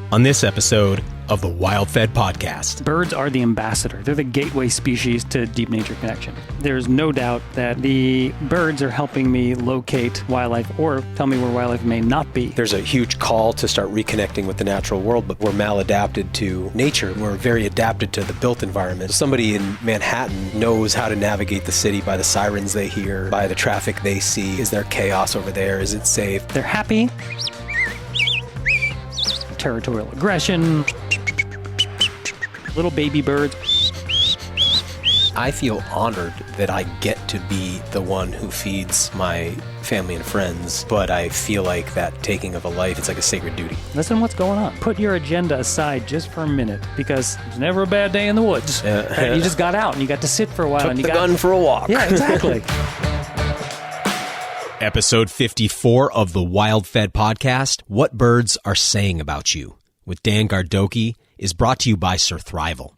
On this episode of the WildFed podcast. Birds are the ambassador. They're the gateway species to deep nature connection. There's no doubt that the birds are helping me locate wildlife or tell me where wildlife may not be. There's a huge call to start reconnecting with the natural world, but we're maladapted to nature. We're very adapted to the built environment. Somebody in Manhattan knows how to navigate the city by the sirens they hear, by the traffic they see. Is there chaos over there? Is it safe? They're happy. Territorial aggression. Little baby birds. I feel honored that I get to be the one who feeds my family and friends, but I feel like that taking of a life, it's like a sacred duty. Listen, what's going on? Put your agenda aside just for a minute, because there's never a bad day in the woods. You just got out and you got to sit for a while. Took and you the got gun for a walk. Yeah, exactly. Episode 54 of the WildFed podcast, What Birds Are Saying About You, with Dan Gardoqui, is brought to you by Surthrival.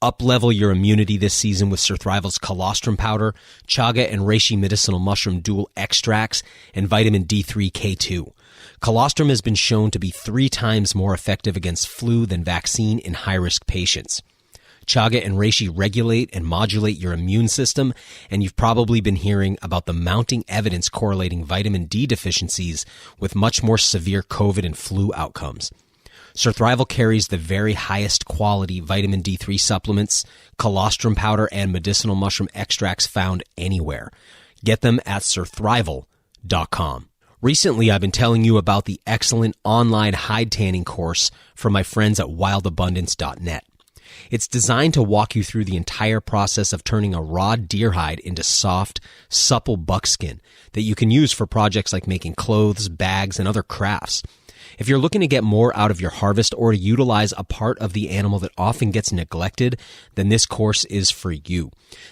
Up-level your immunity this season with Surthrival's colostrum powder, chaga and reishi medicinal mushroom dual extracts, and vitamin D3K2. Colostrum has been shown to be 3 times more effective against flu than vaccine in high-risk patients. Chaga and reishi regulate and modulate your immune system, and you've probably been hearing about the mounting evidence correlating vitamin D deficiencies with much more severe COVID and flu outcomes. Surthrival carries the very highest quality vitamin D3 supplements, colostrum powder, and medicinal mushroom extracts found anywhere. Get them at surthrival.com. Recently, I've been telling you about the excellent online hide tanning course from my friends at wildabundance.net. It's designed to walk you through the entire process of turning a raw deer hide into soft, supple buckskin that you can use for projects like making clothes, bags, and other crafts. If you're looking to get more out of your harvest or to utilize a part of the animal that often gets neglected, then this course is for you.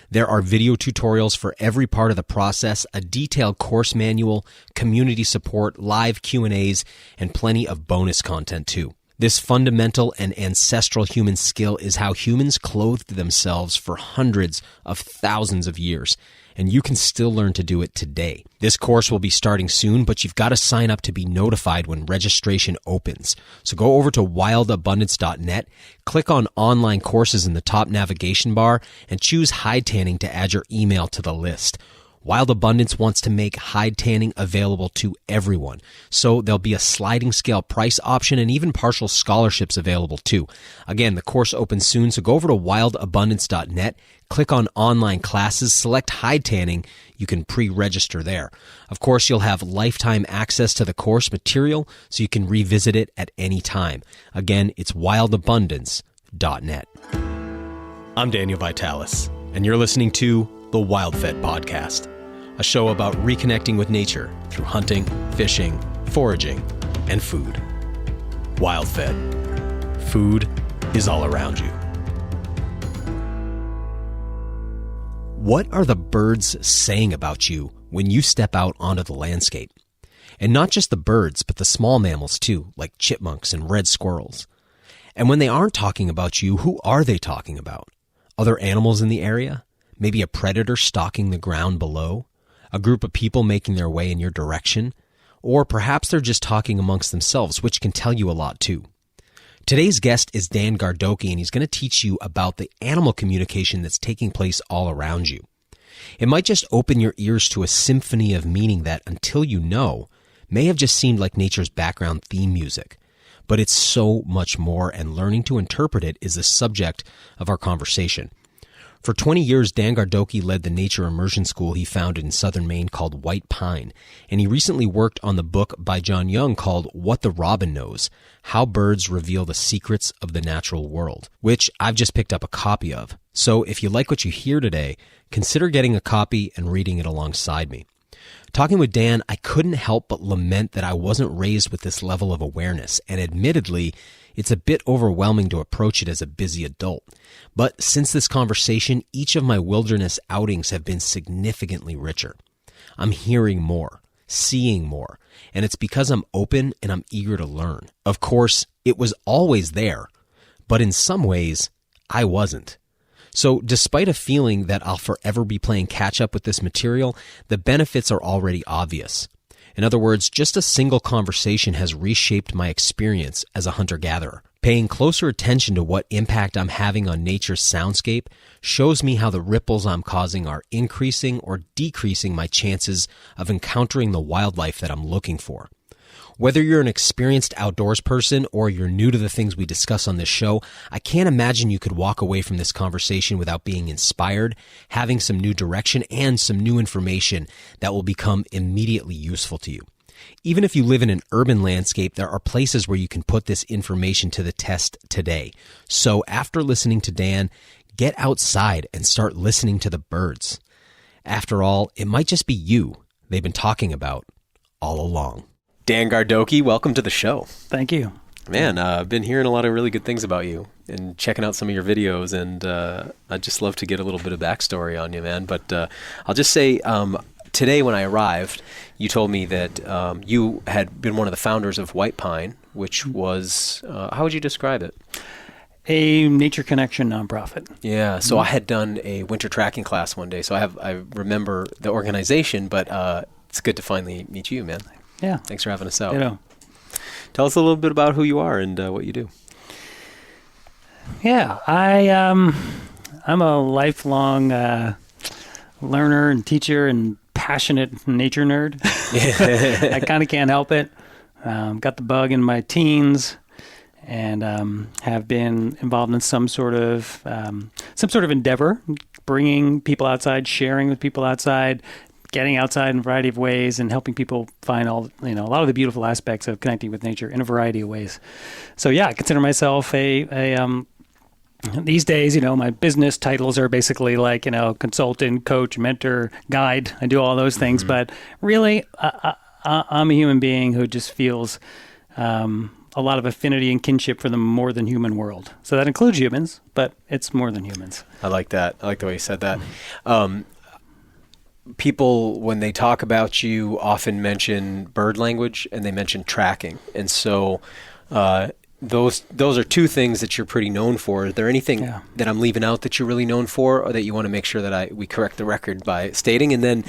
There are video tutorials for every part of the process, a detailed course manual, community support, live Q&As, and plenty of bonus content too. This fundamental and ancestral human skill is how humans clothed themselves for hundreds of thousands of years, and you can still learn to do it today. This course will be starting soon, but you've got to sign up to be notified when registration opens. So go over to wildabundance.net, click on online courses in the top navigation bar, and choose hide tanning to add your email to the list. Wild Abundance wants to make hide tanning available to everyone, so there'll be a sliding scale price option and even partial scholarships available too. Again, the course opens soon, so go over to wildabundance.net, click on online classes, select hide tanning. You can pre-register there. Of course, you'll have lifetime access to the course material, so you can revisit it at any time. Again, it's wildabundance.net. I'm Daniel Vitalis, and you're listening to the WildFed podcast, a show about reconnecting with nature through hunting, fishing, foraging, and food. WildFed. Food is all around you. What are the birds saying about you when you step out onto the landscape? And not just the birds, but the small mammals too, like chipmunks and red squirrels. And when they aren't talking about you, who are they talking about? Other animals in the area? Maybe a predator stalking the ground below? A group of people making their way in your direction? Or perhaps they're just talking amongst themselves, which can tell you a lot too. Today's guest is Dan Gardoqui, and he's going to teach you about the animal communication that's taking place all around you. It might just open your ears to a symphony of meaning that, until you know, may have just seemed like nature's background theme music. But it's so much more, and learning to interpret it is the subject of our conversation. For 20 years, Dan Gardoqui led the nature immersion school he founded in southern Maine called White Pine, and he recently worked on the book by John Young called What the Robin Knows: How Birds Reveal the Secrets of the Natural World, which I've just picked up a copy of. So if you like what you hear today, consider getting a copy and reading it alongside me. Talking with Dan, I couldn't help but lament that I wasn't raised with this level of awareness, and admittedly, it's a bit overwhelming to approach it as a busy adult. But since this conversation, each of my wilderness outings have been significantly richer. I'm hearing more, seeing more, and it's because I'm open and I'm eager to learn. Of course, it was always there, but in some ways, I wasn't. So despite a feeling that I'll forever be playing catch up with this material, the benefits are already obvious. In other words, just a single conversation has reshaped my experience as a hunter-gatherer. Paying closer attention to what impact I'm having on nature's soundscape shows me how the ripples I'm causing are increasing or decreasing my chances of encountering the wildlife that I'm looking for. Whether you're an experienced outdoors person or you're new to the things we discuss on this show, I can't imagine you could walk away from this conversation without being inspired, having some new direction, and some new information that will become immediately useful to you. Even if you live in an urban landscape, there are places where you can put this information to the test today. So after listening to Dan, get outside and start listening to the birds. After all, it might just be you they've been talking about all along. Dan Gardoqui, welcome to the show. Thank you. Man, I've been hearing a lot of really good things about you and checking out some of your videos, and I'd just love to get a little bit of backstory on you, man. But I'll just say, today when I arrived, you told me that you had been one of the founders of White Pine, which was, how would you describe it? A nature connection nonprofit. Yeah, so I had done a winter tracking class one day, so I remember the organization, but it's good to finally meet you, man. Yeah. Thanks for having us out. You know. Tell us a little bit about who you are and what you do. Yeah, I'm a lifelong learner and teacher and passionate nature nerd. I kind of can't help it. Got the bug in my teens and have been involved in some sort of endeavor, bringing people outside, sharing with people outside, getting outside in a variety of ways, and helping people find a lot of the beautiful aspects of connecting with nature in a variety of ways. So yeah, I consider myself these days, my business titles are basically like, consultant, coach, mentor, guide. I do all those things, but really, I'm a human being who just feels a lot of affinity and kinship for the more than human world. So that includes humans, but it's more than humans. I like that. I like the way you said that. People, when they talk about you, often mention bird language and they mention tracking. And so those are two things that you're pretty known for. Is there anything that I'm leaving out that you're really known for, or that you want to make sure that we correct the record by stating? And then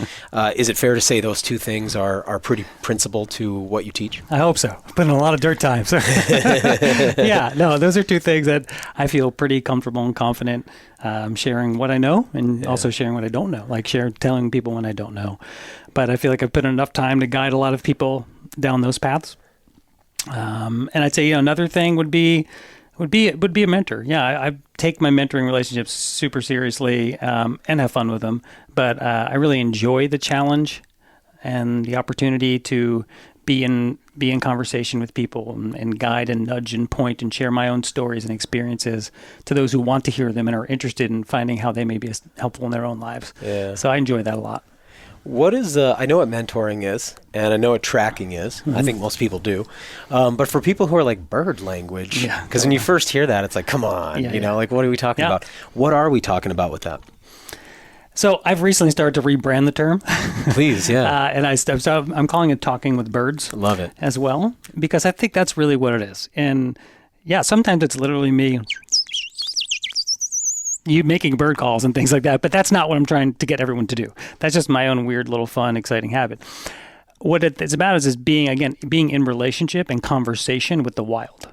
is it fair to say those two things are pretty principal to what you teach? I hope so. I've been in a lot of dirt times. Yeah, no, those are two things that I feel pretty comfortable and confident sharing what I know and also sharing what I don't know, like telling people when I don't know. But I feel like I've put enough time to guide a lot of people down those paths. And I'd say, another thing would be a mentor. Yeah, I take my mentoring relationships super seriously and have fun with them. But I really enjoy the challenge and the opportunity to be in conversation with people and guide and nudge and point and share my own stories and experiences to those who want to hear them and are interested in finding how they may be helpful in their own lives. Yeah. So I enjoy that a lot. What is, I know what mentoring is, and I know what tracking is. I think most people do. But for people who are like bird language, because when you first hear that, it's like, come on, like, what are we talking about? What are we talking about with that? So I've recently started to rebrand the term. Please, yeah. And I'm calling it talking with birds. Love it. As well, because I think that's really what it is. And yeah, sometimes it's literally me you making bird calls and things like that, but that's not what I'm trying to get everyone to do. That's just my own weird little fun, exciting habit. What it's about is being in relationship and conversation with the wild.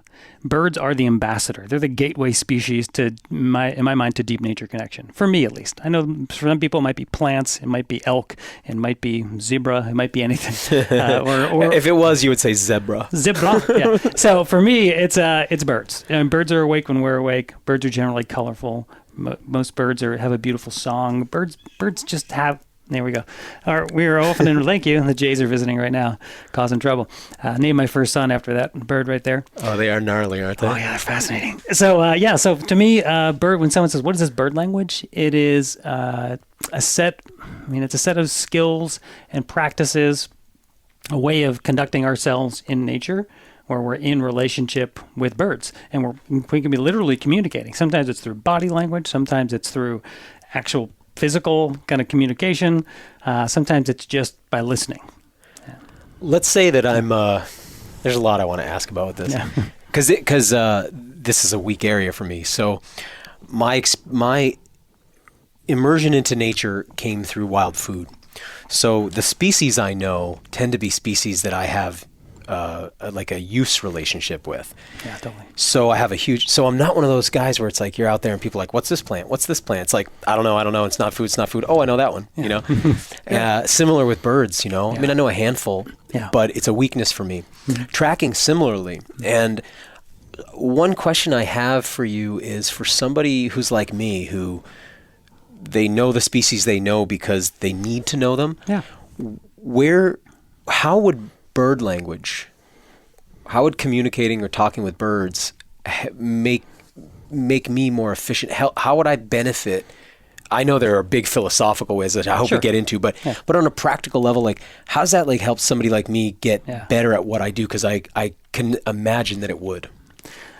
Birds are the ambassador. They're the gateway species in my mind, to deep nature connection. For me, at least. I know for some people it might be plants, it might be elk, it might be zebra, it might be anything. Or if it was, you would say zebra. Zebra, yeah. So for me, it's birds. And birds are awake when we're awake. Birds are generally colorful. Most birds have a beautiful song. Birds just have. There we go. We're often in. Thank you. The jays are visiting right now, causing trouble. Named my first son after that bird right there. Oh, they are gnarly, aren't they? Oh yeah, they're fascinating. So so to me, bird. When someone says, "What is this bird language?" It is a set. It's a set of skills and practices, a way of conducting ourselves in nature, where we're in relationship with birds, and we can be literally communicating. Sometimes it's through body language. Sometimes it's through actual physical kind of communication. Sometimes it's just by listening. Yeah. Let's say that I'm. There's a lot I want to ask about with this, because this is a weak area for me. So my immersion into nature came through wild food. So the species I know tend to be species that I have like a use relationship with. Yeah, totally. So so I'm not one of those guys where it's like you're out there and people are like, what's this plant? What's this plant? It's like, I don't know. It's not food. Oh, I know that one, you know? Similar with birds, you know? I mean, I know a handful, but it's a weakness for me. Tracking similarly. And one question I have for you is for somebody who's like me, who they know the species they know because they need to know them. Yeah. How would bird language, how would communicating or talking with birds make me more efficient? How would I benefit? I know there are big philosophical ways that I hope we get into, but on a practical level, like how does that like help somebody like me get better at what I do? Because I can imagine that it would.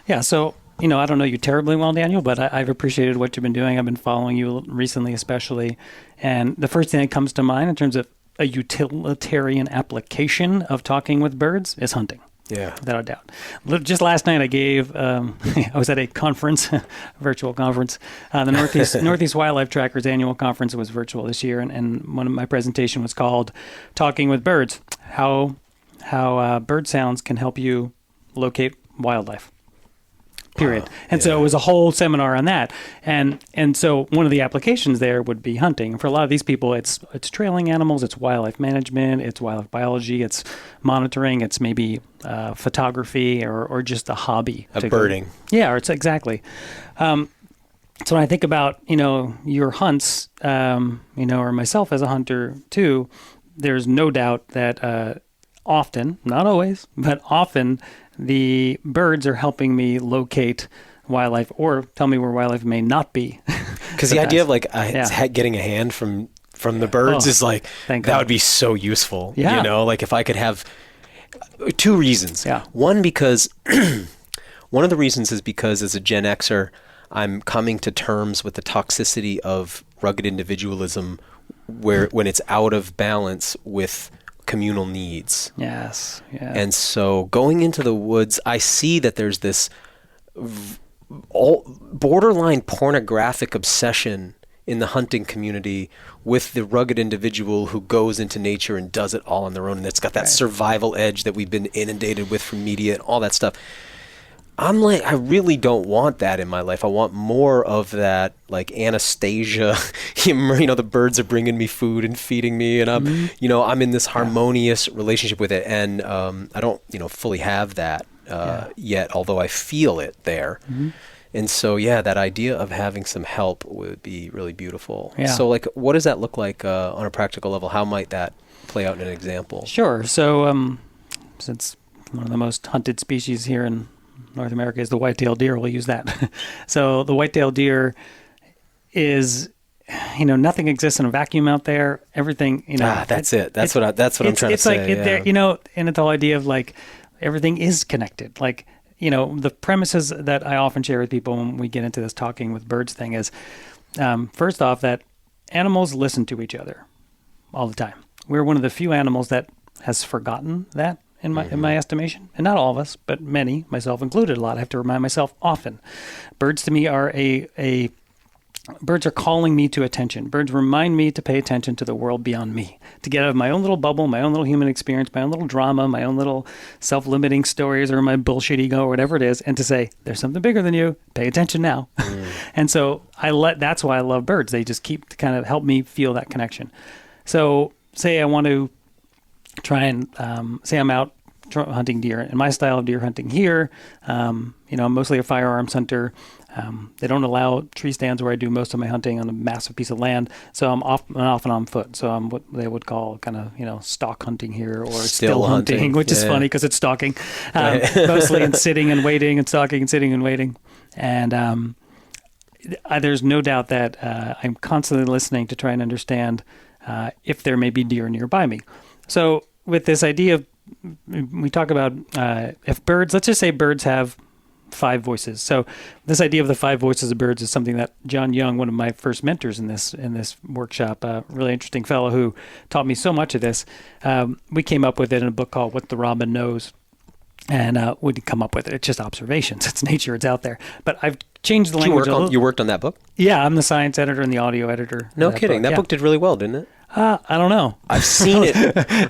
Yeah. So, you know, I don't know you terribly well, Daniel, but I've appreciated what you've been doing. I've been following you recently, especially. And the first thing that comes to mind in terms of a utilitarian application of talking with birds is hunting. Yeah. Without a doubt. Just last night I gave, I was at a conference, virtual conference. The Northeast Wildlife Trackers annual conference was virtual this year. And one of my presentation was called Talking with Birds, how bird sounds can help you locate wildlife. Period. Wow. And so it was a whole seminar on that. And so one of the applications there would be hunting. And for a lot of these people, it's trailing animals, it's wildlife management, it's wildlife biology, it's monitoring, it's maybe photography or just a hobby. Birding. Or it's exactly. So when I think about, you know, your hunts, you know, or myself as a hunter too, there's no doubt that often, not always, but often, the birds are helping me locate wildlife or tell me where wildlife may not be. Because the idea of like getting a hand from the birds is like, that would be so useful. Yeah. You know, like if I could have two reasons. Yeah. One, because one of the reasons is because as a Gen Xer, I'm coming to terms with the toxicity of rugged individualism when it's out of balance with communal needs. Yes. Yeah. And so going into the woods, I see that there's this borderline pornographic obsession in the hunting community with the rugged individual who goes into nature and does it all on their own. And it's got that survival edge that we've been inundated with from media and all that stuff. I'm like, I really don't want that in my life. I want more of that, like Anastasia, you know, the birds are bringing me food and feeding me and I'm, you know, I'm in this harmonious relationship with it. And I don't, you know, fully have that yet, although I feel it there. And so, that idea of having some help would be really beautiful. Yeah. So like, what does that look like on a practical level? How might that play out in an example? Sure. So since one of the most hunted species here in North America is the white-tailed deer. We'll use that. So the white-tailed deer is, you know, nothing exists in a vacuum out there. Everything, you know. That's it. That's what I'm trying to say. It's like, you know, and it's the whole idea of like everything is connected. Like, you know, the premises that I often share with people when we get into this talking with birds thing is, first off, that animals listen to each other all the time. We're one of the few animals that has forgotten that. In my estimation, and not all of us, but many, myself included, a lot. I have to remind myself often. Birds to me are birds are calling me to attention. Birds remind me to pay attention to the world beyond me, to get out of my own little bubble, my own little human experience, my own little drama, my own little self-limiting stories or my bullshit ego or whatever it is, and to say, there's something bigger than you. Pay attention now. And so that's why I love birds. They just keep to kind of help me feel that connection. So say I want to try and say I'm out hunting deer, and my style of deer hunting here, you know, I'm mostly a firearms hunter. They don't allow tree stands where I do most of my hunting on a massive piece of land, so I'm often on foot. So I'm what they would call kind of, you know, stalk hunting here or still hunting, which is funny because it's stalking, mostly and sitting and waiting and stalking and sitting and waiting. And there's no doubt that I'm constantly listening to try and understand if there may be deer nearby me. So with this idea of, we talk about if birds, let's just say birds have 5 voices. So this idea of the 5 voices of birds is something that John Young, one of my first mentors in this workshop, a really interesting fellow who taught me so much of this, we came up with it in a book called What the Robin Knows. And we'd come up with it. It's just observations. It's nature. It's out there. But I've changed the language a little. You worked on that book? Yeah, I'm the science editor and the audio editor. No kidding. That book did really well, didn't it? I don't know. I've seen it.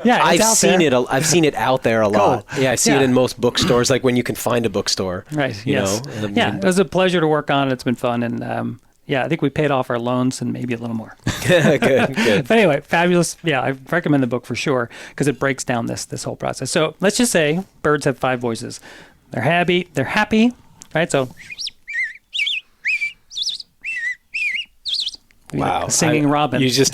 Yeah, I've seen it out there a lot. Cool. Yeah, I see it in most bookstores, like when you can find a bookstore. Right. You Yes. know? Yeah, it was a pleasure to work on. It's been fun, and yeah, I think we paid off our loans and maybe a little more. Good. But anyway, fabulous. Yeah, I recommend the book for sure because it breaks down this whole process. So let's just say birds have 5 voices. They're happy, right? So Wow, singing robin. You just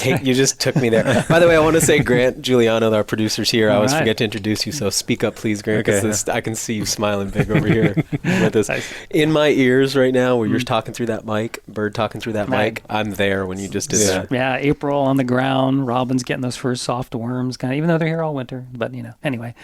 took me there. By the way, I want to say Grant Giuliano, our producer's here. I always right. forget to introduce you, so speak up, please, Grant, because I can see you smiling big over here with this. Nice. In my ears right now, where you're talking through that mic, bird talking through that mic, I'm there when you just did that. Yeah, April on the ground. Robin's getting those first soft worms, kind of, even though they're here all winter. But anyway,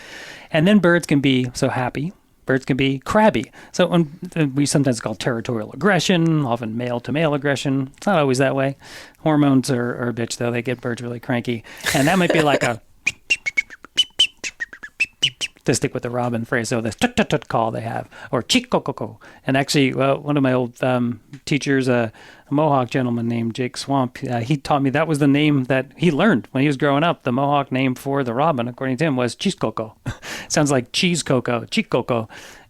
and then birds can be so happy. Birds can be crabby. So we sometimes call territorial aggression, often male-to-male aggression. It's not always that way. Hormones are a bitch, though. They get birds really cranky. And that might be like a, to stick with the robin phrase, so this tut-tut-tut call they have, or chick-co-co-co. And actually, one of my old teachers, a Mohawk gentleman named Jake Swamp, he taught me that was the name that he learned when he was growing up. The Mohawk name for the robin, according to him, was cheese coco. Sounds like cheese coco, chick coco.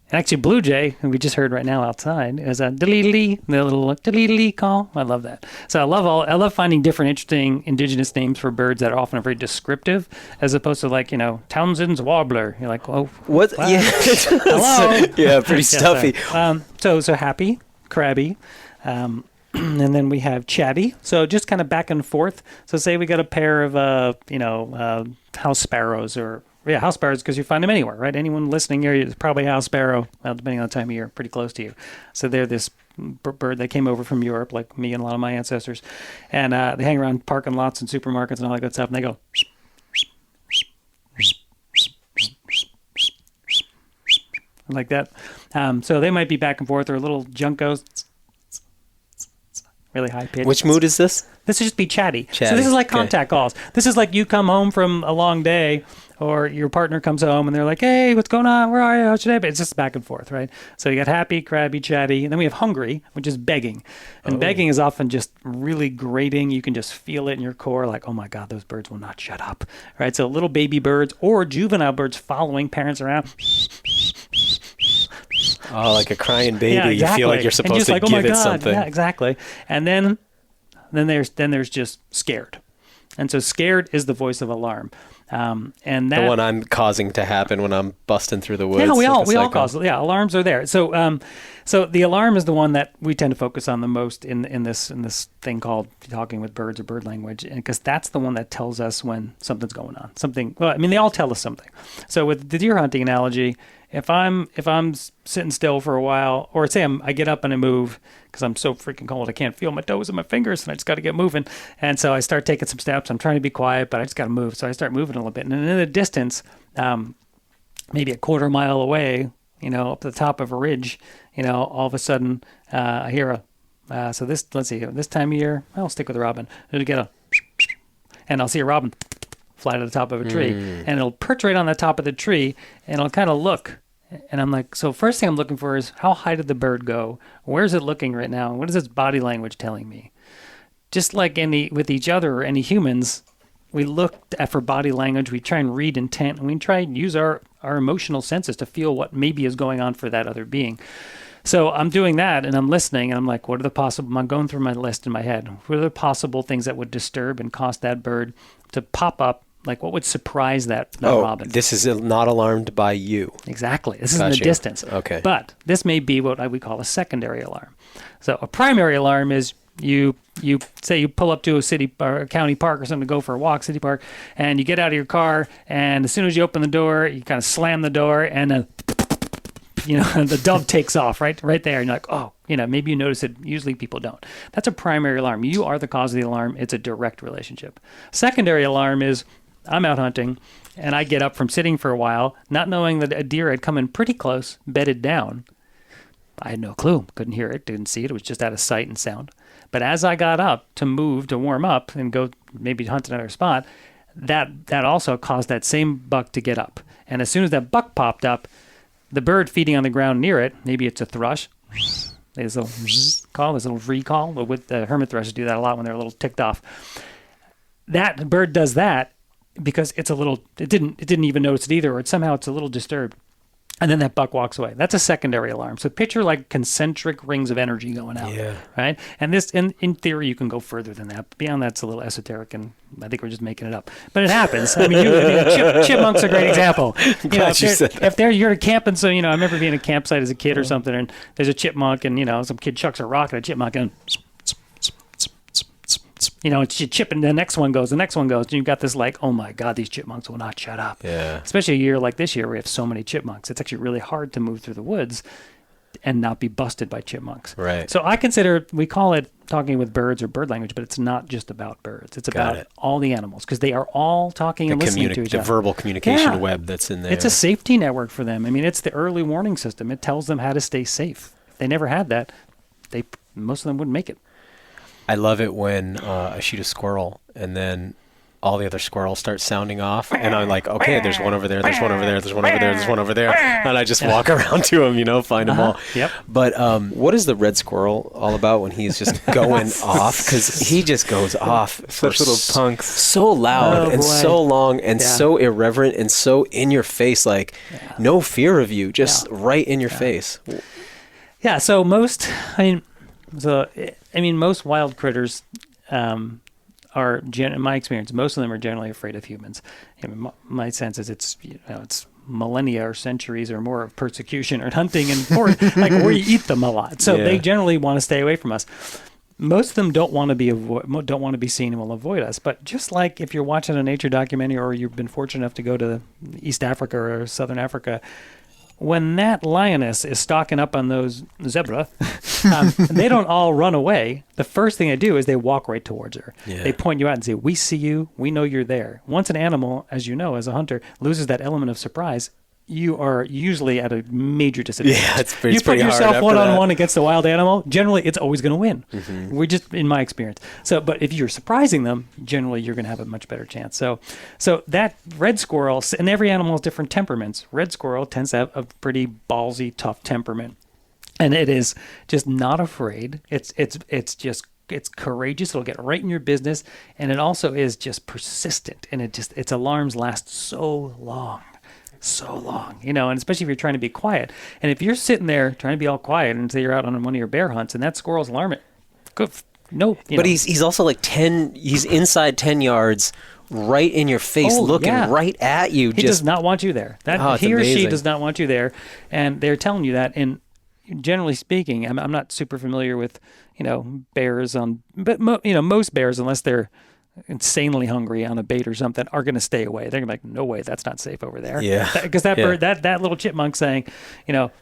And actually, blue jay, who we just heard right now outside, is a diddly-dee, the little diddly-dee call. I love that. So I love finding different interesting indigenous names for birds that are often very descriptive, as opposed to like Townsend's warbler. You're like, oh, what? Yeah, hello. Yeah, pretty stuffy. So happy, crabby. And then we have chatty. So just kind of back and forth. So say we got a pair of, house sparrows house sparrows, because you find them anywhere, right? Anyone listening here is probably a house sparrow, well, depending on the time of year, pretty close to you. So they're this bird that came over from Europe, like me and a lot of my ancestors. And they hang around parking lots and supermarkets and all that good stuff. And they go, like that. So they might be back and forth, or a little juncos, really high pitch. Which mood is this? This would just be chatty. So this is like contact calls. This is like you come home from a long day, or your partner comes home and they're like, hey, what's going on? Where are you? How's your day? But it's just back and forth, right? So you got happy, crabby, chatty. And then we have hungry, which is begging. And begging is often just really grating. You can just feel it in your core, like, oh my God, those birds will not shut up, right? So little baby birds or juvenile birds following parents around. Oh, like a crying baby. Yeah, exactly. You feel like you're supposed to give it something. Yeah, exactly. And then there's just scared. And so scared is the voice of alarm. And that, the one I'm causing to happen when I'm busting through the woods. Yeah, we all cause. Yeah, alarms are there. So so the alarm is the one that we tend to focus on the most in this thing called talking with birds or bird language, because that's the one that tells us when something's going on. They all tell us something. So with the deer hunting analogy, if I'm sitting still for a while, or say I get up and I move because I'm so freaking cold, I can't feel my toes and my fingers, and I just got to get moving. And so I start taking some steps. I'm trying to be quiet, but I just got to move. So I start moving a little bit, and in the distance, maybe a quarter mile away, up the top of a ridge, all of a sudden I hear let's see, this time of year, I'll stick with the robin. It'll get and I'll see a robin fly to the top of a tree, and it'll perch right on the top of the tree, and it'll kind of look. And I'm like, so first thing I'm looking for is, how high did the bird go? Where's it looking right now? What is its body language telling me? Just like with each other or any humans, we look for body language, we try and read intent, and we try and use our emotional senses to feel what maybe is going on for that other being. So I'm doing that, and I'm listening, and I'm like, I'm going through my list in my head. What are the possible things that would disturb and cause that bird to pop up? Like, what would surprise that robin? This is not alarmed by you. Exactly. This is in the distance. Okay. But this may be what I would call a secondary alarm. So a primary alarm is you say you pull up to a city or a county park or something to go for a walk, city park, and you get out of your car, and as soon as you open the door, you kind of slam the door, and the dove takes off right there, and you're like, oh, maybe you notice it. Usually people don't. That's a primary alarm. You are the cause of the alarm. It's a direct relationship. Secondary alarm is, I'm out hunting, and I get up from sitting for a while, not knowing that a deer had come in pretty close, bedded down. I had no clue. Couldn't hear it, didn't see it. It was just out of sight and sound. But as I got up to move, to warm up and go maybe hunt another spot, that also caused that same buck to get up. And as soon as that buck popped up, the bird feeding on the ground near it, maybe it's a thrush, there's a little call, there's a little recall. With the hermit thrushes do that a lot when they're a little ticked off. that bird does that because it didn't even notice it either, or somehow it's a little disturbed. And then that buck walks away. That's a secondary alarm. So picture like concentric rings of energy going out, right? And this, in theory, you can go further than that. But beyond that's a little esoteric, and I think we're just making it up. But it happens. I mean, chipmunk's a great example. If you're at a camp, and so, I remember being at a campsite as a kid or something, and there's a chipmunk, and, some kid chucks a rock at a chipmunk, and it's chipping, the next one goes, and you've got this like, oh my God, these chipmunks will not shut up. Yeah. Especially a year like this year where we have so many chipmunks. It's actually really hard to move through the woods and not be busted by chipmunks. Right. So we call it talking with birds or bird language, but it's not just about birds. It's about all the animals, because they are all talking and listening to each other. The verbal communication web that's in there. It's a safety network for them. I mean, it's the early warning system. It tells them how to stay safe. If they never had that, most of them wouldn't make it. I love it when I shoot a squirrel and then all the other squirrels start sounding off, and I'm like, okay, there's one over there, there's one over there, there's one over there, there's one over there, and I just walk around to them, find them all. Yep. But what is the red squirrel all about when he's just going off? Because he just goes off. Such little punks. So loud and so long and so irreverent and so in your face, like no fear of you, just right in your face. Yeah. So most wild critters are, in my experience, most of them are generally afraid of humans. My sense is it's millennia or centuries or more of persecution or hunting and where you eat them a lot. So they generally want to stay away from us. Most of them don't want to be seen and will avoid us. But just like if you're watching a nature documentary or you've been fortunate enough to go to East Africa or Southern Africa, when that lioness is stalking up on those zebra, they don't all run away. The first thing they do is they walk right towards her. Yeah. They point you out and say, we see you, we know you're there. Once an animal, as you know, as a hunter, loses that element of surprise, you are usually at a major disadvantage. Yeah, it's you put yourself one-on-one against a wild animal, generally it's always going to win. Mm-hmm. We're just, in my experience. But if you're surprising them, generally you're going to have a much better chance. So that red squirrel, and every animal has different temperaments. Red squirrel tends to have a pretty ballsy, tough temperament. And it is just not afraid. It's courageous. It'll get right in your business. And it also is just persistent. And its alarms last so long, and especially if you're trying to be quiet. And if you're sitting there trying to be all quiet and say you're out on one of your bear hunts and that squirrel's alarming, good. No. But he's also like he's inside 10 yards right in your face, looking right at you. He does not want you there. He or she does not want you there. And they're telling you that. And generally speaking, I'm not super familiar with, bears but most bears, unless they're insanely hungry on a bait or something, are going to stay away. They're going to be like, no way, that's not safe over there. Yeah. Because bird, that little chipmunk saying,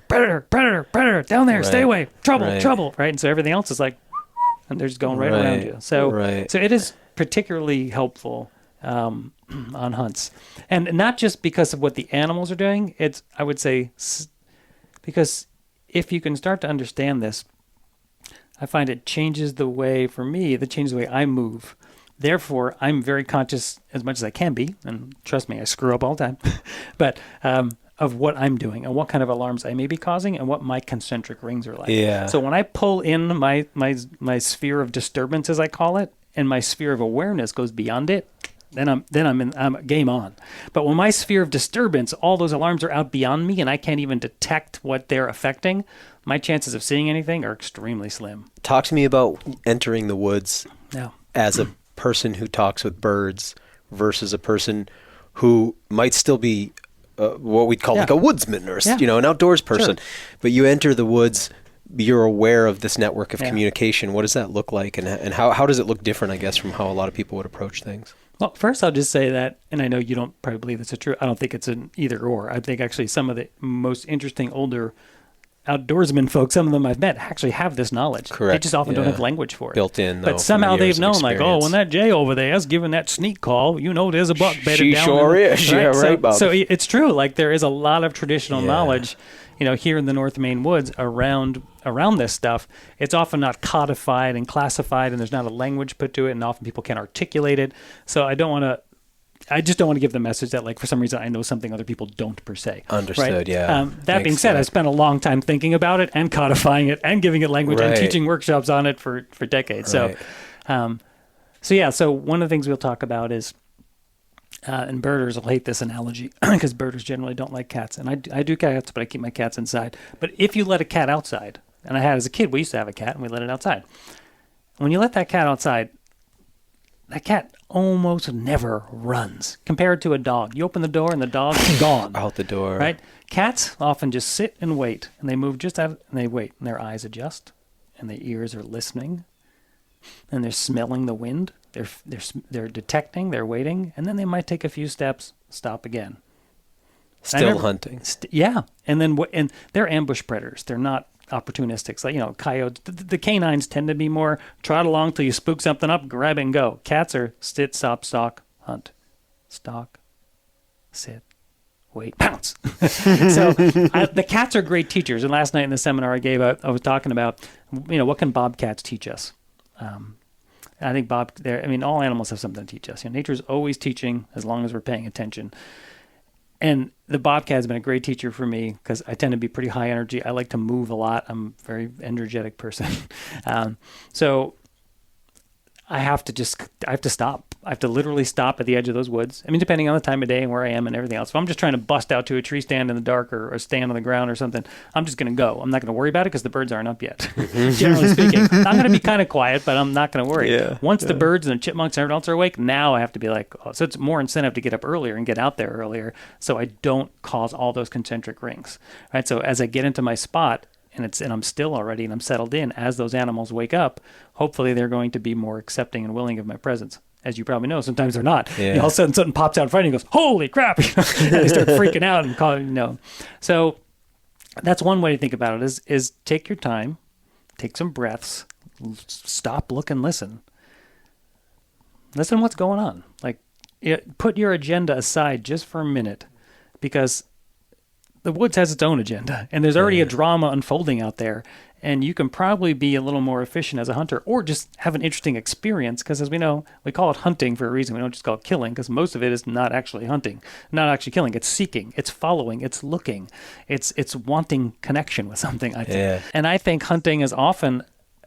predator, down there, stay away, trouble, right? And so everything else is like, and they're just going right around you. So it is particularly helpful on hunts. And not just because of what the animals are doing, it's, I would say, because if you can start to understand this, I find it changes the way I move. Therefore, I'm very conscious, as much as I can be, and trust me, I screw up all the time, but of what I'm doing and what kind of alarms I may be causing and what my concentric rings are like. Yeah. So when I pull in my sphere of disturbance, as I call it, and my sphere of awareness goes beyond it, then I'm game on. But when my sphere of disturbance, all those alarms are out beyond me and I can't even detect what they're affecting, my chances of seeing anything are extremely slim. Talk to me about entering the woods as a person who talks with birds versus a person who might still be what we'd call like a woodsman or an outdoors person. Sure. But you enter the woods, you're aware of this network of communication. What does that look like, and how does it look different, I guess, from how a lot of people would approach things? Well, first I'll just say that, and I know you don't probably believe this is true, I don't think it's an either or. I think actually some of the most interesting older outdoorsmen folks, some of them I've met, actually have this knowledge. Correct. They just often don't have language for it. Built in, though. But somehow they've known, like, when that jay over there is giving that sneak call, there's a buck bedded down. She sure is. Right? Yeah, right, Bob. So it's true. Like, there is a lot of traditional knowledge, here in the North Maine woods around this stuff. It's often not codified and classified, and there's not a language put to it, and often people can't articulate it. So I just don't want to give the message that, like, for some reason I know something other people don't per se. Understood, right? yeah. That being said, I spent a long time thinking about it and codifying it and giving it language and teaching workshops on it for decades. Right. So one of the things we'll talk about is, and birders will hate this analogy because birders generally don't like cats. And I do cats, but I keep my cats inside. But if you let a cat outside, and I had as a kid, we used to have a cat and we let it outside. When you let that cat outside, that cat almost never runs compared to a dog. You open the door and the dog's gone. Out the door. Right? Cats often just sit and wait, and they move just out, and they wait, and their eyes adjust, and their ears are listening, and they're smelling the wind. They're detecting, they're waiting, and then they might take a few steps, stop again. Still hunting. Yeah, and then and they're ambush predators. They're not opportunistic. Like, coyotes, the canines tend to be more trot along till you spook something up, grab it and go. Cats are sit, stop, stalk, hunt. Stalk, sit, wait, pounce. So the cats are great teachers. And last night in the seminar I gave, I was talking about, what can bobcats teach us? I think all animals have something to teach us. Nature's always teaching as long as we're paying attention. And the bobcat has been a great teacher for me because I tend to be pretty high energy. I like to move a lot. I'm a very energetic person. So I have to stop. I have to literally stop at the edge of those woods. I mean, depending on the time of day and where I am and everything else. If I'm just trying to bust out to a tree stand in the dark or stand on the ground or something, I'm just going to go. I'm not going to worry about it because the birds aren't up yet, generally speaking. I'm going to be kind of quiet, but I'm not going to worry. Once the birds and the chipmunks and everyone else are awake, now I have to be like, so it's more incentive to get up earlier and get out there earlier so I don't cause all those concentric rings. Right? So as I get into my spot, and I'm still already and I'm settled in, as those animals wake up, hopefully they're going to be more accepting and willing of my presence. As you probably know, sometimes they're not. Yeah. All of a sudden something pops out in front of you and goes, holy crap. And they start freaking out and calling, So that's one way to think about it is take your time, take some breaths, stop, look, and listen. Listen to what's going on. Like, put your agenda aside just for a minute, because the woods has its own agenda, and there's already a drama unfolding out there, and you can probably be a little more efficient as a hunter or just have an interesting experience, because as we know, we call it hunting for a reason. We don't just call it killing, because most of it is not actually hunting, not actually killing. It's seeking, it's following, it's looking, it's wanting connection with something, I think. Yeah. And I think hunting is often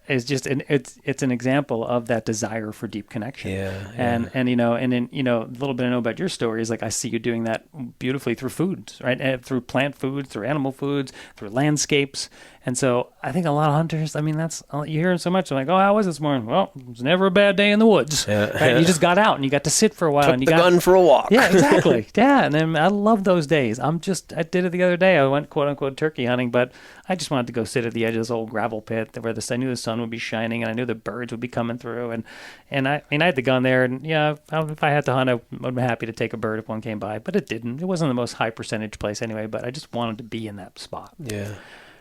just it's an example of that desire for deep connection. And a little bit I know about your story is like I see you doing that beautifully through foods, right? And through plant foods, through animal foods, through landscapes. And so I think a lot of hunters, that's you hear it so much. They're like, oh, how was this morning? Well, it was never a bad day in the woods. Right? You just got out and you got to sit for a while. Took and you the gun for a walk. Yeah, exactly. Yeah, and then I love those days. I did it the other day. I went quote unquote turkey hunting, but I just wanted to go sit at the edge of this old gravel pit where I knew the sun would be shining and I knew the birds would be coming through. And I had the gun there, and if I had to hunt, I would be happy to take a bird if one came by, but it didn't. It wasn't the most high percentage place anyway, but I just wanted to be in that spot. Yeah.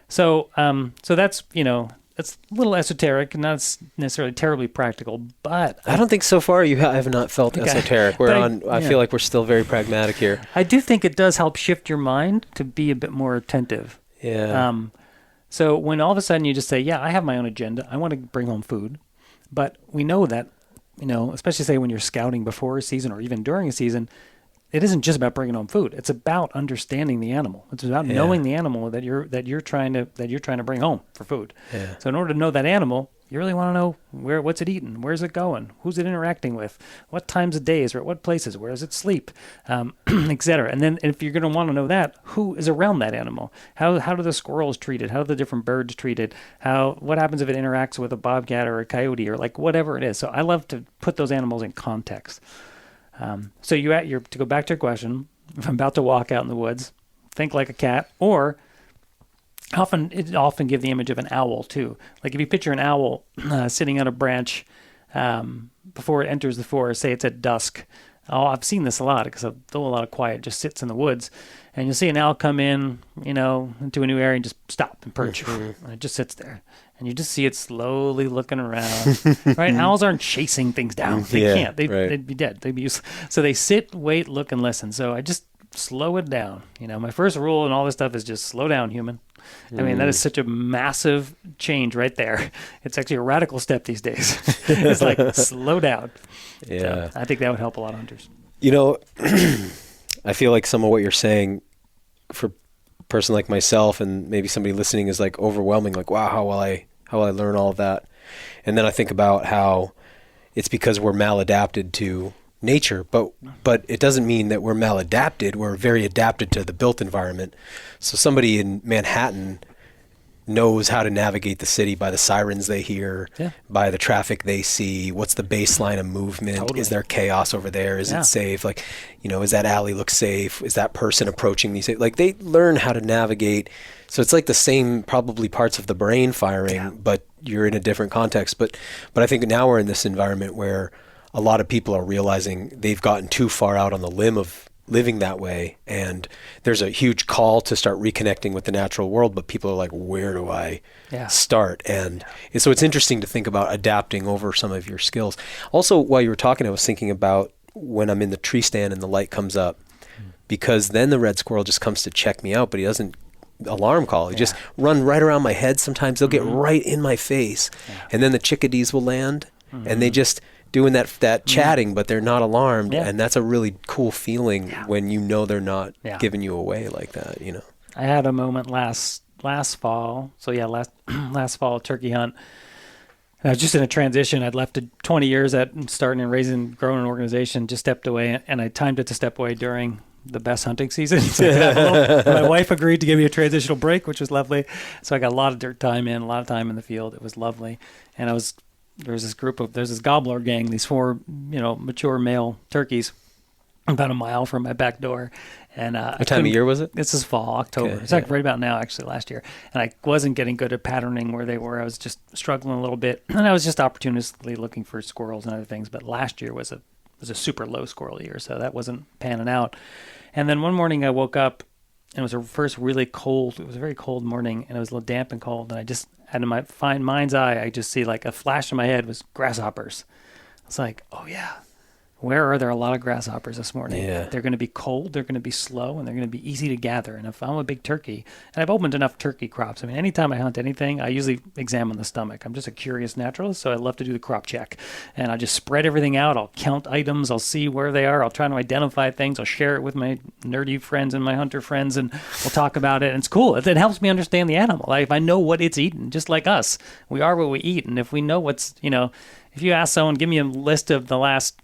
So that's, it's a little esoteric and not necessarily terribly practical, but I don't think so far you have not felt esoteric. I feel like we're still very pragmatic here. I do think it does help shift your mind to be a bit more attentive. Yeah. So when all of a sudden you just say, I have my own agenda. I want to bring home food. But we know that, especially say when you're scouting before a season or even during a season, it isn't just about bringing home food. It's about understanding the animal. It's about knowing the animal that you're trying to bring home for food. Yeah. So in order to know that animal, you really want to know what's it eating, where's it going, who's it interacting with, what times of days or at what places, where does it sleep, etc. And then if you're going to want to know that, who is around that animal? How do the squirrels treat it? How do the different birds treat it? What happens if it interacts with a bobcat or a coyote or like whatever it is? So I love to put those animals in context. So to go back to your question, if I'm about to walk out in the woods, think like a cat, or often give the image of an owl too. Like if you picture an owl sitting on a branch before it enters the forest, say it's at dusk. Oh, I've seen this a lot because I do a lot of quiet, just sits in the woods, and you'll see an owl come in, into a new area and just stop and perch, and it just sits there. And you just see it slowly looking around, right? Owls aren't chasing things down. They can't. They'd be dead. They'd be useless. So they sit, wait, look, and listen. So I just slow it down. My first rule and all this stuff is just slow down, human. I mean, that is such a massive change right there. It's actually a radical step these days. It's like, slow down. Yeah. So I think that would help a lot of hunters. I feel like some of what you're saying for person like myself and maybe somebody listening is like overwhelming, like, wow, how will I learn all of that? And then I think about how it's because we're maladapted to nature, but it doesn't mean that we're maladapted. We're very adapted to the built environment. So somebody in Manhattan knows how to navigate the city by the sirens they hear, by the traffic they see. What's the baseline of movement? Totally. Is there chaos over there? Is it safe? Like, is that alley look safe? Is that person approaching me safe? Like, they learn how to navigate. So it's like the same probably parts of the brain firing, but you're in a different context. But I think now we're in this environment where a lot of people are realizing they've gotten too far out on the limb of living that way, and there's a huge call to start reconnecting with the natural world, but people are like, where do I start? And so it's interesting to think about adapting over some of your skills. Also, while you were talking, I was thinking about when I'm in the tree stand and the light comes up, because then the red squirrel just comes to check me out, but he doesn't alarm call. He just run right around my head. Sometimes they'll get right in my face, and then the chickadees will land, and they just doing that chatting, but they're not alarmed, and that's a really cool feeling when they're not giving you away like that. I had a moment last fall. So last fall turkey hunt. I was just in a transition. I'd left 20 years at starting and growing an organization. Just stepped away, and I timed it to step away during the best hunting season. So my wife agreed to give me a transitional break, which was lovely. So I got a lot of dirt time in, a lot of time in the field. It was lovely, and there's this gobbler gang, these 4, mature male turkeys about a mile from my back door. And what time of year was it? This is fall, October. Okay, it's like right about now, actually, last year. And I wasn't getting good at patterning where they were. I was just struggling a little bit. And I was just opportunistically looking for squirrels and other things. But last year was a super low squirrel year, so that wasn't panning out. And then one morning I woke up, and it was a very cold morning, and it was a little damp and cold. And I just, out of my fine mind's eye, I just see like a flash in my head was grasshoppers. I was like, oh yeah, where are there a lot of grasshoppers this morning? Yeah. They're going to be cold, they're going to be slow, and they're going to be easy to gather. And if I'm a big turkey, and I've opened enough turkey crops, I mean, anytime I hunt anything, I usually examine the stomach. I'm just a curious naturalist, so I love to do the crop check. And I just spread everything out. I'll count items. I'll see where they are. I'll try to identify things. I'll share it with my nerdy friends and my hunter friends, and we'll talk about it. And it's cool. It helps me understand the animal. Like, if I know what it's eating, just like us, we are what we eat. And if we know what's, if you ask someone, give me a list of the last,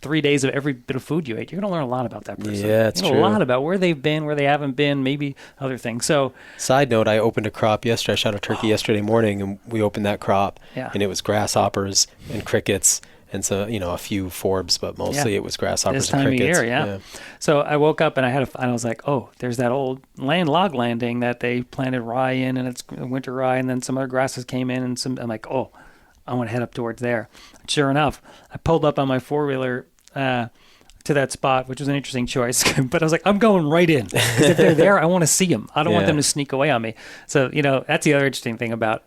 3 days of every bit of food you ate, you're going to learn a lot about that person. Yeah, it's true. A lot about where they've been, where they haven't been, maybe other things. So, side note, I opened a crop yesterday. I shot a turkey yesterday morning, and we opened that crop, and it was grasshoppers and crickets, and so a few forbs, but mostly it was grasshoppers and crickets. This time of year, So I woke up and I was like, oh, there's that old log landing that they planted rye in, and it's winter rye, and then some other grasses came in, and I'm like, oh, I want to head up towards there. And sure enough, I pulled up on my 4-wheeler to that spot, which was an interesting choice. But I was like, I'm going right in. Because if they're there, I want to see them. I don't want them to sneak away on me. So, that's the other interesting thing about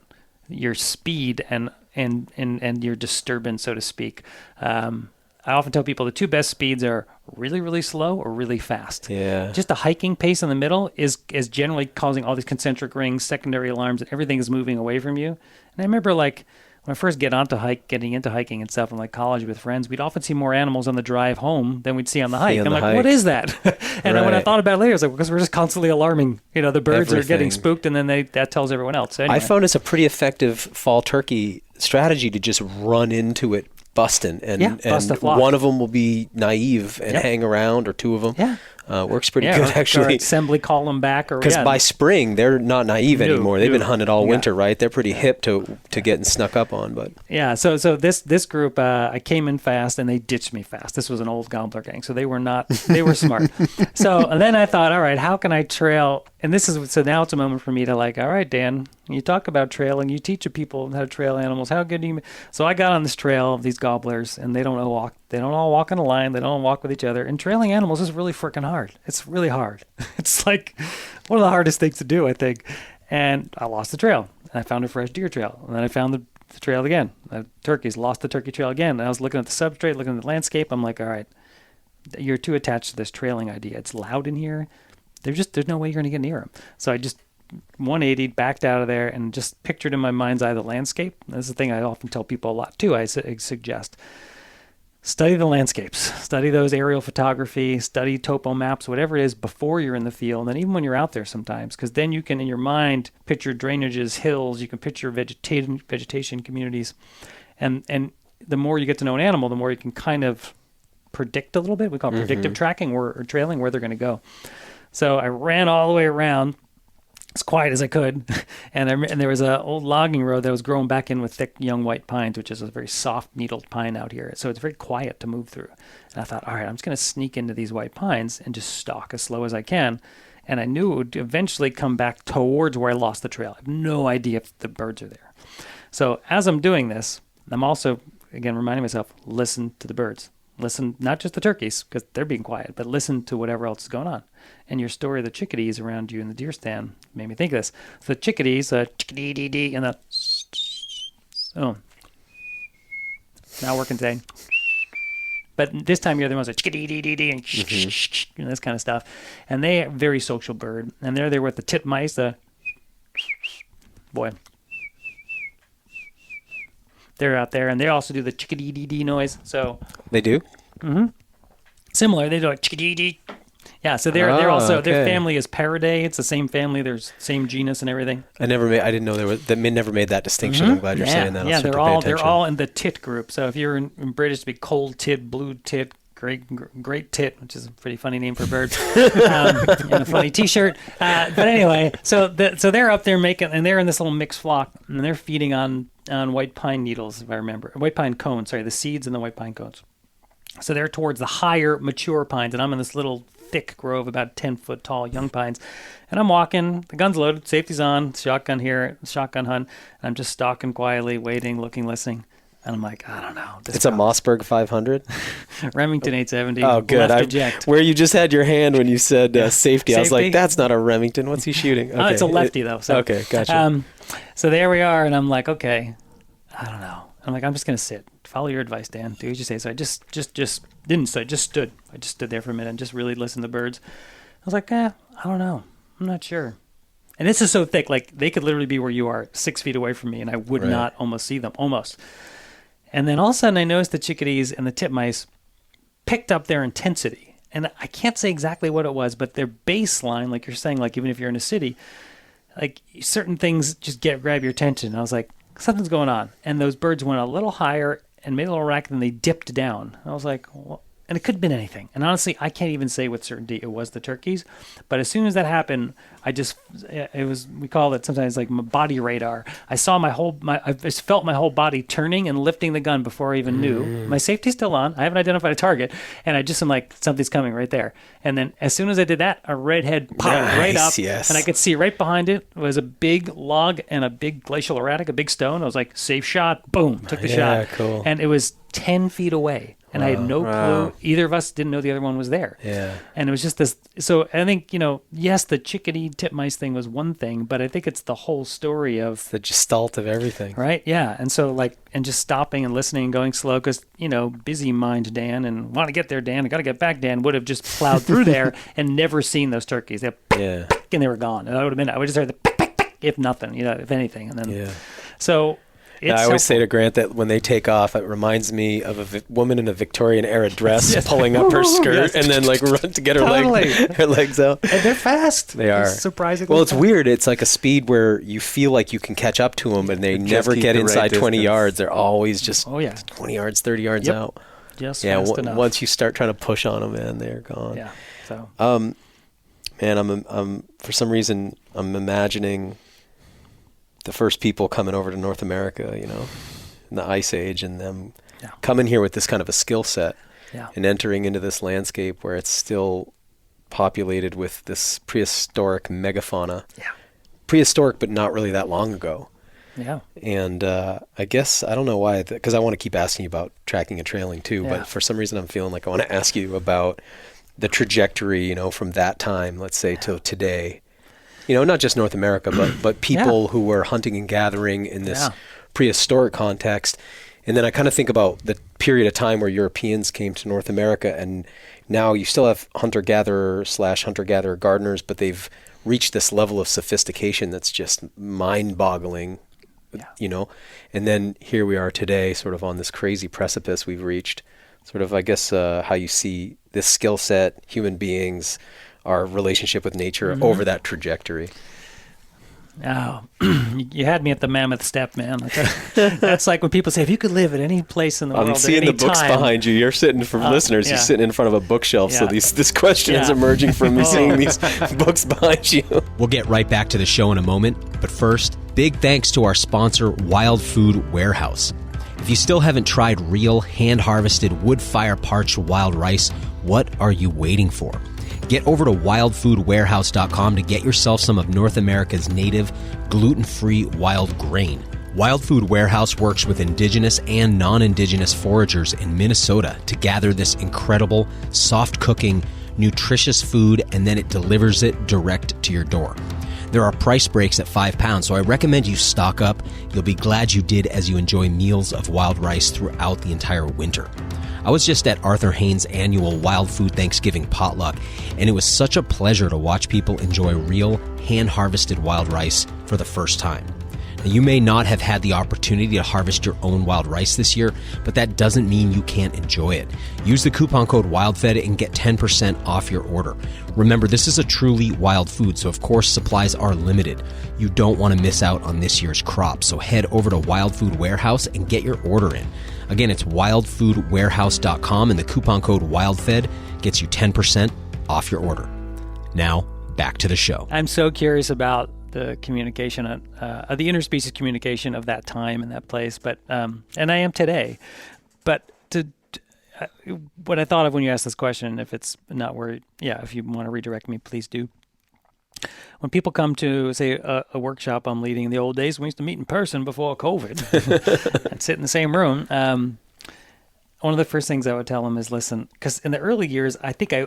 your speed and your disturbance, so to speak. I often tell people the 2 best speeds are really, really slow or really fast. Yeah. Just the hiking pace in the middle is generally causing all these concentric rings, secondary alarms, and everything is moving away from you. And I remember, like, when I first getting into hiking and stuff in like college with friends, we'd often see more animals on the drive home than we'd see on the hike. I'm like, what is that? And when I thought about it later, I was like, because we're just constantly alarming. The birds are getting spooked, and then that tells everyone else. So anyway. I found it's a pretty effective fall turkey strategy to just run into it busting, and bust a flock. One of them will be naive and hang around, or 2 of them. Yeah. Works pretty good, actually. Or assembly call them back. Because by spring, they're not naive anymore. They've been hunted all winter, right? They're pretty hip to getting snuck up on. But so this group, I came in fast, and they ditched me fast. This was an old gobbler gang, so they were smart. So and then I thought, all right, how can I trail? And so now it's a moment for me to like, all right, Dan, you talk about trailing, you teach people how to trail animals. How good do you? So I got on this trail of these gobblers, and they don't all walk in a line. They don't all walk with each other. And trailing animals is really freaking hard. It's really hard. It's like one of the hardest things to do, I think. And I lost the trail, and I found a fresh deer trail, and then I found the trail again. Turkeys, lost the turkey trail again. And I was looking at the substrate, looking at the landscape. I'm like, all right, you're too attached to this trailing idea. It's loud in here. There's no way you're going to get near them. So I just 180 backed out of there and just pictured in my mind's eye the landscape. That's the thing I often tell people a lot too. I suggest study the landscapes, study those aerial photography, study topo maps, whatever it is, before you're in the field, and even when you're out there sometimes, because then you can in your mind picture drainages, hills, you can picture vegetation communities, and the more you get to know an animal, the more you can kind of predict a little bit. We call it predictive tracking or trailing where they're going to go. So I ran all the way around as quiet as I could. And there was an old logging road that was growing back in with thick young white pines, which is a very soft needled pine out here. So it's very quiet to move through. And I thought, all right, I'm just going to sneak into these white pines and just stalk as slow as I can. And I knew it would eventually come back towards where I lost the trail. I have no idea if the birds are there. So as I'm doing this, I'm also, again, reminding myself, listen to the birds. Listen, not just the turkeys, because they're being quiet, but listen to whatever else is going on. And your story of the chickadees around you in the deer stand made me think of this. So the chickadees, chickadee-dee-dee, and the not working today. But this time you're the ones that chickadee-dee-dee-dee and this kind of stuff. And they are a very social bird. And they're there with the titmice, boy. They're out there, and they also do the chickadee-dee-dee noise. So They do? Mm-hmm. Similar. They do like chickadee-dee. Yeah, so they're also, their family is Parridae. It's the same family. There's same genus and everything. I didn't know never made that distinction. I'm glad you're saying that. Yeah, they're all in the tit group. So if you're in British, it'd be cold tit, blue tit, great tit, which is a pretty funny name for a bird, and a funny T-shirt. But anyway, so they're up there and they're in this little mixed flock, and they're feeding on white pine needles, if I remember, white pine cones. Sorry, the seeds in the white pine cones. So they're towards the higher, mature pines, and I'm in this little thick grove, about 10 foot tall young pines. And I'm walking, the gun's loaded, safety's on, shotgun here, shotgun hunt. And I'm just stalking quietly, waiting, looking, listening. And I'm like, I don't know. It's a Mossberg 500? Remington 870. Oh, good. Left eject. Where you just had your hand when you said safety. I was like, that's not a Remington. What's he shooting? Okay. It's a lefty, though. So, okay, gotcha. So there we are, and I'm like, okay, I don't know. I'm like, I'm just going to sit. Follow your advice, Dan. Do what you say. So I just didn't sit. I just stood. I just stood there for a minute and just really listened to birds. I was like, I don't know. I'm not sure. And this is so thick. Like, they could literally be where you are, 6 feet away from me, and I would not almost see them. Almost. And then all of a sudden, I noticed the chickadees and the titmice picked up their intensity. And I can't say exactly what it was, but their baseline, like you're saying, like even if you're in a city, like certain things just grab your attention. And I was like, something's going on. And those birds went a little higher and made a little racket, and they dipped down. And I was like, well, and it could have been anything. And honestly, I can't even say with certainty it was the turkeys. But as soon as that happened, we call it sometimes like my body radar. I saw I just felt my whole body turning and lifting the gun before I even knew. My safety's still on. I haven't identified a target. And I just am like, something's coming right there. And then as soon as I did that, a red head popped right up. Yes. And I could see right behind it was a big log and a big glacial erratic, a big stone. I was like, safe shot. Boom. Took the shot. Cool. And it was 10 feet away. And I had no clue. Either of us didn't know the other one was there. Yeah. And it was just this. So I think, yes, the chickadee titmice thing was one thing, but I think it's the whole story of the gestalt of everything. Right. Yeah. And so and just stopping and listening and going slow because, busy mind Dan and want to get there, Dan. I got to get back, Dan would have just plowed through there and never seen those turkeys. And they were gone. And I would have just heard the pick, pick, pick, if nothing, if anything. And then, so. I always say to Grant that when they take off, it reminds me of a woman in a Victorian era dress pulling up her skirt and then run to get her legs out. And they're fast. They are. Surprisingly. Well, it's weird. It's like a speed where you feel like you can catch up to them, and they never get inside 20 yards. They're always just 20 yards, 30 yards out. Just fast enough. Once you start trying to push on them, man, they're gone. Yeah. So. Man, I'm for some reason I'm imagining the first people coming over to North America, in the Ice Age, and them coming here with this kind of a skill set and entering into this landscape where it's still populated with this prehistoric megafauna. Yeah. Prehistoric, but not really that long ago. Yeah. And I guess, I don't know why, because I want to keep asking you about tracking and trailing too, but for some reason I'm feeling like I want to ask you about the trajectory, from that time, let's say, till today. Not just North America, but people who were hunting and gathering in this prehistoric context. And then I kind of think about the period of time where Europeans came to North America, and now you still have hunter-gatherer/hunter-gatherer gardeners, but they've reached this level of sophistication that's just mind-boggling, And then here we are today, sort of on this crazy precipice we've reached, sort of, I guess, how you see this skill set, human beings, our relationship with nature over that trajectory. Oh, you had me at the mammoth step, man. That's like when people say, if you could live at any place in the world I'm seeing at any the books time. behind you. You're sitting, for listeners, you're sitting in front of a bookshelf. So this question is emerging from me seeing these books behind you. We'll get right back to the show in a moment, but first, big thanks to our sponsor, Wild Food Warehouse. If you still haven't tried real, hand-harvested, wood-fire parched wild rice, what are you waiting for? Get over to wildfoodwarehouse.com to get yourself some of North America's native, gluten-free wild grain. Wild Food Warehouse works with indigenous and non-indigenous foragers in Minnesota to gather this incredible, soft-cooking, nutritious food, and then it delivers it direct to your door. There are price breaks at £5, so I recommend you stock up. You'll be glad you did as you enjoy meals of wild rice throughout the entire winter. I was just at Arthur Haynes' annual Wild Food Thanksgiving potluck, and it was such a pleasure to watch people enjoy real, hand-harvested wild rice for the first time. Now, you may not have had the opportunity to harvest your own wild rice this year, but that doesn't mean you can't enjoy it. Use the coupon code WildFed and get 10% off your order. Remember, this is a truly wild food, so of course supplies are limited. You don't want to miss out on this year's crop, so head over to Wild Food Warehouse and get your order in. Again, it's wildfoodwarehouse.com, and the coupon code WildFed gets you 10% off your order. Now, back to the show. I'm so curious about the communication, the interspecies communication of that time and that place, but and I am today. But what I thought of when you asked this question, if it's not where, if you want to redirect me, please do. When people come to, say, a workshop I'm leading, in the old days, we used to meet in person before COVID and sit in the same room. One of the first things I would tell them is, listen, because in the early years, I think I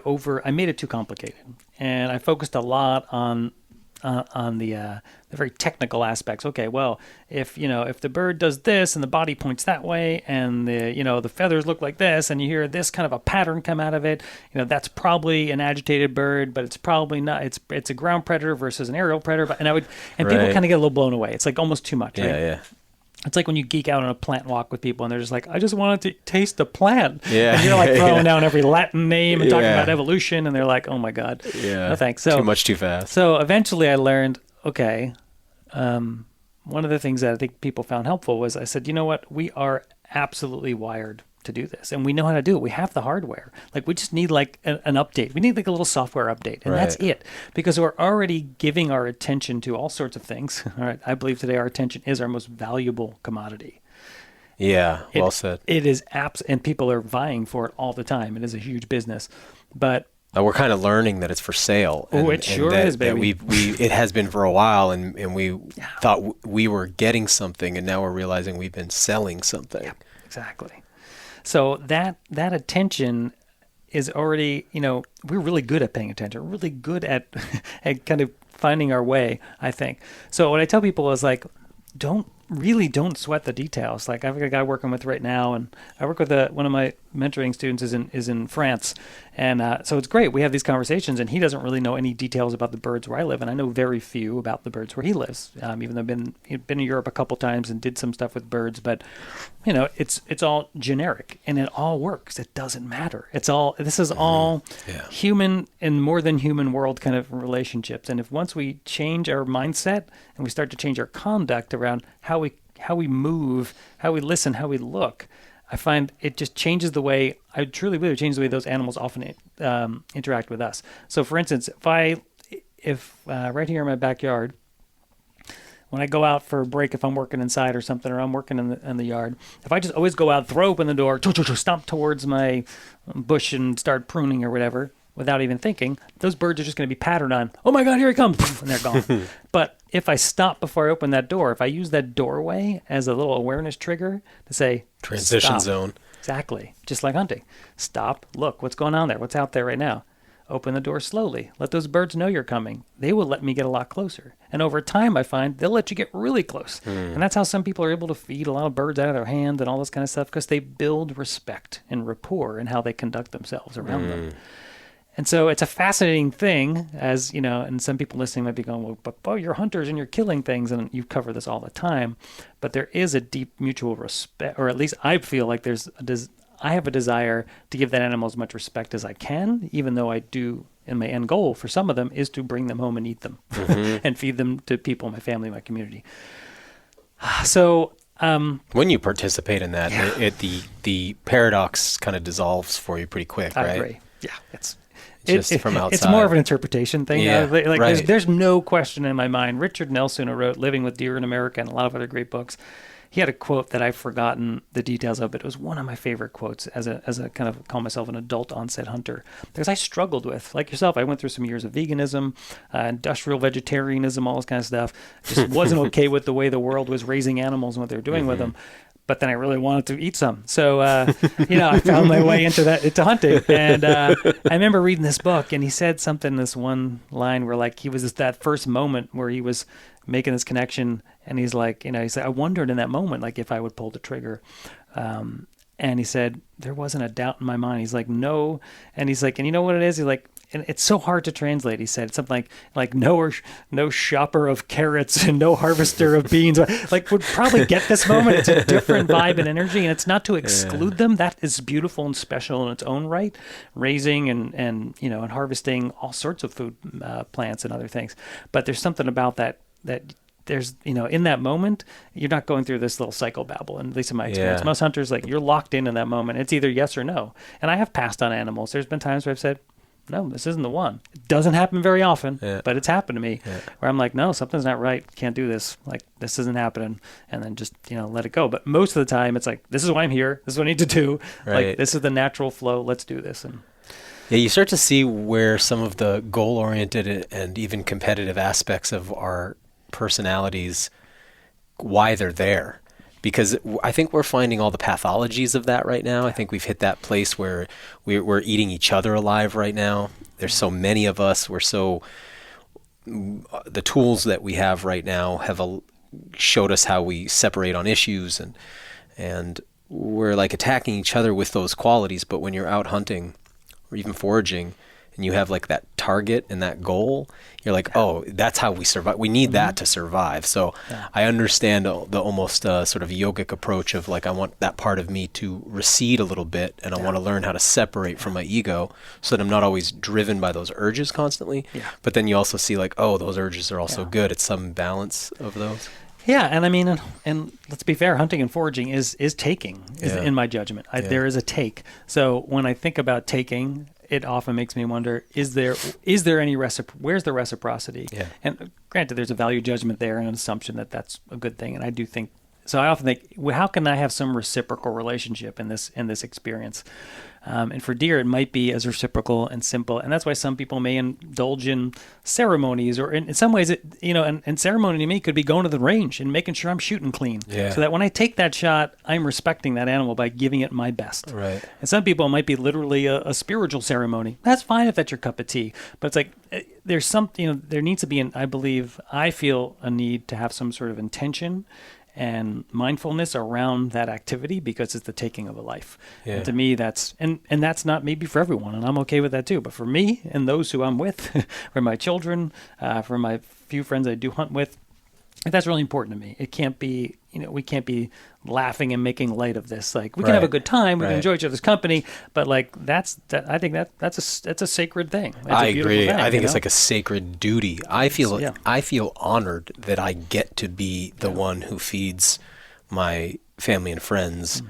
made it too complicated, and I focused a lot on the very technical aspects. Okay, well, if the bird does this and the body points that way, and the feathers look like this, and you hear this kind of a pattern come out of it, that's probably an agitated bird, but it's probably not. It's a ground predator versus an aerial predator. People kind of get a little blown away. It's like almost too much. Right? Yeah. It's like when you geek out on a plant walk with people and they're just like, I just wanted to taste the plant. Yeah. And you're like throwing down every Latin name and talking about evolution, and they're like, oh my God. Yeah. No thanks. So too much too fast. So eventually I learned, okay, one of the things that I think people found helpful was I said, you know what? We are absolutely wired to do this, and we know how to do it. We have the hardware. Like, we just need like an update. We need like a little software update, and that's it. Because we're already giving our attention to all sorts of things. All right, I believe today our attention is our most valuable commodity. Yeah, well said. It is and people are vying for it all the time. It is a huge business, but we're kind of learning that it's for sale. It sure is, baby. It has been for a while, and we thought we were getting something, and now we're realizing we've been selling something. Yeah, exactly. So that attention is already, we're really good at paying attention. We're really good at kind of finding our way, I think. So what I tell people is like, don't sweat the details. Like, I've got a guy working with right now, and I work with one of my mentoring students is in France, and so it's great. We have these conversations, and he doesn't really know any details about the birds where I live, and I know very few about the birds where he lives. Even though I've been to Europe a couple times and did some stuff with birds, but it's all generic, and it all works. It doesn't matter. This is all human and more than human world kind of relationships. And if once we change our mindset and we start to change our conduct around how we move, how we listen, how we look, I find it just changes the way, I truly believe it changes the way those animals often interact with us. So for instance, if right here in my backyard, when I go out for a break, if I'm working inside or something, or I'm working in the yard, if I just always go out, throw open the door, stomp towards my bush and start pruning or whatever, without even thinking, those birds are just going to be patterned on, oh my God, here he comes, and they're gone. But if I stop before I open that door, if I use that doorway as a little awareness trigger to say, transition stop. zone. Exactly. Just like hunting. Stop, look, what's going on there? What's out there right now? Open the door slowly. Let those birds know you're coming. They will let me get a lot closer. And over time, I find they'll let you get really close. And that's how some people are able to feed a lot of birds out of their hand and all this kind of stuff, because they build respect and rapport in how they conduct themselves around them. And so it's a fascinating thing, as you know, and some people listening might be going, well, but you're hunters and you're killing things, and you cover this all the time. But there is a deep mutual respect, or at least I feel like there's I have a desire to give that animal as much respect as I can, even though I do, and my end goal for some of them is to bring them home and eat them and feed them to people, my family, my community. So when you participate in that, the paradox kind of dissolves for you pretty quick, right? I agree. Yeah, it's from outside. It's more of an interpretation thing. Yeah, right. There's no question in my mind. Richard Nelson, who wrote Living with Deer in America and a lot of other great books, he had a quote that I've forgotten the details of, but it was one of my favorite quotes as a kind of call myself an adult onset hunter, because I struggled with, like yourself, I went through some years of veganism, industrial vegetarianism, all this kind of stuff. Just wasn't okay with the way the world was raising animals and what they were doing with them. But then I really wanted to eat some. So, I found my way into hunting. And I remember reading this book, and he said something, this one line where, like, he was just that first moment where he was making this connection, and he's like, he said, I wondered in that moment, like, if I would pull the trigger. And he said, there wasn't a doubt in my mind. He's like, no. And he's like, and you know what it is? He's like, and it's so hard to translate. He said something like no shopper of carrots and no harvester of beans. Like, would probably get this moment. It's a different vibe and energy, and it's not to exclude them. That is beautiful and special in its own right. Raising and harvesting all sorts of food plants and other things. But there's something about that there's, in that moment, you're not going through this little psychobabble, at least in my experience. Most hunters, like, you're locked in that moment. It's either yes or no. And I have passed on animals. There's been times where I've said, no, this isn't the one. It doesn't happen very often, but it's happened to me where I'm like, no, something's not right. Can't do this. Like, this isn't happening. And then just, let it go. But most of the time it's like, this is why I'm here. This is what I need to do. Right. Like, this is the natural flow. Let's do this. And you start to see where some of the goal-oriented and even competitive aspects of our personalities, why they're there. Because I think we're finding all the pathologies of that right now. I think we've hit that place where we're eating each other alive right now. There's so many of us. The tools that we have right now have showed us how we separate on issues, and we're like attacking each other with those qualities. But when you're out hunting or even foraging, and you have like that target and that goal, you're like, oh, that's how we survive. We need that to survive. So I understand the almost sort of yogic approach of, like, I want that part of me to recede a little bit, and I want to learn how to separate from my ego so that I'm not always driven by those urges constantly. But then you also see, like, oh, those urges are also good. It's some balance of those. Yeah, and I mean, and let's be fair, hunting and foraging is taking, in my judgment. There is a take. So when I think about taking, it often makes me wonder, is there any where's the reciprocity? And granted, there's a value judgment there and an assumption that that's a good thing. And I do think, so I often think, well, how can I have some reciprocal relationship in this experience? And for deer, it might be as reciprocal and simple. And that's why some people may indulge in ceremonies, or in some ways, and ceremony to me could be going to the range and making sure I'm shooting clean. So that when I take that shot, I'm respecting that animal by giving it my best. Right. And some people, it might be literally a spiritual ceremony. That's fine if that's your cup of tea. But it's like, there's something, there needs to be I feel a need to have some sort of intention and mindfulness around that activity, because it's the taking of a life. And to me, that's, and that's not maybe for everyone, and I'm okay with that too. But for me and those who I'm with, for my children, for my few friends I do hunt with, that's really important to me. It can't be, we can't be laughing and making light of this. Like, we can have a good time, we can enjoy each other's company, but like I think that's a sacred thing. I agree. Thing, I think it's like a sacred duty. I feel honored that I get to be the one who feeds my family and friends.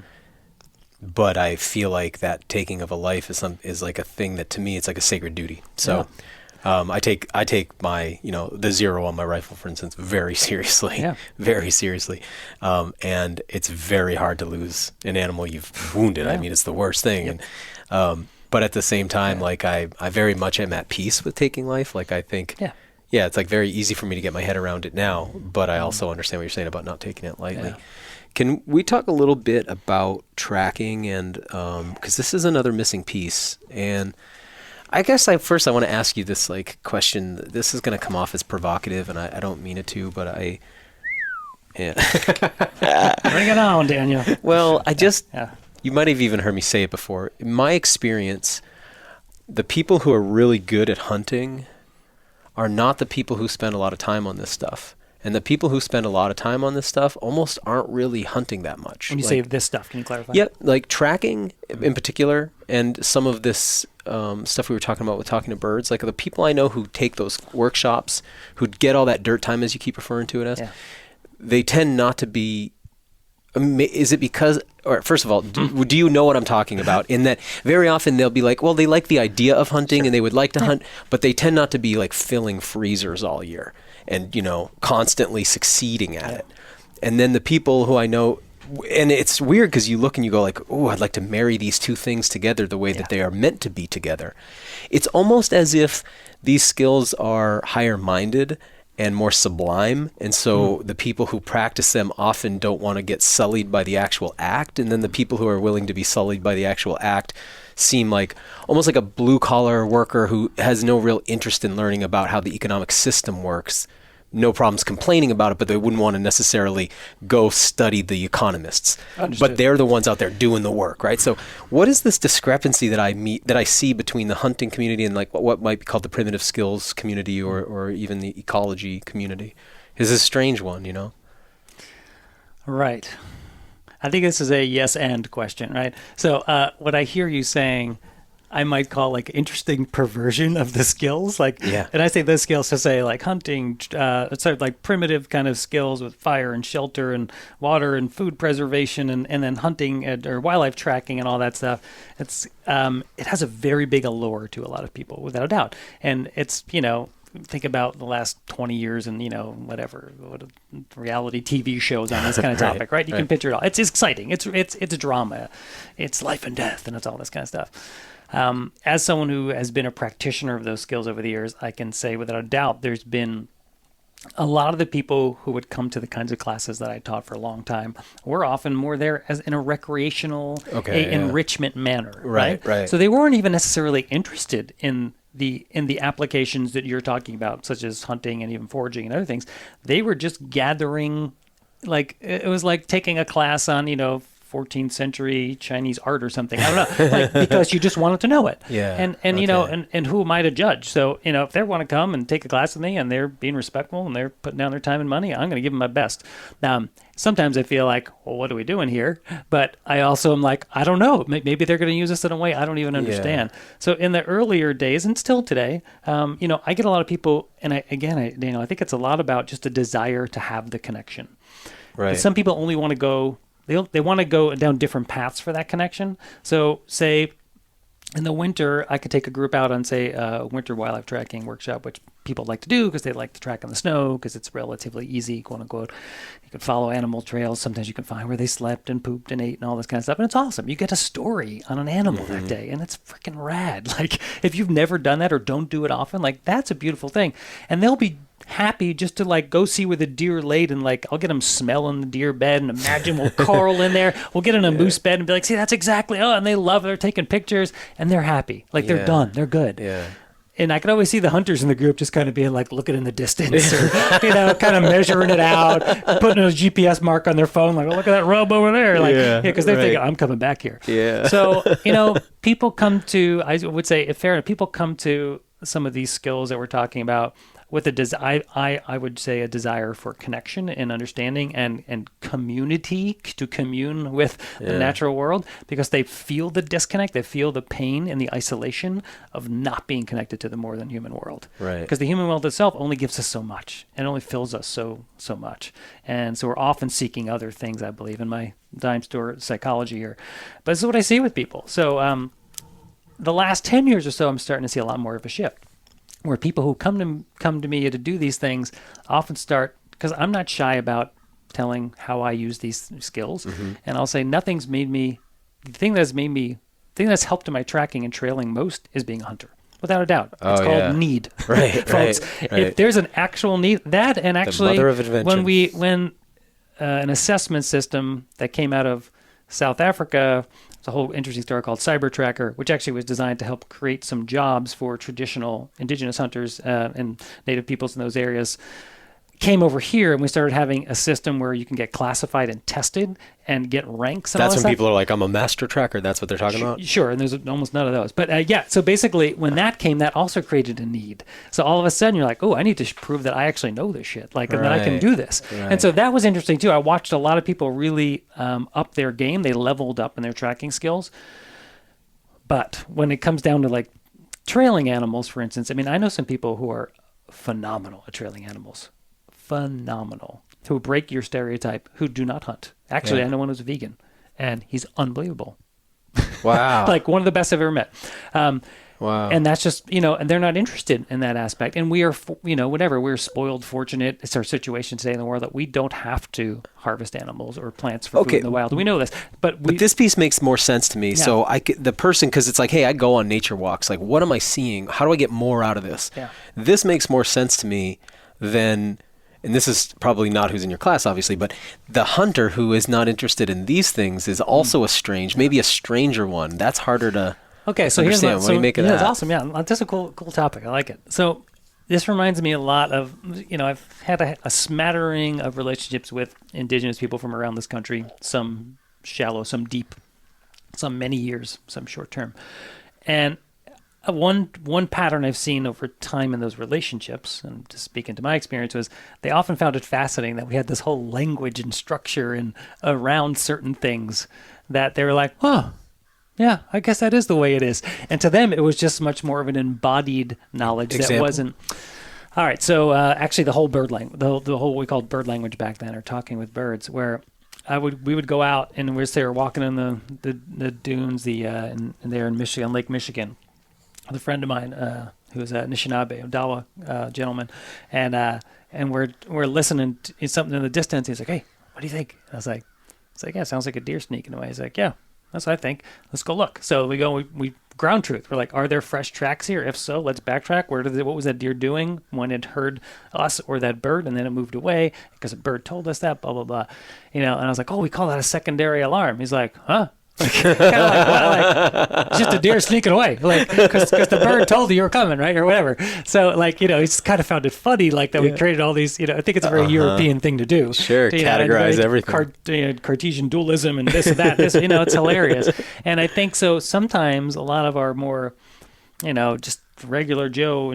But I feel like that taking of a life is like a thing that, to me, it's like a sacred duty. So. I take my, the zero on my rifle, for instance, very seriously, very seriously. And it's very hard to lose an animal you've wounded. I mean, it's the worst thing. And, but at the same time, like, I very much am at peace with taking life. Like, I think, it's like very easy for me to get my head around it now, but I also understand what you're saying about not taking it lightly. Can we talk a little bit about tracking? And, because this is another missing piece. And I guess I want to ask you this question. This is going to come off as provocative, and I don't mean it to, but bring it on, Daniel. Well, you might have even heard me say it before. In my experience, the people who are really good at hunting are not the people who spend a lot of time on this stuff. And the people who spend a lot of time on this stuff almost aren't really hunting that much. When you say this stuff, can you clarify? Yeah, like tracking in particular, and some of this stuff we were talking about with talking to birds. Like the people I know who take those workshops, who get all that dirt time, as you keep referring to it as, they tend not to be. Is it because, or first of all, do you know what I'm talking about? In that very often they'll be like, well, they like the idea of hunting and they would like to hunt, but they tend not to be like filling freezers all year and, you know, constantly succeeding at it. And then the people who I know, and it's weird because you look and you go like, oh, I'd like to marry these two things together the way that they are meant to be together. It's almost as if these skills are higher minded and more sublime. And so the people who practice them often don't want to get sullied by the actual act. And then the people who are willing to be sullied by the actual act seem like almost like a blue collar worker who has no real interest in learning about how the economic system works. No problems complaining about it, but they wouldn't want to necessarily go study the economists. Understood. But they're the ones out there doing the work, right? So what is this discrepancy that I see between the hunting community and like what might be called the primitive skills community or even the ecology community? Is a strange one, you know? Right. I think this is a yes and question, right? So what I hear you saying, I might call like interesting perversion of the skills. Like, and I say those skills to say like hunting, it's sort of like primitive kind of skills with fire and shelter and water and food preservation and then hunting or wildlife tracking and all that stuff. It's, it has a very big allure to a lot of people without a doubt. And it's, you know, think about the last 20 years and, you know, whatever, reality TV shows on this kind of topic, right? You can picture it all. It's exciting. It's a drama. It's life and death and it's all this kind of stuff. As someone who has been a practitioner of those skills over the years, I can say without a doubt there's been a lot of the people who would come to the kinds of classes that I taught for a long time were often more there as in a recreational, enrichment manner, right? So they weren't even necessarily interested in the applications that you're talking about, such as hunting and even foraging and other things. They were just gathering, like it was like taking a class on, you know, 14th century Chinese art or something. I don't know, like, because you just wanted to know it. And you know, and who am I to judge? So, you know, if they want to come and take a class with me and they're being respectful and they're putting down their time and money, I'm going to give them my best. Sometimes I feel like, well, what are we doing here? But I also am like, I don't know. Maybe they're going to use this in a way I don't even understand. So in the earlier days and still today, you know, I get a lot of people, and Daniel, I think it's a lot about just a desire to have the connection. Right. Some people only want to go. They want to go down different paths for that connection. So say in the winter, I could take a group out on, say, a winter wildlife tracking workshop, which people like to do because they like to track in the snow because it's relatively easy, quote unquote. You can follow animal trails. Sometimes you can find where they slept and pooped and ate and all this kind of stuff. And it's awesome. You get a story on an animal that day, and it's freaking rad. Like, if you've never done that or don't do it often, like, that's a beautiful thing. And they'll be happy just to like go see where the deer laid, and like I'll get them smelling the deer bed and imagine we'll Carl in there, we'll get in a moose bed and be like, see, that's exactly, and they love it. They're taking pictures and they're happy, like they're done, they're good. And I can always see the hunters in the group just kind of being like looking in the distance or, you know, kind of measuring it out, putting a GPS mark on their phone, like, oh, look at that rub over there. Like, because they're thinking, I'm coming back here. So, you know, people come to, I would say, if fair enough, people come to some of these skills that we're talking about with I would say a desire for connection and understanding and community, to commune with the natural world, because they feel the disconnect, they feel the pain and the isolation of not being connected to the more than human world. Right. Because the human world itself only gives us so much and only fills us so much. And so we're often seeking other things, I believe, in my dime store psychology here. But this is what I see with people. So the last 10 years or so, I'm starting to see a lot more of a shift, where people who come to me to do these things often start, because I'm not shy about telling how I use these skills, and I'll say the thing that's helped in my tracking and trailing most is being a hunter, without a doubt. It's called need, folks. If there's an actual need, that, and actually, the mother of invention. when an assessment system that came out of South Africa. It's a whole interesting story called Cyber Tracker, which actually was designed to help create some jobs for traditional indigenous hunters and native peoples in those areas. came over here and we started having a system where you can get classified and tested and get ranks. And that's all when that people are like, I'm a master tracker. That's what they're talking about. Sure, and there's almost none of those. But so basically, when that came, that also created a need. So all of a sudden, you're like, oh, I need to prove that I actually know this shit, and that I can do this. Right. And so that was interesting too. I watched a lot of people really up their game. They leveled up in their tracking skills. But when it comes down to like trailing animals, for instance, I mean, I know some people who are phenomenal at trailing animals. Phenomenal. Who break your stereotype, who do not hunt. Actually, I know one who's a vegan, and he's unbelievable. Wow. Like one of the best I've ever met. Wow. And that's just, and they're not interested in that aspect. And we are, we're spoiled, fortunate. It's our situation today in the world that we don't have to harvest animals or plants for food in the wild. We know this. But this piece makes more sense to me. Yeah. So the person, because it's like, hey, I go on nature walks. Like, what am I seeing? How do I get more out of this? Yeah. This makes more sense to me than... And this is probably not who's in your class, obviously, but the hunter who is not interested in these things is also maybe a stranger one. That's harder to understand. What do you make of that? That's awesome. Yeah, that's a cool topic. I like it. So this reminds me a lot of, I've had a smattering of relationships with indigenous people from around this country, some shallow, some deep, some many years, some short term. And one pattern I've seen over time in those relationships, and just speaking to my experience, was they often found it fascinating that we had this whole language and structure and around certain things that they were like, oh, yeah, I guess that is the way it is. And to them, it was just much more of an embodied knowledge that wasn't. All right, so actually the whole bird language, the whole we called bird language back then, or talking with birds, where we would go out and we're walking in the dunes, and there in Michigan, Lake Michigan. With a friend of mine who was a Anishinaabe, Dawa gentleman, and we're listening to something in the distance. He's like, "Hey, what do you think?" And I was like, yeah, sounds like a deer sneaking away. He's like, "Yeah, that's what I think. Let's go look." So we go, we ground truth. We're like, "Are there fresh tracks here? If so, let's backtrack. What was that deer doing when it heard us or that bird, and then it moved away because a bird told us that, blah blah blah." And I was like, "Oh, we call that a secondary alarm." He's like, "Huh?" Kind of like just a deer sneaking away, because the bird told you were coming, right, or whatever. So he's kind of found it funny, that we created all these. I think it's a very European thing to do. Sure, categorize everything. Cartesian dualism and this and that. It's hilarious. And I think so. Sometimes a lot of our more, just regular Joe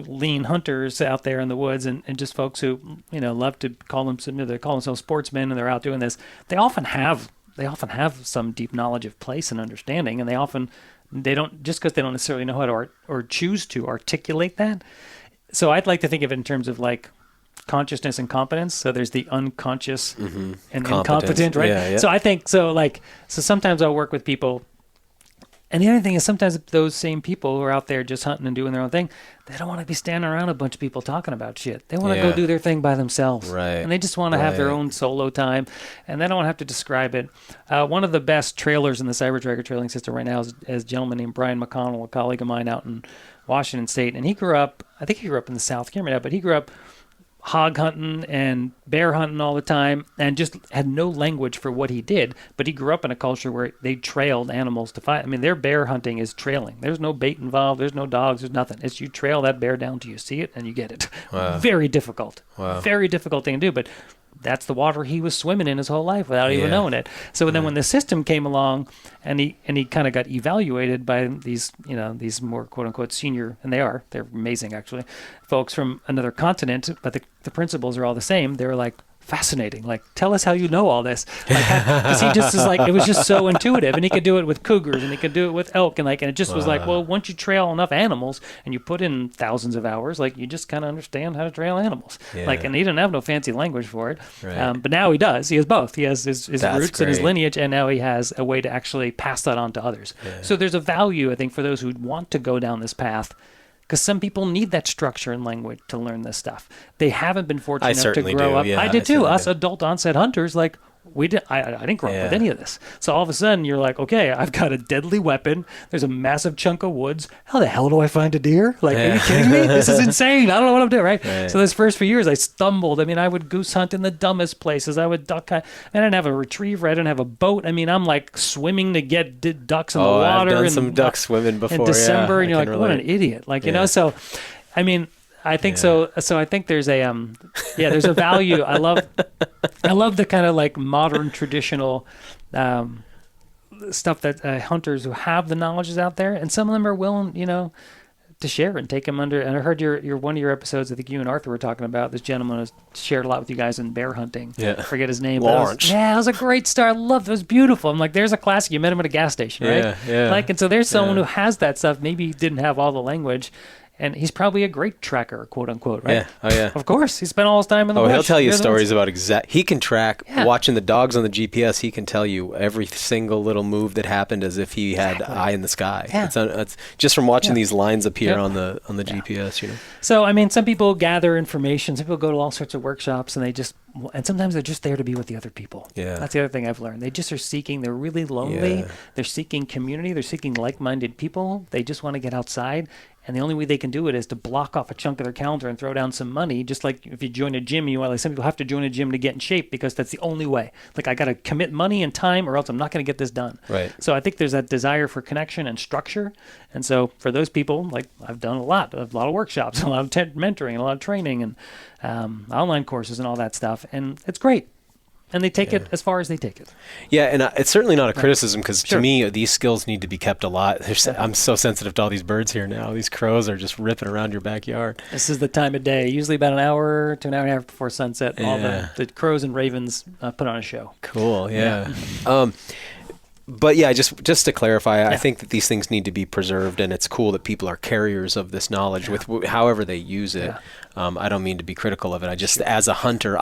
lean hunters out there in the woods, and just folks who love to call themselves sportsmen, and they're out doing this. They often have some deep knowledge of place and understanding, and they don't just because they don't necessarily know how to or choose to articulate that. So I'd like to think of it in terms of like consciousness and competence. So there's the unconscious and incompetent, right? Yeah. So I think so sometimes I'll work with people. And the other thing is sometimes those same people who are out there just hunting and doing their own thing, they don't want to be standing around a bunch of people talking about shit. They want to go do their thing by themselves. Right. And they just want to have their own solo time, and they don't have to describe it. One of the best trailers in the cyber tracker trailing system right now is a gentleman named Brian McConnell, a colleague of mine out in Washington State. And he grew up in the South, I can't remember now, but he grew up hog hunting and bear hunting all the time, and just had no language for what he did. But he grew up in a culture where they trailed animals to fight. I mean, their bear hunting is trailing. There's no bait involved. There's no dogs. There's nothing. It's you trail that bear down till you see it and you get it. Wow. Very difficult. Wow. Very difficult thing to do. But that's the water he was swimming in his whole life without even knowing it. So then when the system came along and he kind of got evaluated by these more quote unquote senior, and they're amazing actually, folks from another continent, but the principles are all the same. They were like, fascinating. Like, tell us how you know all this. Because he just is like, it was just so intuitive. And he could do it with cougars and he could do it with elk. And it just was like, well, once you trail enough animals and you put in thousands of hours, you just kind of understand how to trail animals. Yeah. And he didn't have no fancy language for it. Right. But now he does. He has both. He has his roots great. and his lineage, and now he has a way to actually pass that on to others. Yeah. So there's a value, I think, for those who want to go down this path. Because some people need that structure and language to learn this stuff. They haven't been fortunate enough to grow up. Yeah, I did too. Us do. Adult onset hunters, I didn't grow up with any of this. So all of a sudden you're like, okay, I've got a deadly weapon. There's a massive chunk of woods. How the hell do I find a deer? Are you kidding me? This is insane. I don't know what I'm doing, right? So those first few years I stumbled. I mean, I would goose hunt in the dumbest places. I would duck hunt. I didn't have a retriever. I didn't have a boat. I mean, I'm like swimming to get ducks in the water. I've done some duck swimming before. In December, and you're like, what relate. an idiot. So, I mean, I think so. So I think there's there's a value. I love the kind of like modern traditional stuff that hunters who have the knowledge is out there, and some of them are willing, to share and take them under. And I heard your one of your episodes. I think you and Arthur were talking about this gentleman who shared a lot with you guys in bear hunting. Yeah, I forget his name. Lawrence. It was a great start. I loved it. It was beautiful. I'm like, there's a classic. You met him at a gas station, right? Yeah. Like, and so there's someone who has that stuff. Maybe he didn't have all the language. And he's probably a great tracker, quote unquote, right? Yeah. Oh, yeah. Of course. He spent all his time in the bush. He'll tell you stories about he can track, Yeah. watching the dogs on the GPS, he can tell you every single little move that happened as if he had eye in the sky. Yeah. It's just from watching these lines appear Yep. on the GPS, So, I mean, some people gather information. Some people go to all sorts of workshops, and sometimes they're just there to be with the other people. Yeah. That's the other thing I've learned. They just are seeking, they're really lonely. Yeah. They're seeking community. They're seeking like-minded people. They just want to get outside. And the only way they can do it is to block off a chunk of their calendar and throw down some money. Just like if you join a gym, some people have to join a gym to get in shape because that's the only way. Like, I got to commit money and time or else I'm not going to get this done. Right. So I think there's that desire for connection and structure. And so for those people, like, I've done a lot of workshops, a lot of mentoring, a lot of training, and online courses and all that stuff. And it's great. And they take it as far as they take it. Yeah, and it's certainly not a criticism because Sure. to me, these skills need to be kept alive. I'm so sensitive to all these birds here now. These crows are just ripping around your backyard. This is the time of day, usually about an hour to an hour and a half before sunset. All Yeah. the crows and ravens put on a show. Cool, yeah. But yeah, just to clarify, I think that these things need to be preserved, and it's cool that people are carriers of this knowledge with however they use it. Yeah. I don't mean to be critical of it. I just, as a hunter,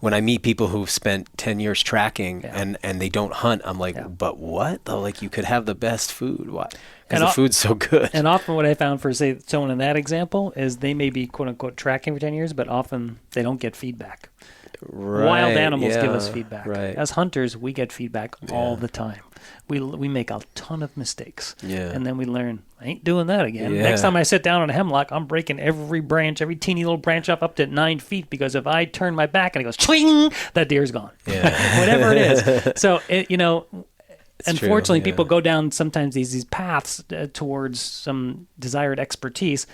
when I meet people who've spent 10 years tracking and they don't hunt, I'm like, but what? Though, like, you could have the best food. Why? Because the food's so good. And often what I found for, say, someone in that example is they may be, quote unquote, tracking for 10 years, but often they don't get feedback. Right, Wild animals give us feedback. Right. As hunters, we get feedback all the time. We make a ton of mistakes. Yeah. And then we learn, I ain't doing that again. Yeah. Next time I sit down on a hemlock, I'm breaking every branch, every teeny little branch up to 9 feet, because if I turn my back and it goes, swing, that deer's gone. Yeah. Whatever it is. So, unfortunately, true, people go down sometimes these paths towards some desired expertise,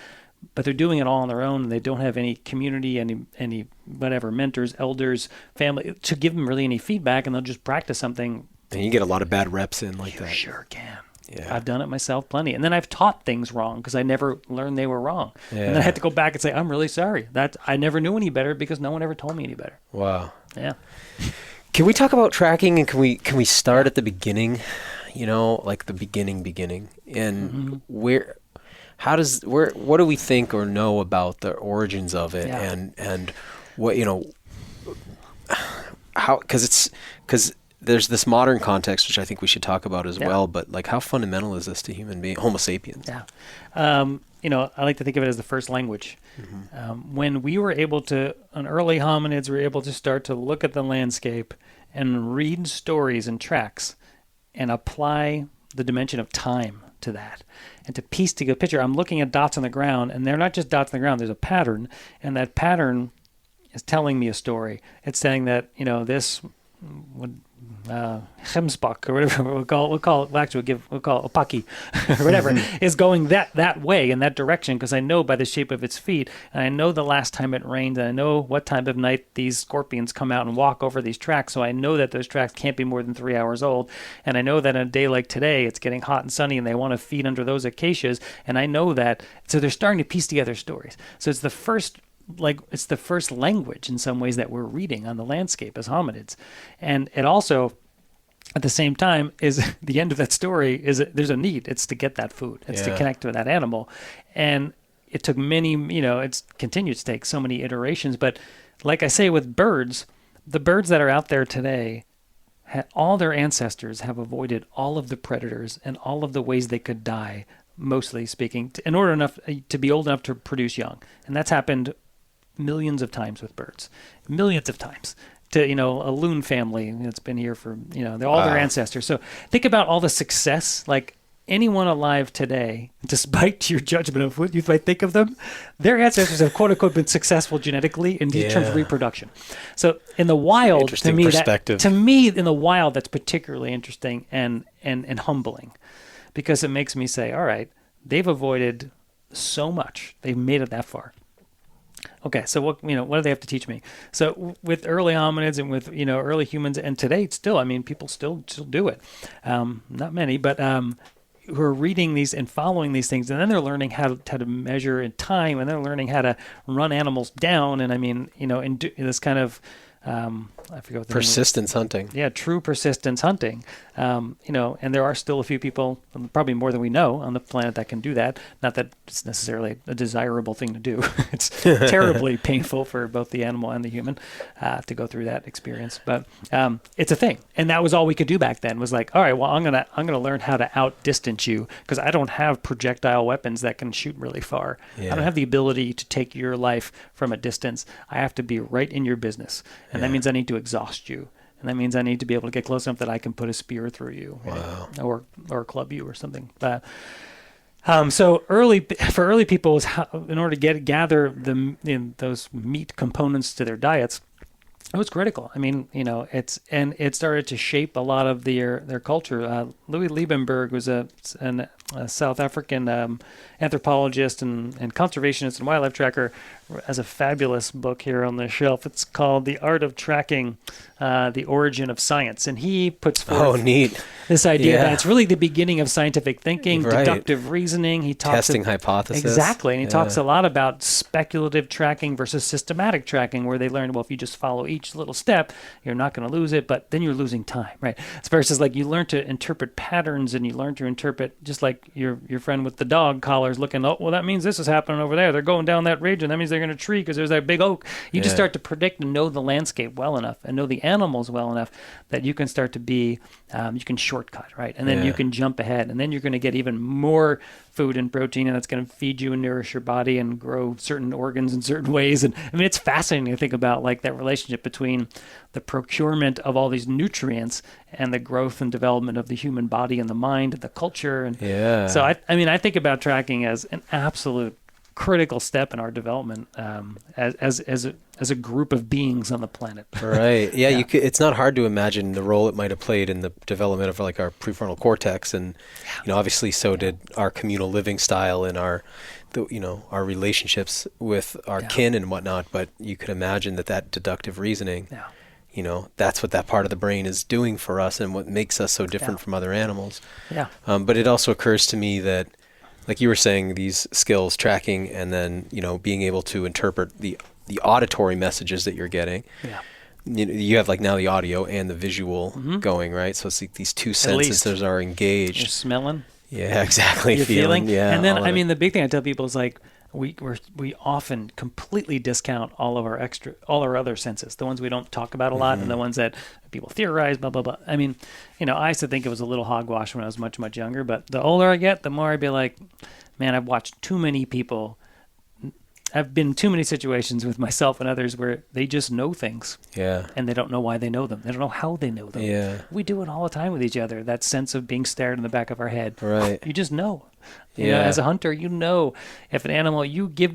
but they're doing it all on their own, and they don't have any community, any whatever, mentors, elders, family, to give them really any feedback, and they'll just practice something. And you get a lot of bad reps in like that. Sure can. Yeah. I've done it myself plenty. And then I've taught things wrong because I never learned they were wrong. Yeah. And then I had to go back and say, I'm really sorry. I never knew any better because no one ever told me any better. Wow. Yeah. Can we talk about tracking, and can we start at the beginning? Like the beginning, and what do we think or know about the origins of it, and what how, because there's this modern context which I think we should talk about as well, but like, how fundamental is this to human being, Homo sapiens? Yeah. I like to think of it as the first language. When we were able to, on early hominids, were able to start to look at the landscape and read stories and tracks and apply the dimension of time to that, and to piece together a picture. I'm looking at dots on the ground, and they're not just dots on the ground. There's a pattern, and that pattern is telling me a story. It's saying that, this would Hemsbach or whatever we'll call it Opaki or whatever is going that way, in that direction, because I know by the shape of its feet, and I know the last time it rained, and I know what time of night these scorpions come out and walk over these tracks, so I know that those tracks can't be more than 3 hours old, and I know that on a day like today it's getting hot and sunny and they want to feed under those acacias, and I know that, so they're starting to piece together stories. So it's the first language in some ways that we're reading on the landscape as hominids. And it also, at the same time, is the end of that story is there's a need. It's to get that food. It's to connect with that animal. And it took many, it's continued to take so many iterations. But like I say with birds, the birds that are out there today, all their ancestors have avoided all of the predators and all of the ways they could die, mostly speaking, in order enough to be old enough to produce young. And that's happened millions of times with birds, millions of times. To a loon family that's been here for they're all their ancestors. So think about all the success. Like, anyone alive today, despite your judgment of what you might think of them, their ancestors have quote unquote been successful genetically in terms of reproduction. So in the wild, to me, in the wild, that's particularly interesting and humbling, because it makes me say, all right, they've avoided so much. They've made it that far. Okay, so what do they have to teach me? So with early hominids and with early humans, and today still, I mean, people still do it. Not many, but who are reading these and following these things, and then they're learning how to measure in time, and they're learning how to run animals down, and I mean, and do this kind of I forget what the persistence hunting. Yeah, true persistence hunting. And there are still a few people, probably more than we know, on the planet that can do that. Not that it's necessarily a desirable thing to do. It's terribly painful for both the animal and the human to go through that experience. But it's a thing, and that was all we could do back then. Was like, all right, well, I'm gonna learn how to outdistance you because I don't have projectile weapons that can shoot really far. Yeah. I don't have the ability to take your life from a distance. I have to be right in your business, and that means I need to exhaust you. And that means I need to be able to get close enough that I can put a spear through you, or club you or something. But so for early people, was in order to gather those meat components to their diets, it was critical. I mean, it started to shape a lot of their culture. Louis Liebenberg was a South African anthropologist and conservationist and wildlife tracker, has a fabulous book here on the shelf. It's called The Art of Tracking, the Origin of Science. And he puts forth this idea that it's really the beginning of scientific thinking, deductive reasoning. He talks testing hypothesis. Exactly. And he talks a lot about speculative tracking versus systematic tracking, where they learn, well, if you just follow each little step, you're not going to lose it, but then you're losing time, right? It's versus like you learn to interpret patterns, and you learn to interpret, just like your friend with the dog collars looking, oh, well, that means this is happening over there. They're going down that ridge, and that means they're going to tree because there's that big oak. You just start to predict and know the landscape well enough and know the animals well enough that you can start to be, you can shortcut, right? And then you can jump ahead, and then you're going to get even more food and protein, and that's going to feed you and nourish your body and grow certain organs in certain ways. And I mean, it's fascinating to think about like that relationship between the procurement of all these nutrients and the growth and development of the human body and the mind and the culture. And so I think about tracking as an absolute critical step in our development as a group of beings on the planet. Right. Yeah. It's not hard to imagine the role it might have played in the development of like our prefrontal cortex, and obviously so did our communal living style and our relationships with our kin and whatnot. But you could imagine that deductive reasoning. Yeah. That's what that part of the brain is doing for us and what makes us so different from other animals. Yeah. But it also occurs to me that, like you were saying, these skills, tracking, and then, being able to interpret the auditory messages that you're getting. Yeah. You have like now the audio and the visual going, right? So it's like these two senses are engaged. You're smelling. Yeah, exactly. You're feeling. Yeah. And then, the big thing I tell people is like, we often completely discount all our other senses, the ones we don't talk about a lot, and the ones that people theorize, blah blah blah. I mean, I used to think it was a little hogwash when I was much younger, but the older I get, the more I'd be like, man, I've watched too many people. I've been in too many situations with myself and others where they just know things. Yeah. And they don't know why they know them. They don't know how they know them. Yeah. We do it all the time with each other. That sense of being stared in the back of our head. Right. You just know. As a hunter, if an animal,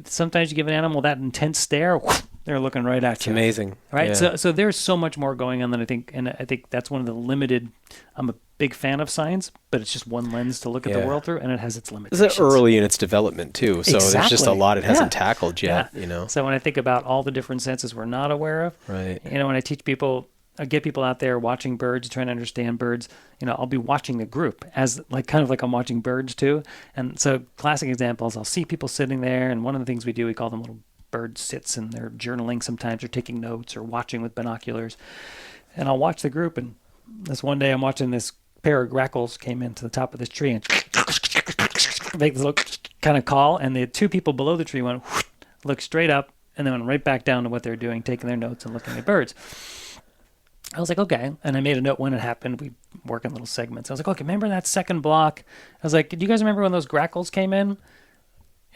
sometimes you give an animal that intense stare, they're looking right at you. It's amazing. Right. Yeah. So there's so much more going on than I think. And I think that's one of the limited, I'm a big fan of science, but it's just one lens to look at the world through, and it has its limitations. It's early in its development too. So there's just a lot it hasn't tackled yet, So when I think about all the different senses we're not aware of, right. When I teach people, I get people out there watching birds, trying to understand birds, I'll be watching the group as kind of like I'm watching birds too. And so classic examples, I'll see people sitting there, and one of the things we do, we call them little bird sits, and they're journaling sometimes, or taking notes, or watching with binoculars. And I'll watch the group, and this one day I'm watching this pair of grackles came into the top of this tree and make this little kind of call, and the two people below the tree went, looked straight up, and then went right back down to what they're doing, taking their notes and looking at birds. I was like, okay. And I made a note when it happened. We work in little segments. I was like, okay, remember that second block? I was like, do you guys remember when those grackles came in?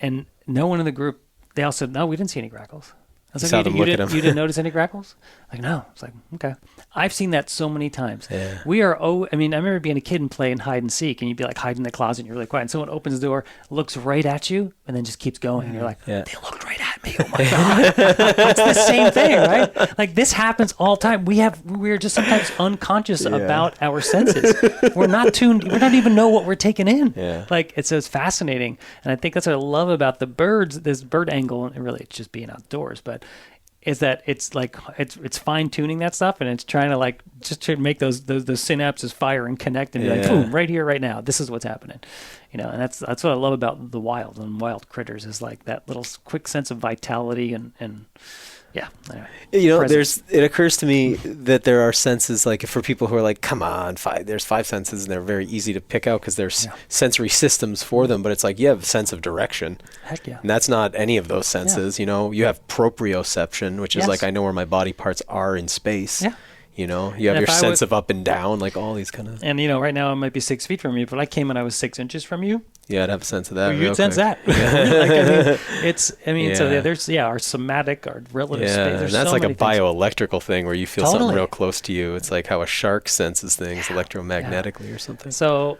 And no one in the group, they all said, no, we didn't see any grackles. I was Saw like, them you look at didn't, him. you didn't notice any grackles? Like, no. It's like, okay. I've seen that so many times. Yeah. I remember being a kid and playing hide and seek, and you'd be like hiding in the closet, and you're really quiet, and someone opens the door, looks right at you, and then just keeps going. And you're like, Yeah. they looked right at me. Oh my God. It's the same thing, right? Like, this happens all the time. We're just sometimes unconscious about our senses. We're not tuned. We don't even know what we're taking in. Yeah. Like, it's fascinating. And I think that's what I love about the birds, this bird angle, and really it's just being outdoors, but is that it's like it's fine tuning that stuff, and it's trying to like just to make those synapses fire and connect and be like, boom, right here, right now, this is what's happening, and that's what I love about the wild and wild critters is like that little quick sense of vitality and yeah. Anyway, it occurs to me that there are senses, like for people who are like, come on, there's 5 senses and they're very easy to pick out because there's sensory systems for them, but it's like you have a sense of direction. Heck yeah. And that's not any of those senses. You have proprioception, which is like I know where my body parts are in space. Yeah. You have your sense of up and down, like all these kind of. And right now I might be 6 feet from you, but I came when I was 6 inches from you. Yeah, I'd have a sense of that. Well, you'd sense that. So there's our somatic, our relative space. Yeah, and that's like a bioelectrical thing where you feel something real close to you. It's like how a shark senses things electromagnetically or something. So,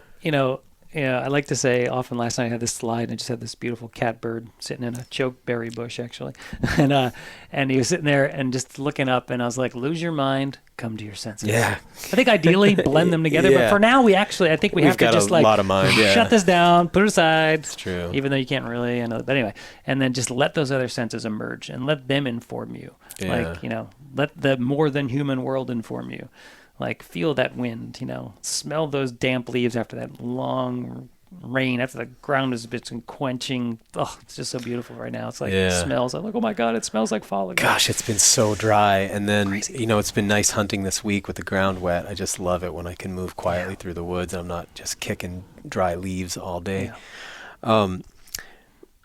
I like to say often last night I had this slide and I just had this beautiful catbird sitting in a chokeberry bush actually. And he was sitting there and just looking up and I was like, lose your mind, come to your senses. Yeah. I think ideally blend them together, but for now I think we have to just like lot of mind, shut this down, put it aside. It's true. Even though you can't really, but anyway, and then just let those other senses emerge and let them inform you. Yeah. Like, let the more than human world inform you. Like, feel that wind, smell those damp leaves after that long rain, after the ground has been quenching. Oh, it's just so beautiful right now. It's like, it smells. I'm like, oh my God, it smells like fall again. Gosh, it's been so dry. And then, it's been nice hunting this week with the ground wet. I just love it when I can move quietly through the woods. I'm not just kicking dry leaves all day. Yeah.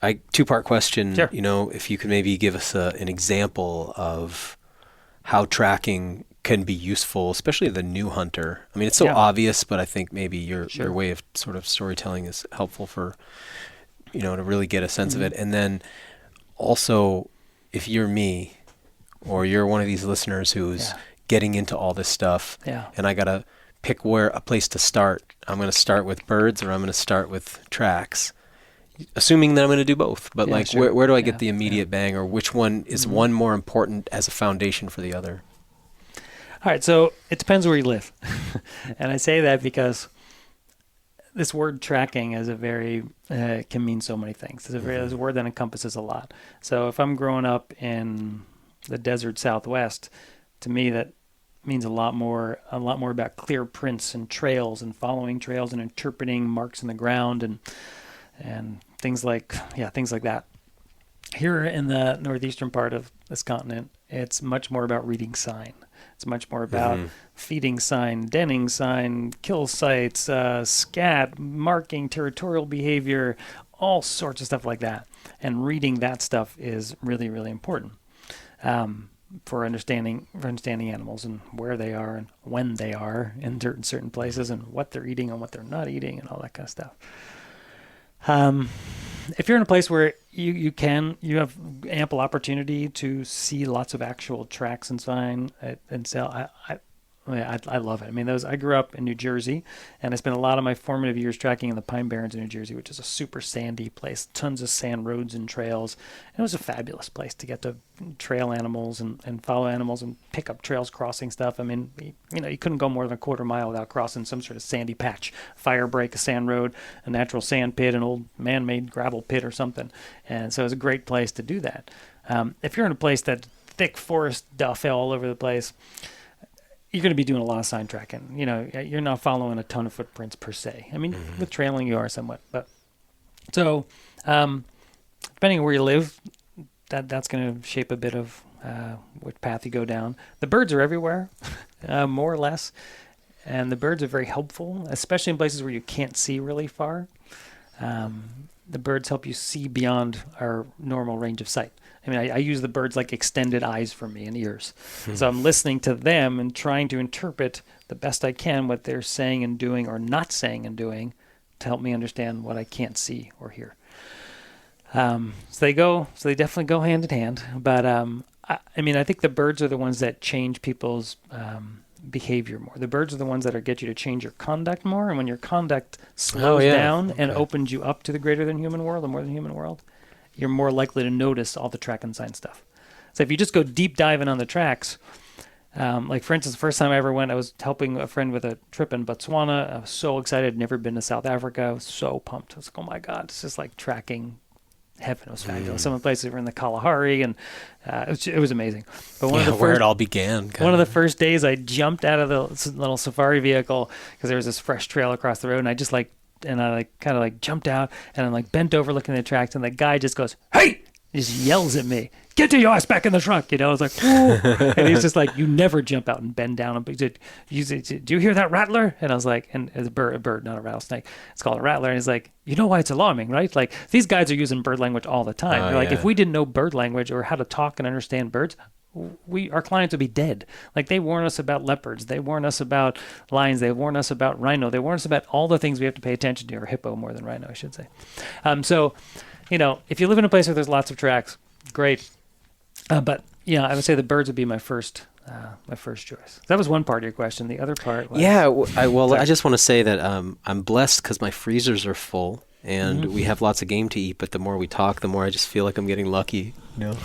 2-part question. Sure. If you could maybe give us an example of how tracking can be useful, especially the new hunter. I mean, it's so obvious, but I think maybe your way of sort of storytelling is helpful for, to really get a sense of it. And then also, if you're me or you're one of these listeners who's getting into all this stuff and I got to pick a place to start, I'm going to start with birds or I'm going to start with tracks, assuming that I'm going to do both. But where do I get the immediate bang, or which one is one more important as a foundation for the other? All right, so it depends where you live. And I say that because this word tracking is can mean so many things. It's a word that encompasses a lot. So if I'm growing up in the desert Southwest, to me that means a lot more about clear prints and trails and following trails and interpreting marks in the ground and things like that. Here in the northeastern part of this continent, it's much more about reading sign. It's much more about feeding sign, denning sign, kill sites, scat, marking, territorial behavior, all sorts of stuff like that. And reading that stuff is really, really important for understanding animals and where they are and when they are in certain places and what they're eating and what they're not eating and all that kind of stuff. If you're in a place where you have ample opportunity to see lots of actual tracks and sign and sell, I love it. I mean, I grew up in New Jersey, and I spent a lot of my formative years tracking in the Pine Barrens in New Jersey, which is a super sandy place, tons of sand roads and trails. And it was a fabulous place to get to trail animals and follow animals and pick up trails crossing stuff. I mean, you couldn't go more than a quarter mile without crossing some sort of sandy patch, fire break, a sand road, a natural sand pit, an old man-made gravel pit or something. And so it was a great place to do that. If you're in a place that's thick forest duff all over the place, you're going to be doing a lot of sign tracking. You're not following a ton of footprints per se. I mean, with trailing you are somewhat, but so depending on where you live, that's going to shape a bit of which path you go down. The birds are everywhere, more or less, and the birds are very helpful, especially in places where you can't see really far. The birds help you see beyond our normal range of sight. I mean, I use the birds like extended eyes for me and ears. So I'm listening to them and trying to interpret the best I can what they're saying and doing or not saying and doing to help me understand what I can't see or hear. So they definitely go hand in hand. But I mean, I think the birds are the ones that change people's behavior more. The birds are the ones that get you to change your conduct more. And when your conduct slows down and opens you up to the greater than human world, the more than human world, you're more likely to notice all the track and sign stuff. So if you just go deep diving on the tracks, like for instance, the first time I ever went, I was helping a friend with a trip in Botswana. I was so excited. Never been to South Africa. I was so pumped. I was like, oh my God, it's just like tracking heaven. It was fabulous. Some of the places were in the Kalahari, and it was amazing. But where it all began. One of the first days, I jumped out of the little safari vehicle because there was this fresh trail across the road, and I just kind of jumped out, and I'm like bent over looking at the tracks, and the guy just goes, "Hey!" He just yells at me, "Get your ass back in the truck!" I was like, "Whoa!" And he's just like, "You never jump out and bend down." And do you hear that rattler? And I was like, and it's a bird, not a rattlesnake. It's called a rattler. And he's like, "You know why it's alarming, right?" Like these guys are using bird language all the time. They're like, if we didn't know bird language or how to talk and understand birds, our clients would be dead. Like they warn us about leopards, they warn us about lions, they warn us about rhino, they warn us about all the things we have to pay attention to, or hippo more than rhino, I should say. So, if you live in a place where there's lots of tracks, great. But yeah, I would say the birds would be my first choice. That was one part of your question. The other part was... Yeah, I just want to say that I'm blessed because my freezers are full and we have lots of game to eat, but the more we talk, the more I just feel like I'm getting lucky. I'm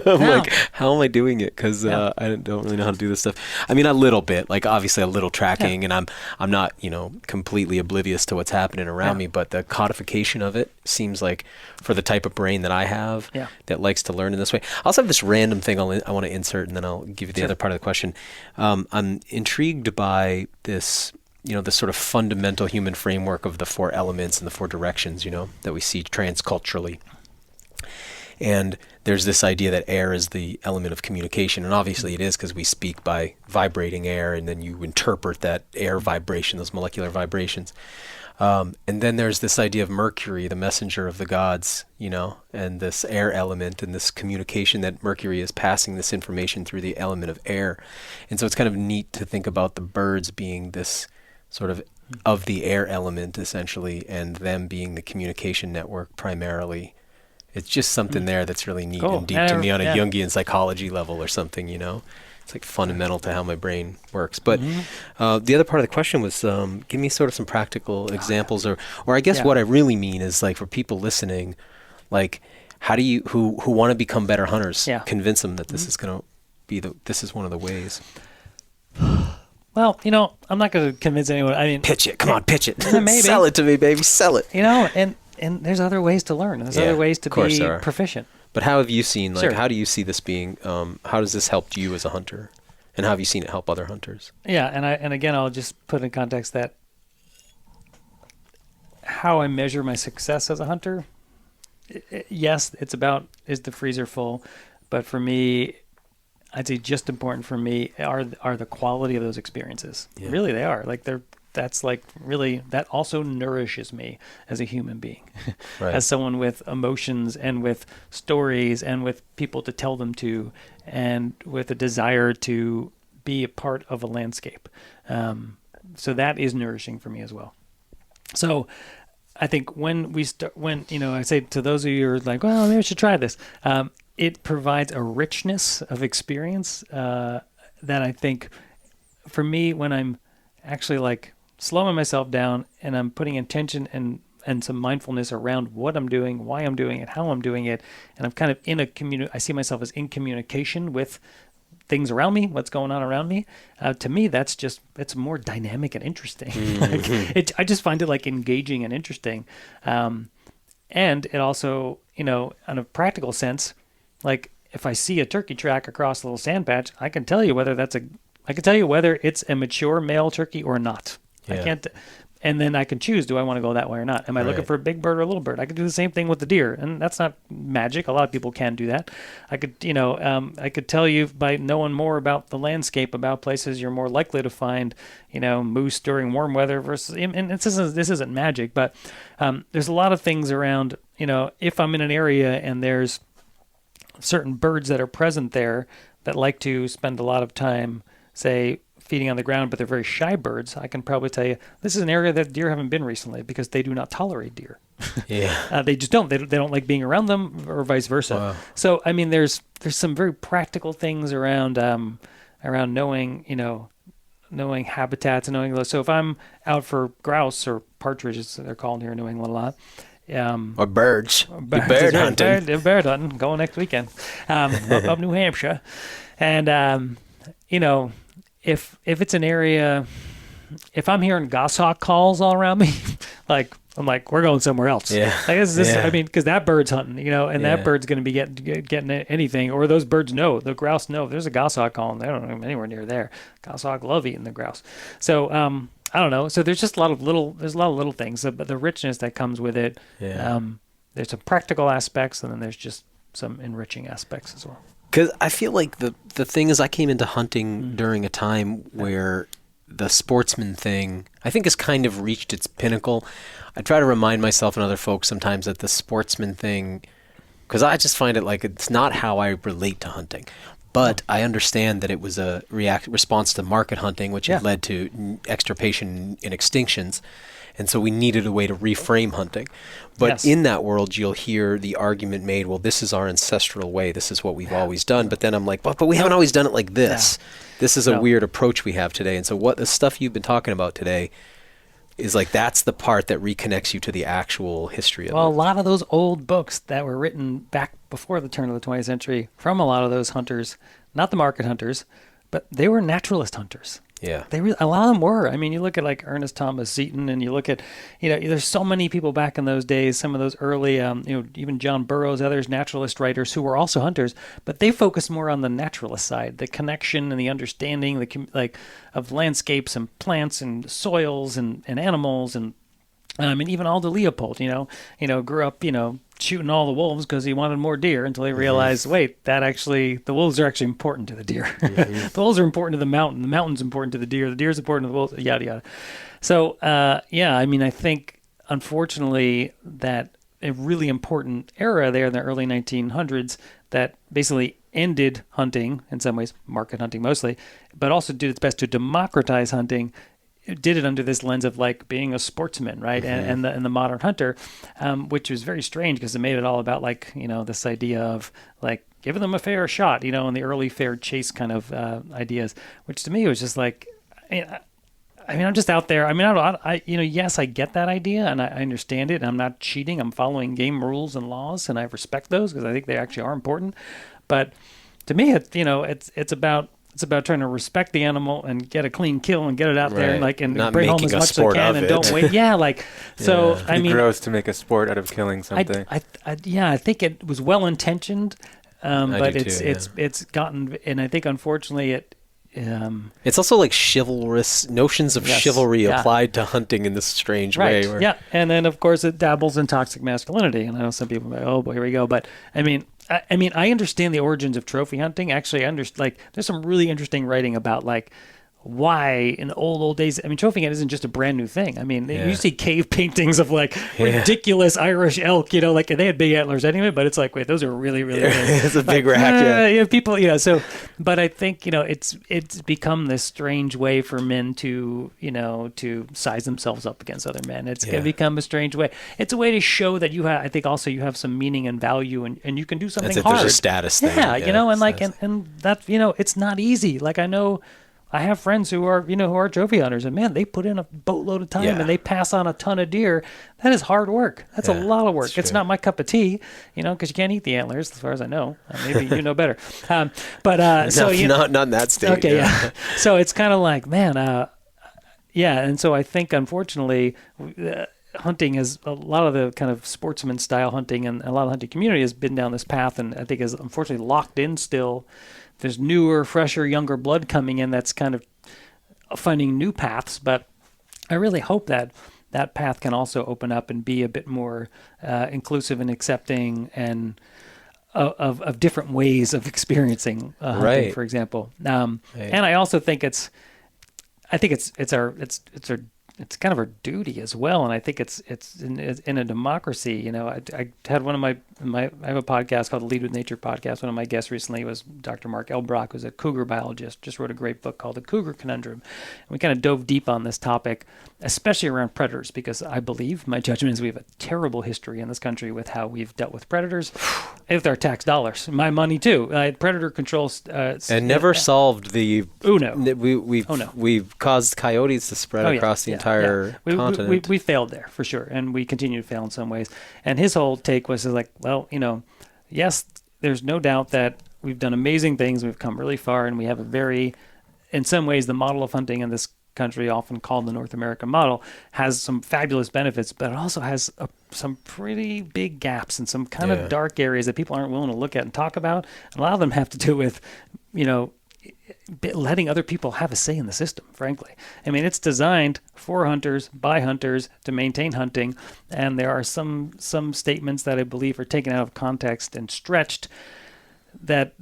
like, how am I doing it? Because I don't really know how to do this stuff. I mean, a little bit, like obviously a little tracking, and I'm not, completely oblivious to what's happening around me, but the codification of it seems like for the type of brain that I have that likes to learn in this way. I also have this random thing I want to insert, and then I'll give you the other part of the question. I'm intrigued by this, this sort of fundamental human framework of the 4 elements and the 4 directions, that we see transculturally. And there's this idea that air is the element of communication, and obviously it is because we speak by vibrating air, and then you interpret that air vibration, those molecular vibrations. And then there's this idea of Mercury, the messenger of the gods, and this air element and this communication that Mercury is passing this information through the element of air. And so it's kind of neat to think about the birds being this sort of the air element, essentially, and them being the communication network primarily. It's just something there that's really neat and deep to me on a Jungian psychology level or something, It's like fundamental to how my brain works. But the other part of the question was, give me sort of some practical examples, or I guess what I really mean is like for people listening, like how do you, who want to become better hunters, convince them that this is going to be this is one of the ways. Well, I'm not going to convince anyone. I mean, pitch it. Come on, pitch it. Maybe. Sell it to me, baby. Sell it. And there's other ways to learn. There's other ways to be proficient. But how have you seen, how do you see this being, how does this help you as a hunter? And how have you seen it help other hunters? Yeah, and again, I'll just put in context that how I measure my success as a hunter, yes, it's about, is the freezer full? But for me, I'd say just important for me are the quality of those experiences. Yeah. Really, they are. That also nourishes me as a human being, right. As someone with emotions and with stories and with people to tell them to, and with a desire to be a part of a landscape. So that is nourishing for me as well. So I think when I say to those of you who are like, well, maybe I should try this, it provides a richness of experience that I think for me, when I'm actually slowing myself down and I'm putting intention and some mindfulness around what I'm doing, why I'm doing it, how I'm doing it, and I'm kind of I see myself as in communication with things around me, what's going on around me. To me, it's more dynamic and interesting. Mm-hmm. I just find it engaging and interesting. And it also, on a practical sense, if I see a turkey track across a little sand patch, I can tell you whether it's a mature male turkey or not. Yeah. I can't, and then I can choose, do I want to go that way or not? Am I looking for a big bird or a little bird? I could do the same thing with the deer, and that's not magic. A lot of people can do that. I could, I could tell you by knowing more about the landscape, about places you're more likely to find, moose during warm weather versus, and this isn't magic, but there's a lot of things around, if I'm in an area and there's certain birds that are present there that like to spend a lot of time, say, feeding on the ground, but they're very shy birds, I can probably tell you this is an area that deer haven't been recently because they do not tolerate deer. Yeah. They just don't. They don't like being around them, or vice versa. Wow. So I mean, there's some very practical things around knowing, knowing habitats and knowing those. So if I'm out for grouse or partridges, they're called here in New England a lot. Or birds. Bird hunting. Bird hunting. Going next weekend up New Hampshire. And, if it's an area, if I'm hearing goshawk calls all around me, I'm like, we're going somewhere else. Yeah. Like I mean, because that bird's hunting, and that bird's going to be getting anything, or those birds know, the grouse know if there's a goshawk calling, they don't know anywhere near there. Goshawk love eating the grouse. So, I don't know. So there's just a lot of little things, but the richness that comes with it, there's some practical aspects, and then there's just some enriching aspects as well. Because I feel like the thing is, I came into hunting during a time where the sportsman thing, I think, has kind of reached its pinnacle. I try to remind myself and other folks sometimes that the sportsman thing, because I just find it like it's not how I relate to hunting. But I understand that it was a response to market hunting, which had led to extirpation and extinctions. And so we needed a way to reframe hunting. But in that world, you'll hear the argument made, well, this is our ancestral way. This is what we've always done. But then I'm like, but we haven't always done it like this. This is a weird approach we have today. And so what the stuff you've been talking about today is like, that's the part that reconnects you to the actual history of it. Well, a lot of those old books that were written back before the turn of the 20th century from a lot of those hunters, not the market hunters, but they were naturalist hunters. Yeah. A lot of them were. I mean, you look at like Ernest Thomas Seton, and you look at, there's so many people back in those days, some of those early, even John Burroughs, others naturalist writers who were also hunters, but they focused more on the naturalist side, the connection and the understanding of landscapes and plants and soils and animals and even Aldo Leopold, grew up, shooting all the wolves because he wanted more deer until he realized, wait, the wolves are actually important to the deer. The wolves are important to the mountain. The mountain's important to the deer is important to the wolves, yada, yada. So, I think, unfortunately, that a really important era there in the early 1900s that basically ended hunting, in some ways, market hunting mostly, but also did its best to democratize hunting. It did it under this lens of like being a sportsman, right? And the modern hunter, which was very strange because it made it all about like, this idea of like giving them a fair shot, and the early fair chase kind of ideas, which to me was just like, I'm just out there. Yes, I get that idea and I understand it. And I'm not cheating. I'm following game rules and laws, and I respect those because I think they actually are important. But to me, it's about trying to respect the animal and get a clean kill and get it out there and not bring home as much as I can and don't wait. Yeah, It's gross to make a sport out of killing something. I think it was well intentioned, but it's gotten, and I think unfortunately it. It's also like chivalrous notions of chivalry applied to hunting in this strange way. Yeah, and then of course it dabbles in toxic masculinity, and I know some people are like, oh boy, here we go. But I understand the origins of trophy hunting. Actually, there's some really interesting writing about like why in the old days. Trophy hunting isn't just a brand new thing. You see cave paintings of like ridiculous Irish elk, and they had big antlers anyway. But it's like, wait, those are really, really big. It's a big rack. People, So, but I think it's become this strange way for men to size themselves up against other men. It's going to become a strange way. It's a way to show that you have. I think also you have some meaning and value, and you can do something hard. There's a status thing. And that it's not easy. Like I know. I have friends who are trophy hunters, and man, they put in a boatload of time and they pass on a ton of deer. That is hard work. That's a lot of work. It's not my cup of tea, because you can't eat the antlers, as far as I know. Maybe you know better. Not in that state. Okay, yeah. So it's kind of like, man, and so I think unfortunately, hunting is a lot of the kind of sportsman style hunting, and a lot of the hunting community has been down this path, and I think is unfortunately locked in still. There's newer, fresher, younger blood coming in that's kind of finding new paths, but I really hope that that path can also open up and be a bit more inclusive and accepting and of different ways of experiencing hunting, for example. And I also think it's our it's kind of our duty as well. And I think it's in a democracy. You know, I had one of I have a podcast called the Lead with Nature podcast. One of my guests recently was Dr. Mark Elbrock, who's a cougar biologist, just wrote a great book called The Cougar Conundrum. And we kind of dove deep on this topic, especially around predators, because I believe, my judgment is, we have a terrible history in this country with how we've dealt with predators with our tax dollars. My money too. Predator controls and never solved the Uno. We've caused coyotes to spread across the entire continent. We failed there for sure, and we continue to fail in some ways. And his whole take was like, well, you know, yes, there's no doubt that we've done amazing things. We've come really far, and we have a very, in some ways, the model of hunting in this country, often called the North American model, has some fabulous benefits, but it also has some pretty big gaps and some kind of dark areas that people aren't willing to look at and talk about. And a lot of them have to do with, you know, letting other people have a say in the system, frankly. I mean, it's designed for hunters, by hunters, to maintain hunting, and there are some statements that I believe are taken out of context and stretched that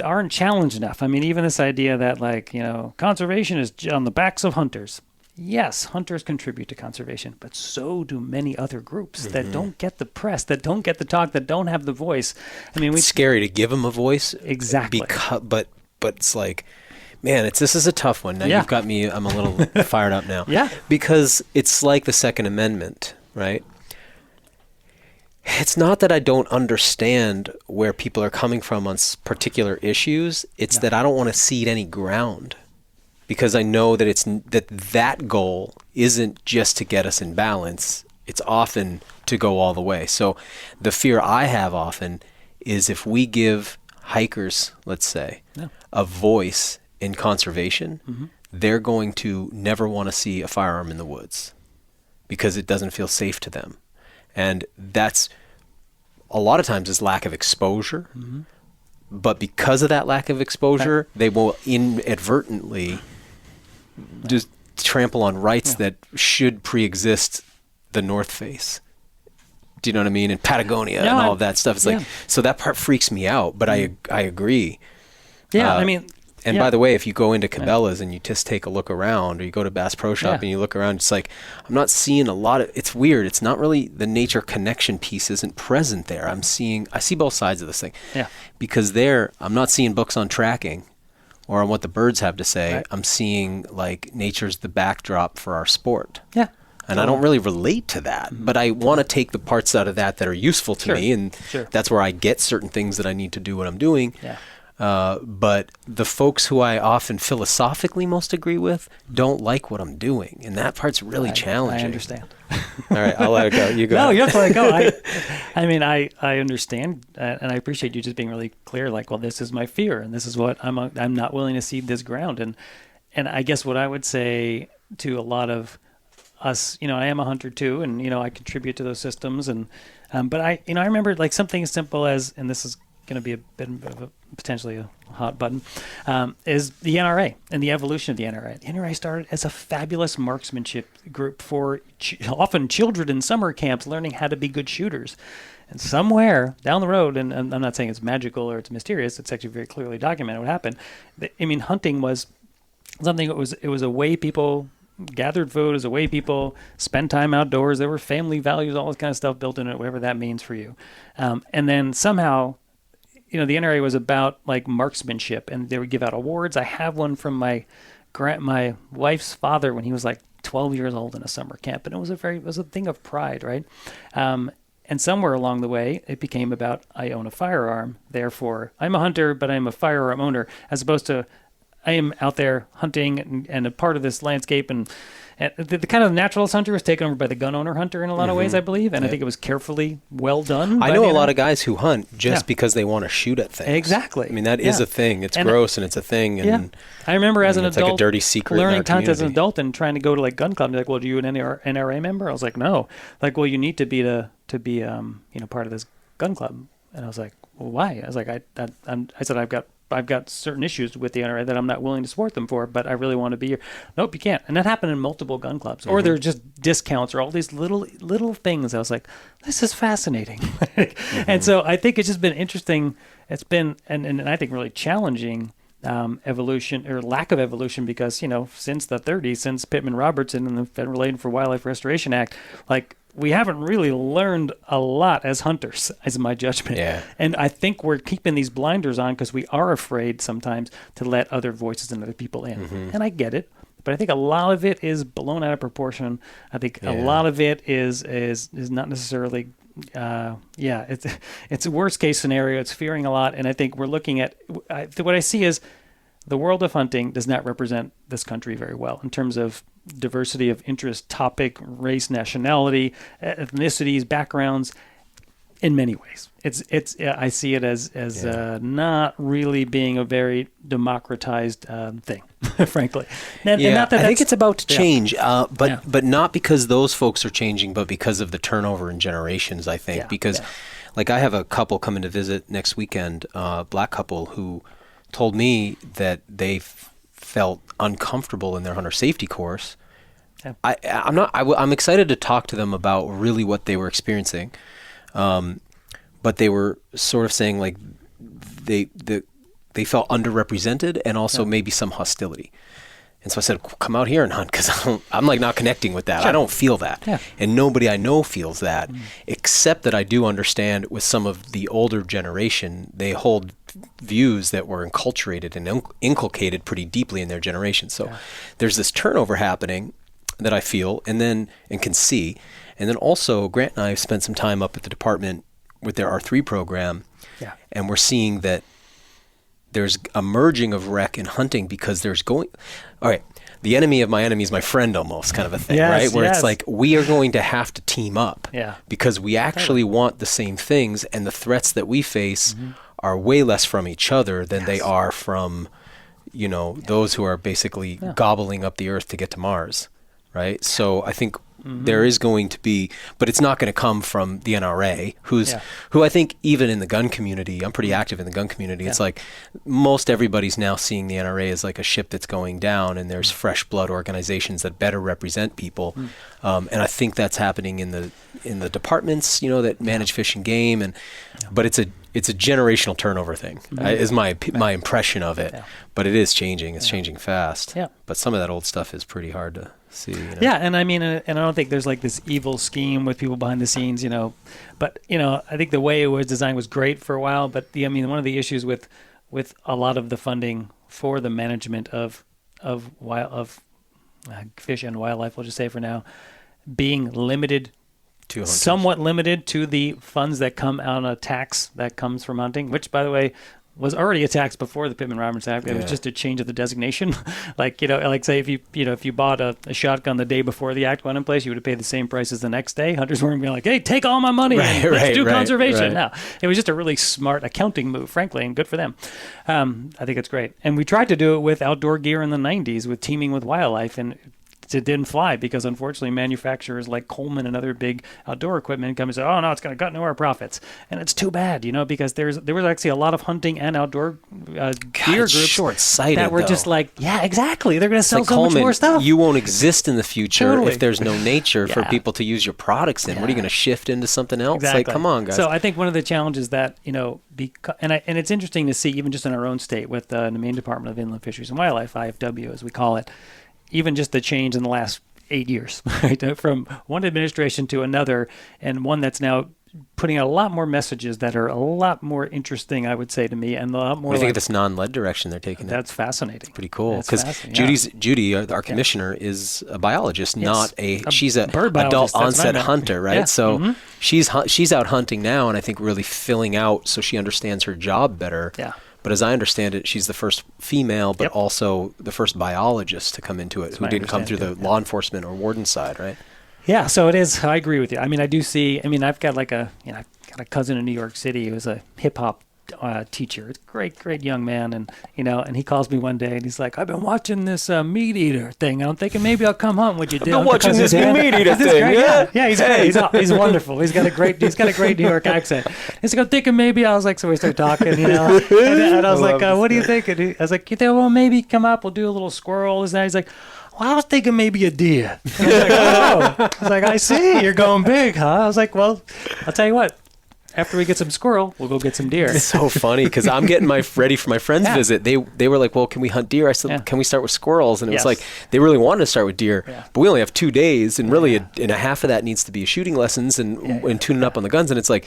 aren't challenged enough. I mean, even this idea that, like, you know, conservation is on the backs of hunters. Yes, hunters contribute to conservation, but so do many other groups that don't get the press, that don't get the talk, that don't have the voice. I mean, it's scary to give them a voice. Exactly. But it's like, man, this is a tough one. Now you've got me, I'm a little fired up now. Yeah. Because it's like the Second Amendment, right? It's not that I don't understand where people are coming from on particular issues. It's that I don't want to cede any ground, because I know that that goal isn't just to get us in balance. It's often to go all the way. So the fear I have often is, if we give hikers, let's say, a voice in conservation, they're going to never want to see a firearm in the woods because it doesn't feel safe to them. And that's a lot of times is lack of exposure. But because of that lack of exposure, they will inadvertently just trample on rights that should pre-exist the North Face. Do you know what I mean? And Patagonia and all of that stuff. It's like, so that part freaks me out, but I agree. Yeah, I mean... And by the way, if you go into Cabela's and you just take a look around, or you go to Bass Pro Shop and you look around, it's like, I'm not seeing a lot of, it's weird. It's not really, the nature connection piece isn't present there. I see both sides of this thing. Yeah. Because there, I'm not seeing books on tracking or on what the birds have to say. Right. I'm seeing, like, nature's the backdrop for our sport. Yeah. And I don't really relate to that, but I want to take the parts out of that are useful to me, and that's where I get certain things that I need to do what I'm doing. Yeah. But the folks who I often philosophically most agree with don't like what I'm doing, and that part's really challenging. I understand. All right, I'll let it go. You go. No, you have to let it go. I mean, I understand, and I appreciate you just being really clear. Like, well, this is my fear, and this is what I'm not willing to cede this ground. And I guess what I would say to a lot of us, you know, I am a hunter too, and you know, I contribute to those systems, and but I remember, like, something as simple as, and this is going to be a bit of a potentially a hot button, is the NRA and the evolution of the NRA. The NRA started as a fabulous marksmanship group for often children in summer camps learning how to be good shooters. And somewhere down the road, and I'm not saying it's magical or it's mysterious, it's actually very clearly documented what happened. I mean, hunting was something, it was a way people gathered food, it was a way people spent time outdoors. There were family values, all this kind of stuff built in it, whatever that means for you. And then somehow, you know, the NRA was about, like, marksmanship, and they would give out awards. I have one from my wife's father when he was like 12 years old in a summer camp, and it was a thing of pride, right? And somewhere along the way, it became about, I own a firearm, therefore I'm a hunter, but I'm a firearm owner, as opposed to I am out there hunting and a part of this landscape, and the kind of naturalist hunter was taken over by the gun owner hunter in a lot of ways, I believe, and I think it was carefully well done. I know a lot of guys who hunt just because they want to shoot at things. Exactly. I mean, that is a thing. It's gross, and it's a thing. And I remember as an adult, it's like a dirty secret learning to hunt as an adult and trying to go to, like, gun club. They're like, well, are you an NRA member? I was like, no. Like, well, you need to be part of this gun club. And I was like, well, why? I was like, I said, I've got certain issues with the NRA that I'm not willing to support them for, but I really want to be here. Nope, you can't. And that happened in multiple gun clubs. Or there are just discounts or all these little things. I was like, this is fascinating. And so I think it's just been interesting. It's been, and I think really challenging, evolution or lack of evolution, because, since the 30s, since Pittman Robertson and the Federal Aid for Wildlife Restoration Act, we haven't really learned a lot as hunters, is my judgment. Yeah. And I think we're keeping these blinders on because we are afraid sometimes to let other voices and other people in. Mm-hmm. And I get it. But I think a lot of it is blown out of proportion. I think a lot of it is not necessarily, it's a worst case scenario. It's fearing a lot. And I think we're looking at, what I see is the world of hunting does not represent this country very well in terms of diversity of interest, topic, race, nationality, ethnicities, backgrounds. In many ways, I see it as not really being a very democratized thing, frankly. And not that I think it's about to change, but not because those folks are changing, but because of the turnover in generations. I think because, I have a couple coming to visit next weekend, black couple who told me that they felt uncomfortable in their hunter safety course. Yeah. I'm excited to talk to them about really what they were experiencing. But they were sort of saying they felt underrepresented and also maybe some hostility. And so I said, come out here and hunt, because I'm not connecting with that. Sure. I don't feel that. Yeah. And nobody I know feels that, except that I do understand with some of the older generation, they hold views that were enculturated and inculcated pretty deeply in their generation. So there's this turnover happening that I feel and can see. And then also, Grant and I have spent some time up at the department with their R3 program, and we're seeing that there's a merging of rec and hunting, because the enemy of my enemy is my friend, almost kind of a thing, right? Where it's like, we are going to have to team up because we actually want the same things, and the threats that we face are way less from each other than they are from, those who are basically gobbling up the earth to get to Mars, right? So I think there is going to be, but it's not going to come from the NRA, who I think even in the gun community, I'm pretty active in the gun community. It's like most everybody's now seeing the NRA as like a ship that's going down, and there's fresh blood organizations that better represent people. And I think that's happening in the departments, that manage fish and game, but it's a generational turnover thing, is my impression of it. But it is changing. It's changing fast. But some of that old stuff is pretty hard to see. Yeah, and I mean, and I don't think there's this evil scheme with people behind the scenes, But I think the way it was designed was great for a while. But one of the issues with a lot of the funding for the management of fish and wildlife, we'll just say for now, being limited. Somewhat limited to the funds that come on a tax that comes from hunting, which, by the way, was already a tax before the Pittman Robertson Act. It was just a change of the designation. Say if you bought a shotgun the day before the act went in place, you would have paid the same price as the next day. Hunters weren't being like, hey, take all my money and let's do conservation. No, it was just a really smart accounting move, frankly, and good for them. I think it's great. And we tried to do it with outdoor gear in the 90s with teaming with wildlife, and it didn't fly because, unfortunately, manufacturers like Coleman and other big outdoor equipment come and say, oh, no, it's going to cut into our profits. And it's too bad, because there was actually a lot of hunting and outdoor gear groups short-sighted, that were just like, yeah, exactly. They're going to sell so Coleman, much more stuff. You won't exist in the future if there's no nature for people to use your products in. What are you going to shift into something else? Exactly. Come on, guys. So I think one of the challenges that, and it's interesting to see, even just in our own state with the Maine Department of Inland Fisheries and Wildlife, IFW as we call it, even just the change in the last 8 years, right? From one administration to another, and one that's now putting out a lot more messages that are a lot more interesting, I would say, to me, and a lot more. What do you think of this non-lead direction they're taking? That's fascinating. It's pretty cool, because Judy, our commissioner, is a biologist, she's a adult onset hunter, right? Yeah. So she's out hunting now, and I think really filling out so she understands her job better. Yeah. But as I understand it, she's the first female, but also the first biologist to come into it, who didn't come through the law enforcement or warden side, right? Yeah, so it is. I agree with you. I mean, I do see. I mean, I've got I've got a cousin in New York City who's a hip hop teacher. It's a great young man, and and he calls me one day and he's like, I've been watching this meat eater thing. I'm thinking maybe I'll come hunt with you. I've been watching this meat eater thing. Yeah, he's great. He's wonderful. He's got a great New York accent. He's like, I'm thinking maybe. I was like, so we start talking, and I was like, what do you think? And I was like, you think, well, maybe come up, we'll do a little squirrel. He's like, well, I was thinking maybe a deer. I was like, I was like, I see, you're going big, huh? I was like, well, I'll tell you what. after we get some squirrel, we'll go get some deer. It's so funny because I'm getting ready for my friend's visit. They were like, well, can we hunt deer? I said, can we start with squirrels? And it was like, they really wanted to start with deer, but we only have 2 days. And really, and a half of that needs to be shooting lessons and tuning up on the guns. And it's like,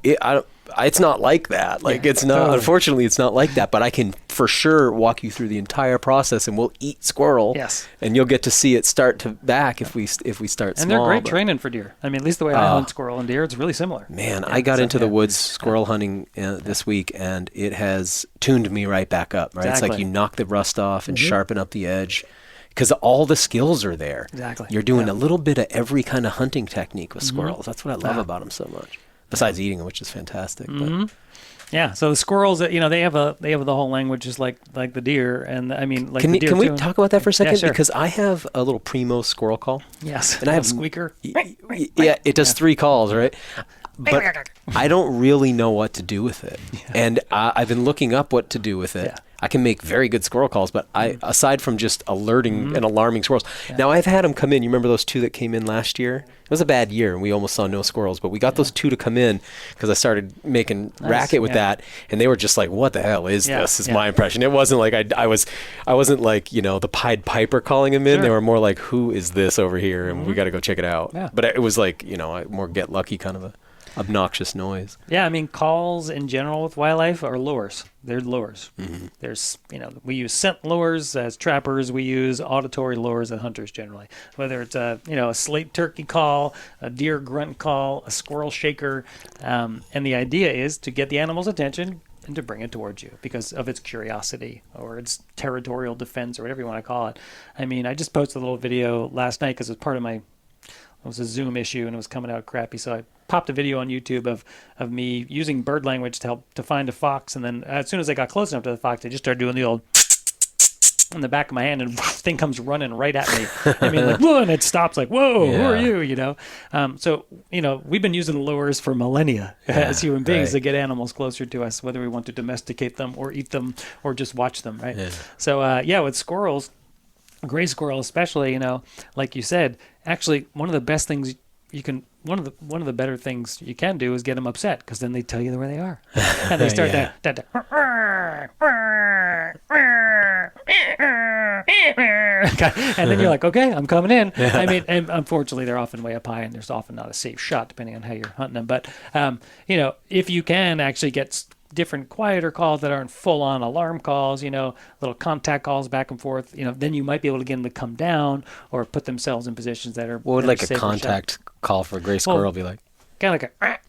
it's not like that. Like it's not, unfortunately, it's not like that, but I can for sure walk you through the entire process and we'll eat squirrel. Yes. And you'll get to see it start to back if we start small. And they're great training for deer. I mean, at least the way I hunt squirrel and deer, it's really similar. Man, I got into the woods squirrel hunting this week and it has tuned me right back up, right? Exactly. It's like you knock the rust off and sharpen up the edge. Because all the skills are there. Exactly. You're doing a little bit of every kind of hunting technique with squirrels. That's what I love about them so much. Besides eating them, which is fantastic. But. Yeah, so the squirrels, they have the whole language just like the deer, and I mean, like can we talk about that for a second? Yeah, sure. Because I have a little primo squirrel call. Yes, and I have squeaker. Yeah, it does 3 calls, right? But I don't really know what to do with it, and I've been looking up what to do with it. Yeah. I can make very good squirrel calls, but aside from just alerting and alarming squirrels. Now, I've had them come in. You remember those 2 that came in last year? It was a bad year, and we almost saw no squirrels, but we got those 2 to come in because I started making racket with that, and they were just like, what the hell is this, is my impression. It wasn't like I wasn't like, the Pied Piper calling them in. Sure. They were more like, who is this over here, and we got to go check it out. Yeah. But it was like, a more get lucky kind of a obnoxious noise. Yeah, I mean, calls in general with wildlife are lures. They're lures. There's, we use scent lures as trappers. We use auditory lures as hunters generally. Whether it's a slate turkey call, a deer grunt call, a squirrel shaker, and the idea is to get the animal's attention and to bring it towards you because of its curiosity or its territorial defense or whatever you want to call it. I mean, I just posted a little video last night because it was part of it was a Zoom issue and it was coming out crappy, so I popped a video on YouTube of me using bird language to help to find a fox, and then as soon as I got close enough to the fox, I just started doing the old in the back of my hand, and thing comes running right at me. I mean, like, whoa, and it stops like, whoa, who are you, So, we've been using lures for millennia as human beings to get animals closer to us, whether we want to domesticate them or eat them or just watch them, right? Yeah. So, with squirrels, gray squirrel especially, like you said, actually one of the best things one of the better things you can do is get them upset because then they tell you where they are and they start and then you're like, okay, I'm coming in. I mean, and unfortunately they're often way up high and there's often not a safe shot depending on how you're hunting them. But if you can actually get different quieter calls that aren't full-on alarm calls, little contact calls back and forth, then you might be able to get them to come down or put themselves in positions that are. What would like a contact call for a gray squirrel be like? Kind of like a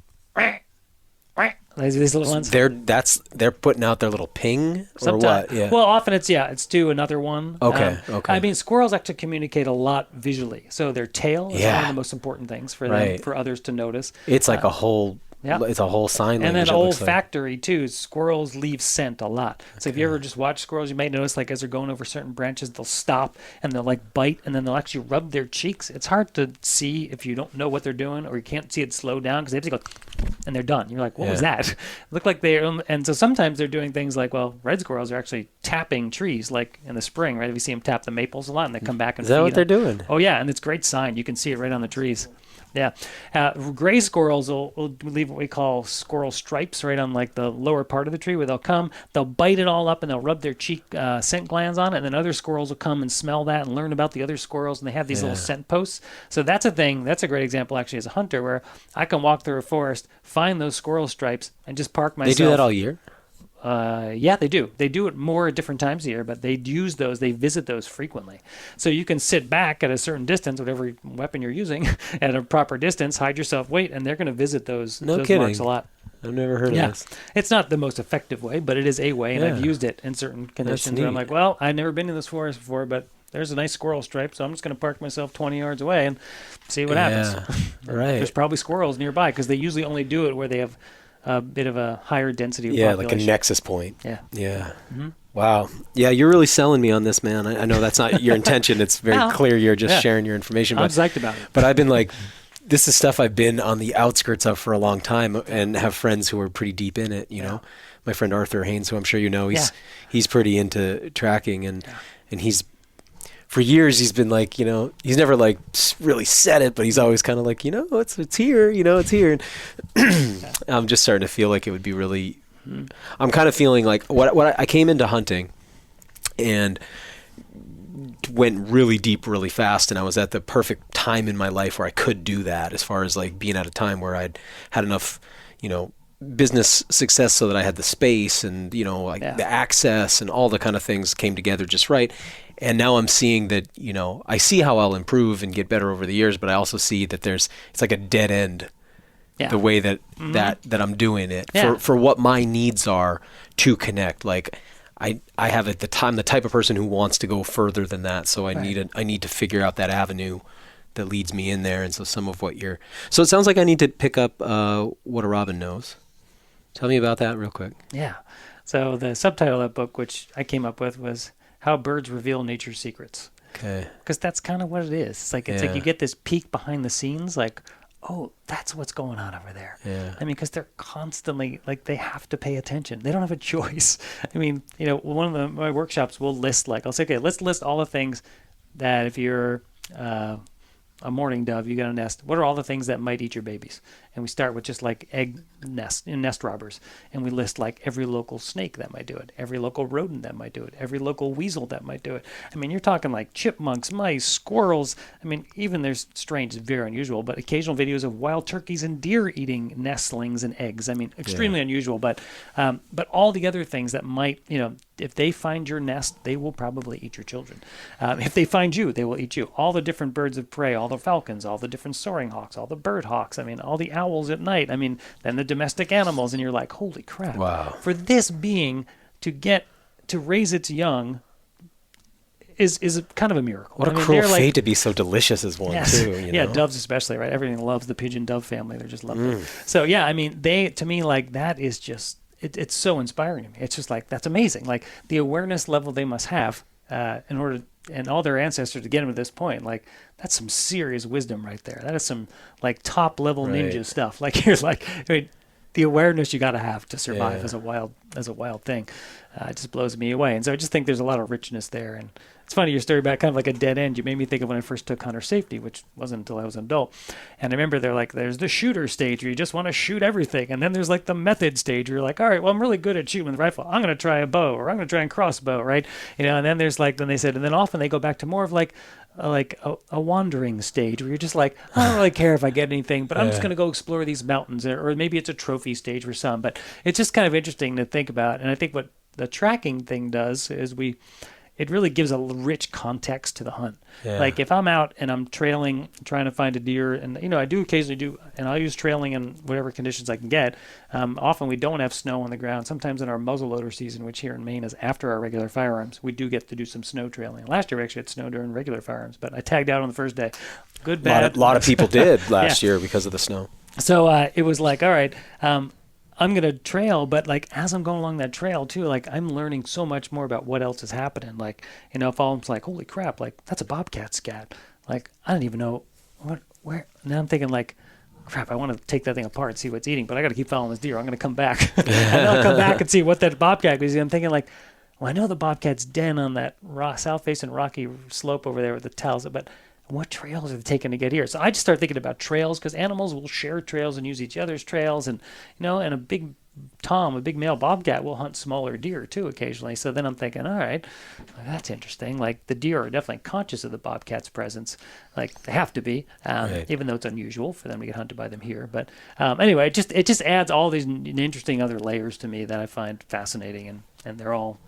these little ones. They're putting out their little ping or what? Yeah. Well, often it's to another one. Okay. I mean, squirrels actually communicate a lot visually, so their tail is one of the most important things for them for others to notice. It's like a whole. Yeah. It's a whole sign language. And then olfactory, too. Squirrels leave scent a lot. So if you ever just watch squirrels, you might notice, like, as they're going over certain branches, they'll stop and they'll, like, bite, and then they'll actually rub their cheeks. It's hard to see if you don't know what they're doing or you can't see it slow down because they have to go, and they're done. You're like, what was that? It looked like and so sometimes they're doing things like, red squirrels are actually tapping trees, like in the spring, right? We see them tap the maples a lot, and they come back and feed. Is that what they're doing? Oh, yeah, and it's a great sign. You can see it right on the trees. Yeah. Gray squirrels will leave what we call squirrel stripes right on like the lower part of the tree where they'll bite it all up and they'll rub their cheek scent glands on it, and then other squirrels will come and smell that and learn about the other squirrels, and they have these little scent posts. So that's a thing. That's a great example actually as a hunter where I can walk through a forest, find those squirrel stripes, and just park myself. They do that all year? Yeah, they do. They do it more at different times a year, but they use those. They visit those frequently. So you can sit back at a certain distance, whatever weapon you're using, at a proper distance, hide yourself, wait, and they're going to visit those marks a lot. I've never heard of this. It's not the most effective way, but it is a way, and I've used it in certain conditions where I'm like, well, I've never been in this forest before, but there's a nice squirrel stripe, so I'm just going to park myself 20 yards away and see what happens. Right. There's probably squirrels nearby because they usually only do it where they have a bit of a higher density of population. Like a nexus point. Yeah. Mm-hmm. Wow. Yeah, you're really selling me on this, man. I know that's not your intention. It's very clear you're just sharing your information. I'm psyched about it. But I've been like, this is stuff I've been on the outskirts of for a long time and have friends who are pretty deep in it, you know. My friend Arthur Haynes, who I'm sure you know, he's pretty into tracking and he's for years he's been like, he's never like really said it, but he's always kind of like, it's here, it's here. And I'm just starting to feel like it would be really, I'm kind of feeling like what I came into hunting and went really deep really fast, and I was at the perfect time in my life where I could do that, as far as like being at a time where I'd had enough, business success so that I had the space and, the access and all the kind of things came together just right. And now I'm seeing that, I see how I'll improve and get better over the years, but I also see that it's like a dead end, the way that I'm doing it for what my needs are to connect. Like I have at the time the type of person who wants to go further than that. So I need to figure out that avenue that leads me in there. And so some of what so it sounds like I need to pick up What a Robin Knows. Tell me about that real quick. Yeah. So the subtitle of that book, which I came up with, was How Birds Reveal Nature's Secrets. Okay. Because that's kind of what it is. It's like you get this peek behind the scenes, like, oh, that's what's going on over there. Yeah. I mean, because they're constantly, like, they have to pay attention. They don't have a choice. I mean, one of my workshops will list, like, I'll say, okay, let's list all the things that if you're a mourning dove, you got a nest. What are all the things that might eat your babies? And we start with just like nest robbers. And we list like every local snake that might do it, every local rodent that might do it, every local weasel that might do it. I mean, you're talking like chipmunks, mice, squirrels. I mean, even there's strange, very unusual, but occasional videos of wild turkeys and deer eating nestlings and eggs. I mean, extremely unusual, but all the other things that might, if they find your nest, they will probably eat your children. If they find you, they will eat you. All the different birds of prey, all the falcons, all the different soaring hawks, all the bird hawks. I mean, all the owls at night. I mean, then the domestic animals, and you're like, holy crap. Wow. For this being to raise its young is kind of a miracle. What a cruel fate to be so delicious as one, too. Yeah, doves especially, right? Everything loves the pigeon dove family. They're just lovely. So, yeah, I mean, to me, like, that is just, it's so inspiring to me. It's just like, that's amazing. Like, the awareness level they must have in order, and all their ancestors to get them to this point, like, that's some serious wisdom right there. That is some, like, top-level ninja stuff. Like, you're like, I mean, the awareness you got to have to survive as a wild thing. It just blows me away. And so I just think there's a lot of richness there. And it's funny, your story about kind of like a dead end. You made me think of when I first took hunter safety, which wasn't until I was an adult. And I remember there's the shooter stage where you just want to shoot everything. And then there's like the method stage where you're like, all right, well, I'm really good at shooting with a rifle. I'm going to try a bow, or I'm going to try and crossbow, right? And then there's like, then they said, and then often they go back to more of like a wandering stage where you're just like, I don't really care if I get anything, but I'm just going to go explore these mountains. Or maybe it's a trophy stage for some. But it's just kind of interesting to think about. And I think what the tracking thing does is it really gives a rich context to the hunt. Yeah. Like if I'm out and I'm trailing, trying to find a deer, and I do occasionally do, and I'll use trailing in whatever conditions I can get. Often we don't have snow on the ground. Sometimes in our muzzleloader season, which here in Maine is after our regular firearms, we do get to do some snow trailing. Last year we actually had sno during regular firearms, but I tagged out on the first day. Good, bad. A lot of people did last year because of the snow. So it was like, all right, I'm going to trail, but like as I'm going along that trail too, like I'm learning so much more about what else is happening. Like, if I'm like, holy crap, like that's a bobcat scat. Like, I don't even know where. Now I'm thinking like, crap, I want to take that thing apart and see what's eating, but I got to keep following this deer. I'm going to come back and I'll come back and see what that bobcat is. I'm thinking like, well, I know the bobcat's den on that south facing rocky slope over there with the tells, but what trails are they taking to get here? So I just started thinking about trails, because animals will share trails and use each other's trails. And, and a big male bobcat will hunt smaller deer too occasionally. So then I'm thinking, all right, well, that's interesting. Like the deer are definitely conscious of the bobcat's presence. Like they have to be, even though it's unusual for them to get hunted by them here. But anyway, it just adds all these interesting other layers to me that I find fascinating. And they're all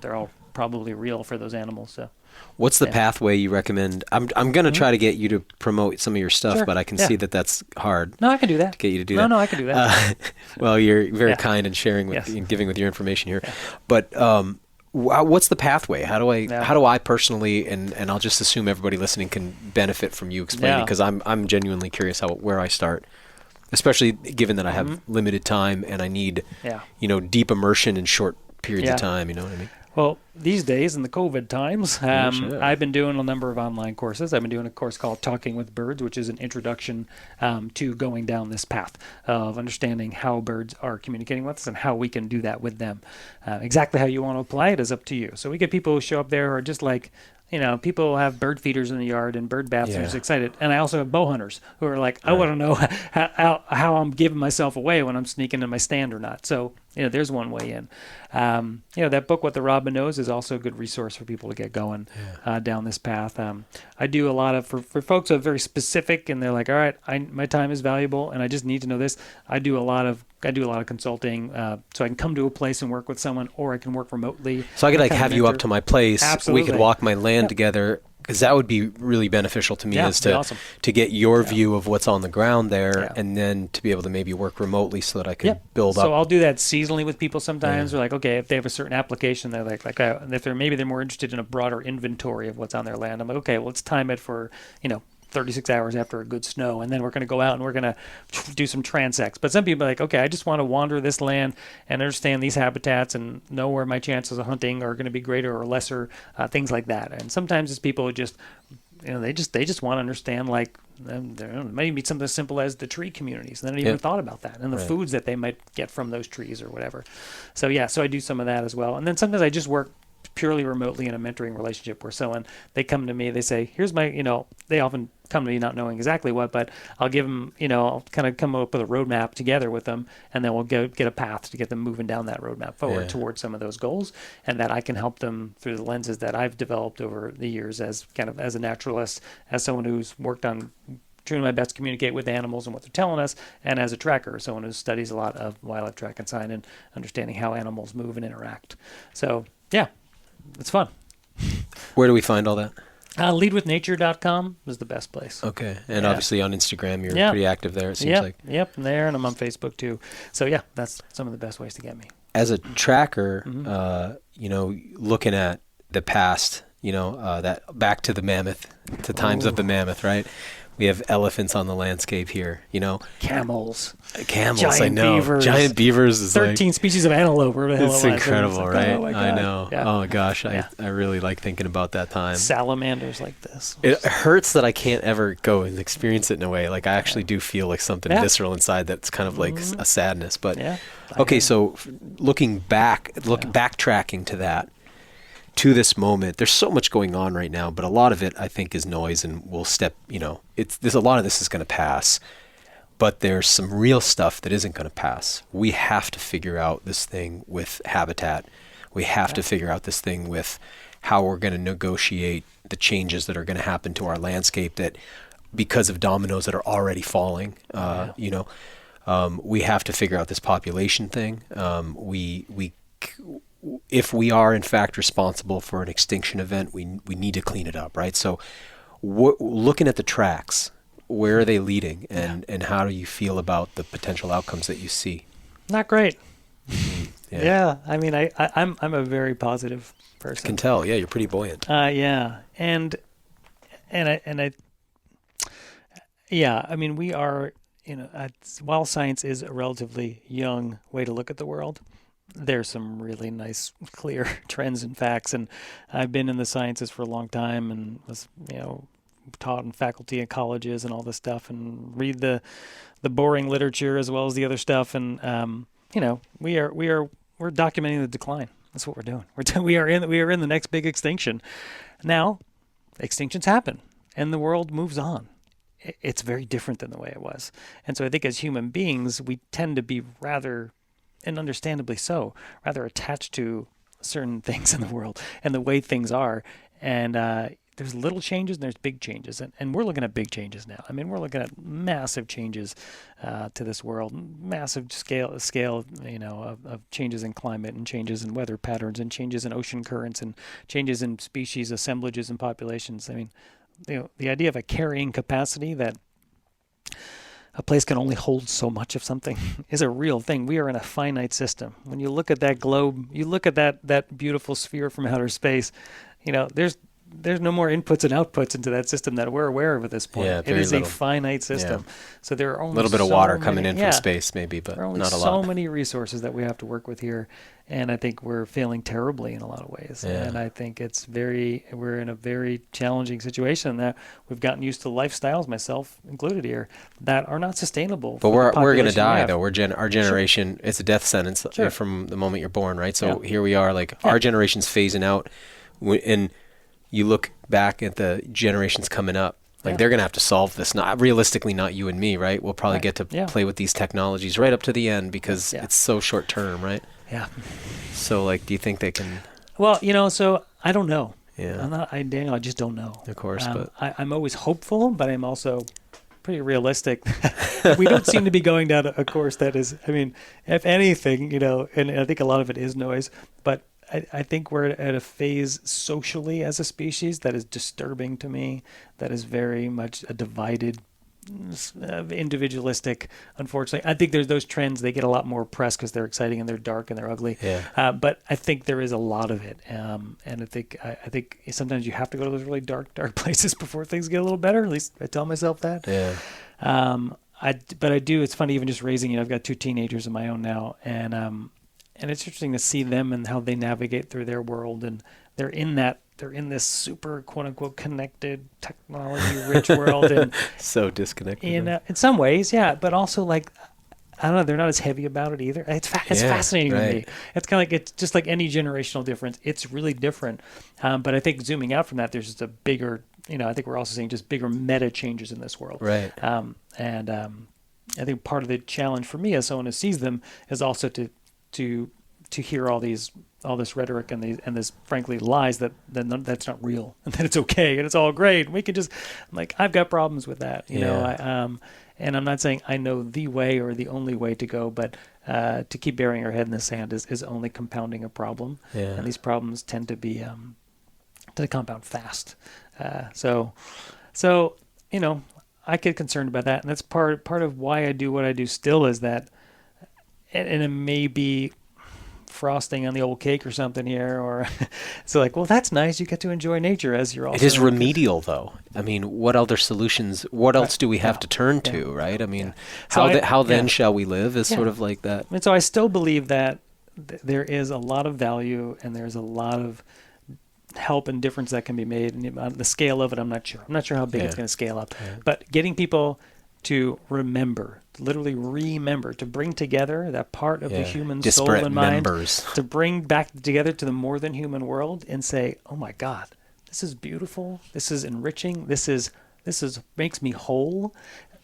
probably real for those animals. So. What's the pathway you recommend? I'm going to try to get you to promote some of your stuff, but I can see that that's hard. No, I can do that. To get you to do that. No, I can do that. Well, you're very kind in sharing and giving with your information here. Yeah. But what's the pathway? How do I personally, and I'll just assume everybody listening can benefit from you explaining, because I'm genuinely curious where I start, especially given that I have limited time and I need deep immersion in short periods of time. You know what I mean? Well, these days in the COVID times, I've been doing a number of online courses. I've been doing a course called Talking with Birds, which is an introduction to going down this path of understanding how birds are communicating with us and how we can do that with them. Exactly how you want to apply it is up to you. So we get people who show up there who are just like, people have bird feeders in the yard and bird baths and are just excited. And I also have bow hunters who are like, I want to know how I'm giving myself away when I'm sneaking in my stand or not. So, there's one way in. That book, What the Robin Knows, is also a good resource for people to get going down this path. I do a lot of, for folks who are very specific and they're like, all right, my time is valuable and I just need to know this. I do a lot of consulting, so I can come to a place and work with someone, or I can work remotely. So I could have you up to my place. Absolutely. We could walk my land together, because that would be really beneficial to me, is to get your view of what's on the ground there, and then to be able to maybe work remotely so that I could build up. So I'll do that seasonally with people sometimes. They're like, okay, if they have a certain application, they're like if they're more interested in a broader inventory of what's on their land. I'm like, okay, well, let's time it for 36 hours after a good snow, and then we're going to go out and we're going to do some transects. But some people are like, okay, I just want to wander this land and understand these habitats and know where my chances of hunting are going to be greater or lesser, things like that. And sometimes it's people who just, they just want to understand, like, maybe something as simple as the tree communities. And they don't even thought about that, and the foods that they might get from those trees or whatever. So I do some of that as well. And then sometimes I just work purely remotely in a mentoring relationship where they come to me, they say, here's my, they often come to me not knowing exactly what, but I'll give them, I'll kind of come up with a roadmap together with them, and then we'll get a path to get them moving down that roadmap forward towards some of those goals, and that I can help them through the lenses that I've developed over the years as a naturalist, as someone who's worked on trying my best to communicate with animals and what they're telling us, and as a tracker, someone who studies a lot of wildlife track and sign and understanding how animals move and interact. So, it's fun. Where do we find all that? Leadwithnature.com is the best place. Okay. And obviously on Instagram, you're pretty active there, it seems like. Yep, I'm there, and I'm on Facebook too. So, that's some of the best ways to get me. As a tracker, looking at the past, that back to the mammoth, to times of the mammoth, right? We have elephants on the landscape here, Camels, giant beavers. Giant beavers is 13 species of antelope. It's incredible, right? Oh my God. I know. Yeah. Oh gosh, I really like thinking about that time. Salamanders like this. It hurts that I can't ever go and experience it in a way. Like, I actually do feel like something visceral inside that's kind of like a sadness. But okay, so backtracking to that. To this moment, there's so much going on right now, but a lot of it, I think, is noise, and we'll a lot of this is going to pass, but there's some real stuff that isn't going to pass. We have to figure out this thing with habitat. We have to figure out this thing with how we're going to negotiate the changes that are going to happen to our landscape, that because of dominoes that are already falling, we have to figure out this population thing. If we are in fact responsible for an extinction event, we need to clean it up, right? So looking at the tracks, where are they leading, and how do you feel about the potential outcomes that you see? Not great. Yeah. I mean, I'm a very positive person. I can tell. Yeah, you're pretty buoyant. And I mean, we are, while science is a relatively young way to look at the world, there's some really nice, clear trends and facts. And I've been in the sciences for a long time and was, taught in faculty at colleges and all this stuff, and read the boring literature as well as the other stuff. And, we're documenting the decline. That's what we're doing. We are in the next big extinction. Now, extinctions happen and the world moves on. It's very different than the way it was. And so I think as human beings, we tend to be rather, and understandably so, rather attached to certain things in the world and the way things are. And there's little changes and there's big changes. And we're looking at big changes now. I mean, we're looking at massive changes to this world, massive scale, of changes in climate and changes in weather patterns and changes in ocean currents and changes in species assemblages and populations. I mean, the idea of a carrying capacity that a place can only hold so much of something is a real thing. We are in a finite system. When you look at that globe, you look at that beautiful sphere from outer space, there's there's no more inputs and outputs into that system that we're aware of at this point. Yeah, it very is little. a finite system. So there are only a little bit of so water many, coming in from space, maybe, but there are only not a so lot. many resources that we have to work with here, and I think we're failing terribly in a lot of ways. Yeah. And I think we're in a very challenging situation that we've gotten used to lifestyles, myself included here, that are not sustainable. But we're going to die, though. Sure. Our generation, it's a death sentence from the moment you're born, right? So Yeah. here we are, like our generation's phasing out, and you look back at the generations coming up, like they're going to have to solve this. Not realistically, not you and me, right? We'll probably get to play with these technologies right up to the end because it's so short term, right? Yeah. So, like, do you think they can? Well, so I don't know. Yeah. Daniel, I just don't know. Of course, but I'm always hopeful, but I'm also pretty realistic. We don't seem to be going down a course that is, I mean, if anything, and I think a lot of it is noise, but I think we're at a phase socially as a species that is disturbing to me, that is very much a divided, individualistic. Unfortunately, I think there's those trends. They get a lot more press because they're exciting and they're dark and they're ugly. Yeah. But I think there is a lot of it, and I think sometimes you have to go to those really dark places before things get a little better. At least I tell myself that. Yeah. But I do. It's funny, even just raising. I've got 2 teenagers of my own now, and it's interesting to see them and how they navigate through their world, and they're in this super quote unquote connected, technology rich world, and so disconnected. In some ways, yeah, but also like, I don't know, they're not as heavy about it either. It's fascinating to me. It's kind of like, it's just like any generational difference. It's really different. But I think zooming out from that, there's just a bigger, I think we're also seeing just bigger meta changes in this world. Right. I think part of the challenge for me as someone who sees them is also to hear all this rhetoric and this frankly lies that's not real, and that it's okay and it's all great. We can just, like, I've got problems with that, and I'm not saying I know the way or the only way to go, but to keep burying our head in the sand is only compounding a problem. Yeah. And these problems tend to be to compound fast. So I get concerned about that, and that's part of why I do what I do still, is that, and it may be frosting on the old cake or something here, or so like, well, that's nice. You get to enjoy nature as you're also. It is remedial, though. I mean, what other solutions? What else do we have to turn to, right? I mean, how then shall we live? Is sort of like that. And so I still believe that there is a lot of value and there's a lot of help and difference that can be made. And on the scale of it, I'm not sure. I'm not sure how big it's going to scale up. Yeah. But getting people to literally remember, to bring together that part of the human soul and mind, to bring back together to the more than human world and say, oh my God, this is beautiful. This is enriching. This is makes me whole.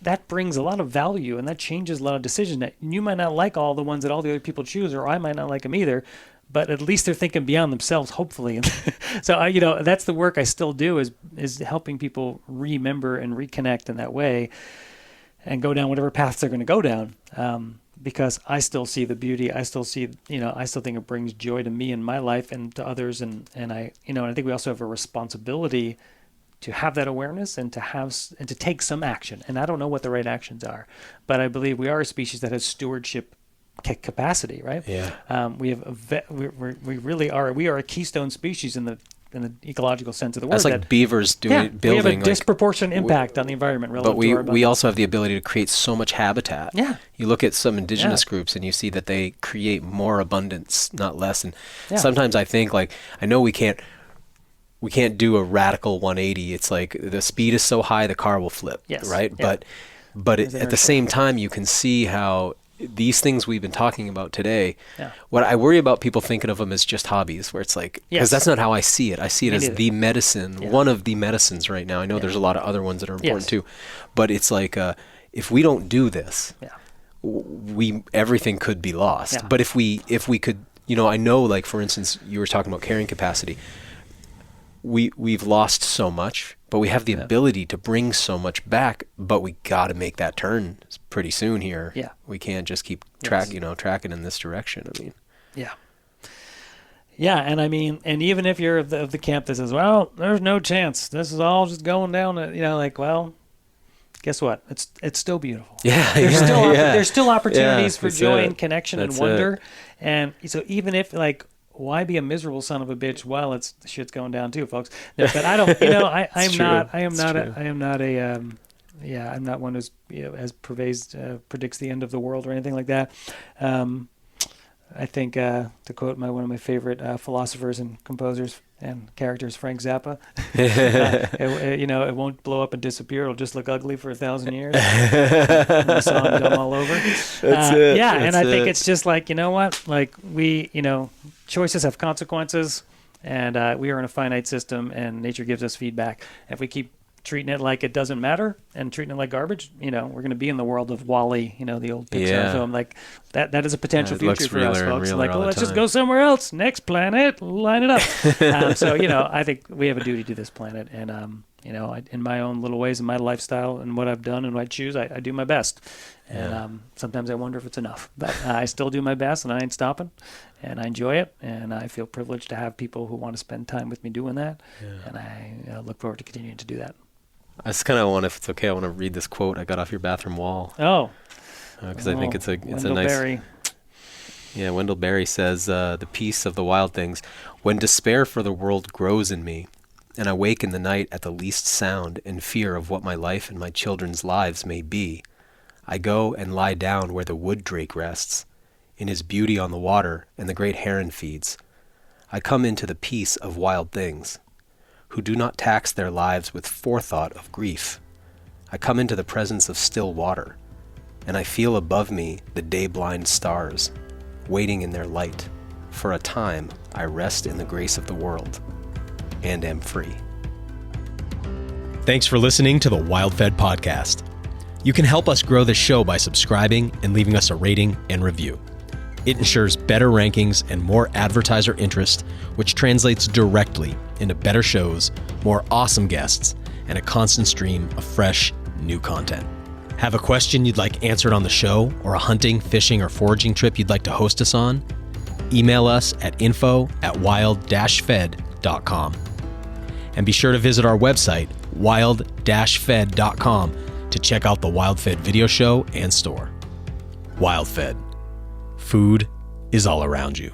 That brings a lot of value, and that changes a lot of decisions. That you might not like all the ones that all the other people choose, or I might not like them either, but at least they're thinking beyond themselves, hopefully. So that's the work I still do, is helping people remember and reconnect in that way, and go down whatever paths they're going to go down. Because I still see the beauty. I still see, I still think it brings joy to me in my life and to others. And I think we also have a responsibility to have that awareness and to take some action. And I don't know what the right actions are, but I believe we are a species that has stewardship capacity, right? Yeah. We are a keystone species in the ecological sense of the word. That's like beavers building. We have a disproportionate impact on the environment relative to our abundance. But we also have the ability to create so much habitat. Yeah. You look at some indigenous groups and you see that they create more abundance, not less. And sometimes I think, like, I know we can't do a radical 180. It's like the speed is so high the car will flip, right? Yeah. But at the same time, you can see how these things we've been talking about today, what I worry about people thinking of them as just hobbies, where it's like, because that's not how I see it. I see it as the medicine, one of the medicines right now. I know there's a lot of other ones that are important too, but it's like, if we don't do this, everything could be lost. Yeah. But if we could, I know, like, for instance, you were talking about carrying capacity. We've lost so much, but we have the ability to bring so much back, but we got to make that turn pretty soon here. Yeah. We can't just keep tracking in this direction. I mean. Yeah. Yeah, and I mean, and even if you're of the camp that says, well, there's no chance, this is all just going down, well, guess what? It's still beautiful. Yeah. There's still opportunities for joy and connection and wonder. And so even if, like, why be a miserable son of a bitch while the shit's going down too, folks? But I don't, I'm not one who's, as predicts the end of the world or anything like that. I think, to quote one of my favorite philosophers and composers and characters, Frank Zappa, it won't blow up and disappear. It'll just look ugly for 1,000 years. The song "Dumb All Over." That's it. Yeah, and I think it's just like, you know what? Like choices have consequences, and we are in a finite system, and nature gives us feedback. If we keep treating it like it doesn't matter and treating it like garbage, we're going to be in the world of WALL-E, the old Pixar film. Like that is a potential future for us, folks. Like, well, let's just go somewhere else. Next planet, line it up. I think we have a duty to this planet, and in my own little ways, in my lifestyle and what I've done and what I choose, I do my best. And sometimes I wonder if it's enough, but I still do my best, and I ain't stopping, and I enjoy it, and I feel privileged to have people who want to spend time with me doing that, and I look forward to continuing to do that. I just kind of want, if it's okay, I want to read this quote I got off your bathroom wall. Oh. Because I think it's a nice... Berry. Yeah, Wendell Berry says, the peace of the wild things. When despair for the world grows in me, and I wake in the night at the least sound in fear of what my life and my children's lives may be, I go and lie down where the wood drake rests, in his beauty on the water and the great heron feeds. I come into the peace of wild things, who do not tax their lives with forethought of grief. I come into the presence of still water, and I feel above me the day-blind stars, waiting in their light. For a time, I rest in the grace of the world, and am free. Thanks for listening to the WildFed podcast. You can help us grow this show by subscribing and leaving us a rating and review. It ensures better rankings and more advertiser interest, which translates directly into better shows, more awesome guests, and a constant stream of fresh, new content. Have a question you'd like answered on the show, or a hunting, fishing, or foraging trip you'd like to host us on? Email us at info@wild-fed.com. And be sure to visit our website, wild-fed.com, to check out the WildFed video show and store. WildFed. Food is all around you.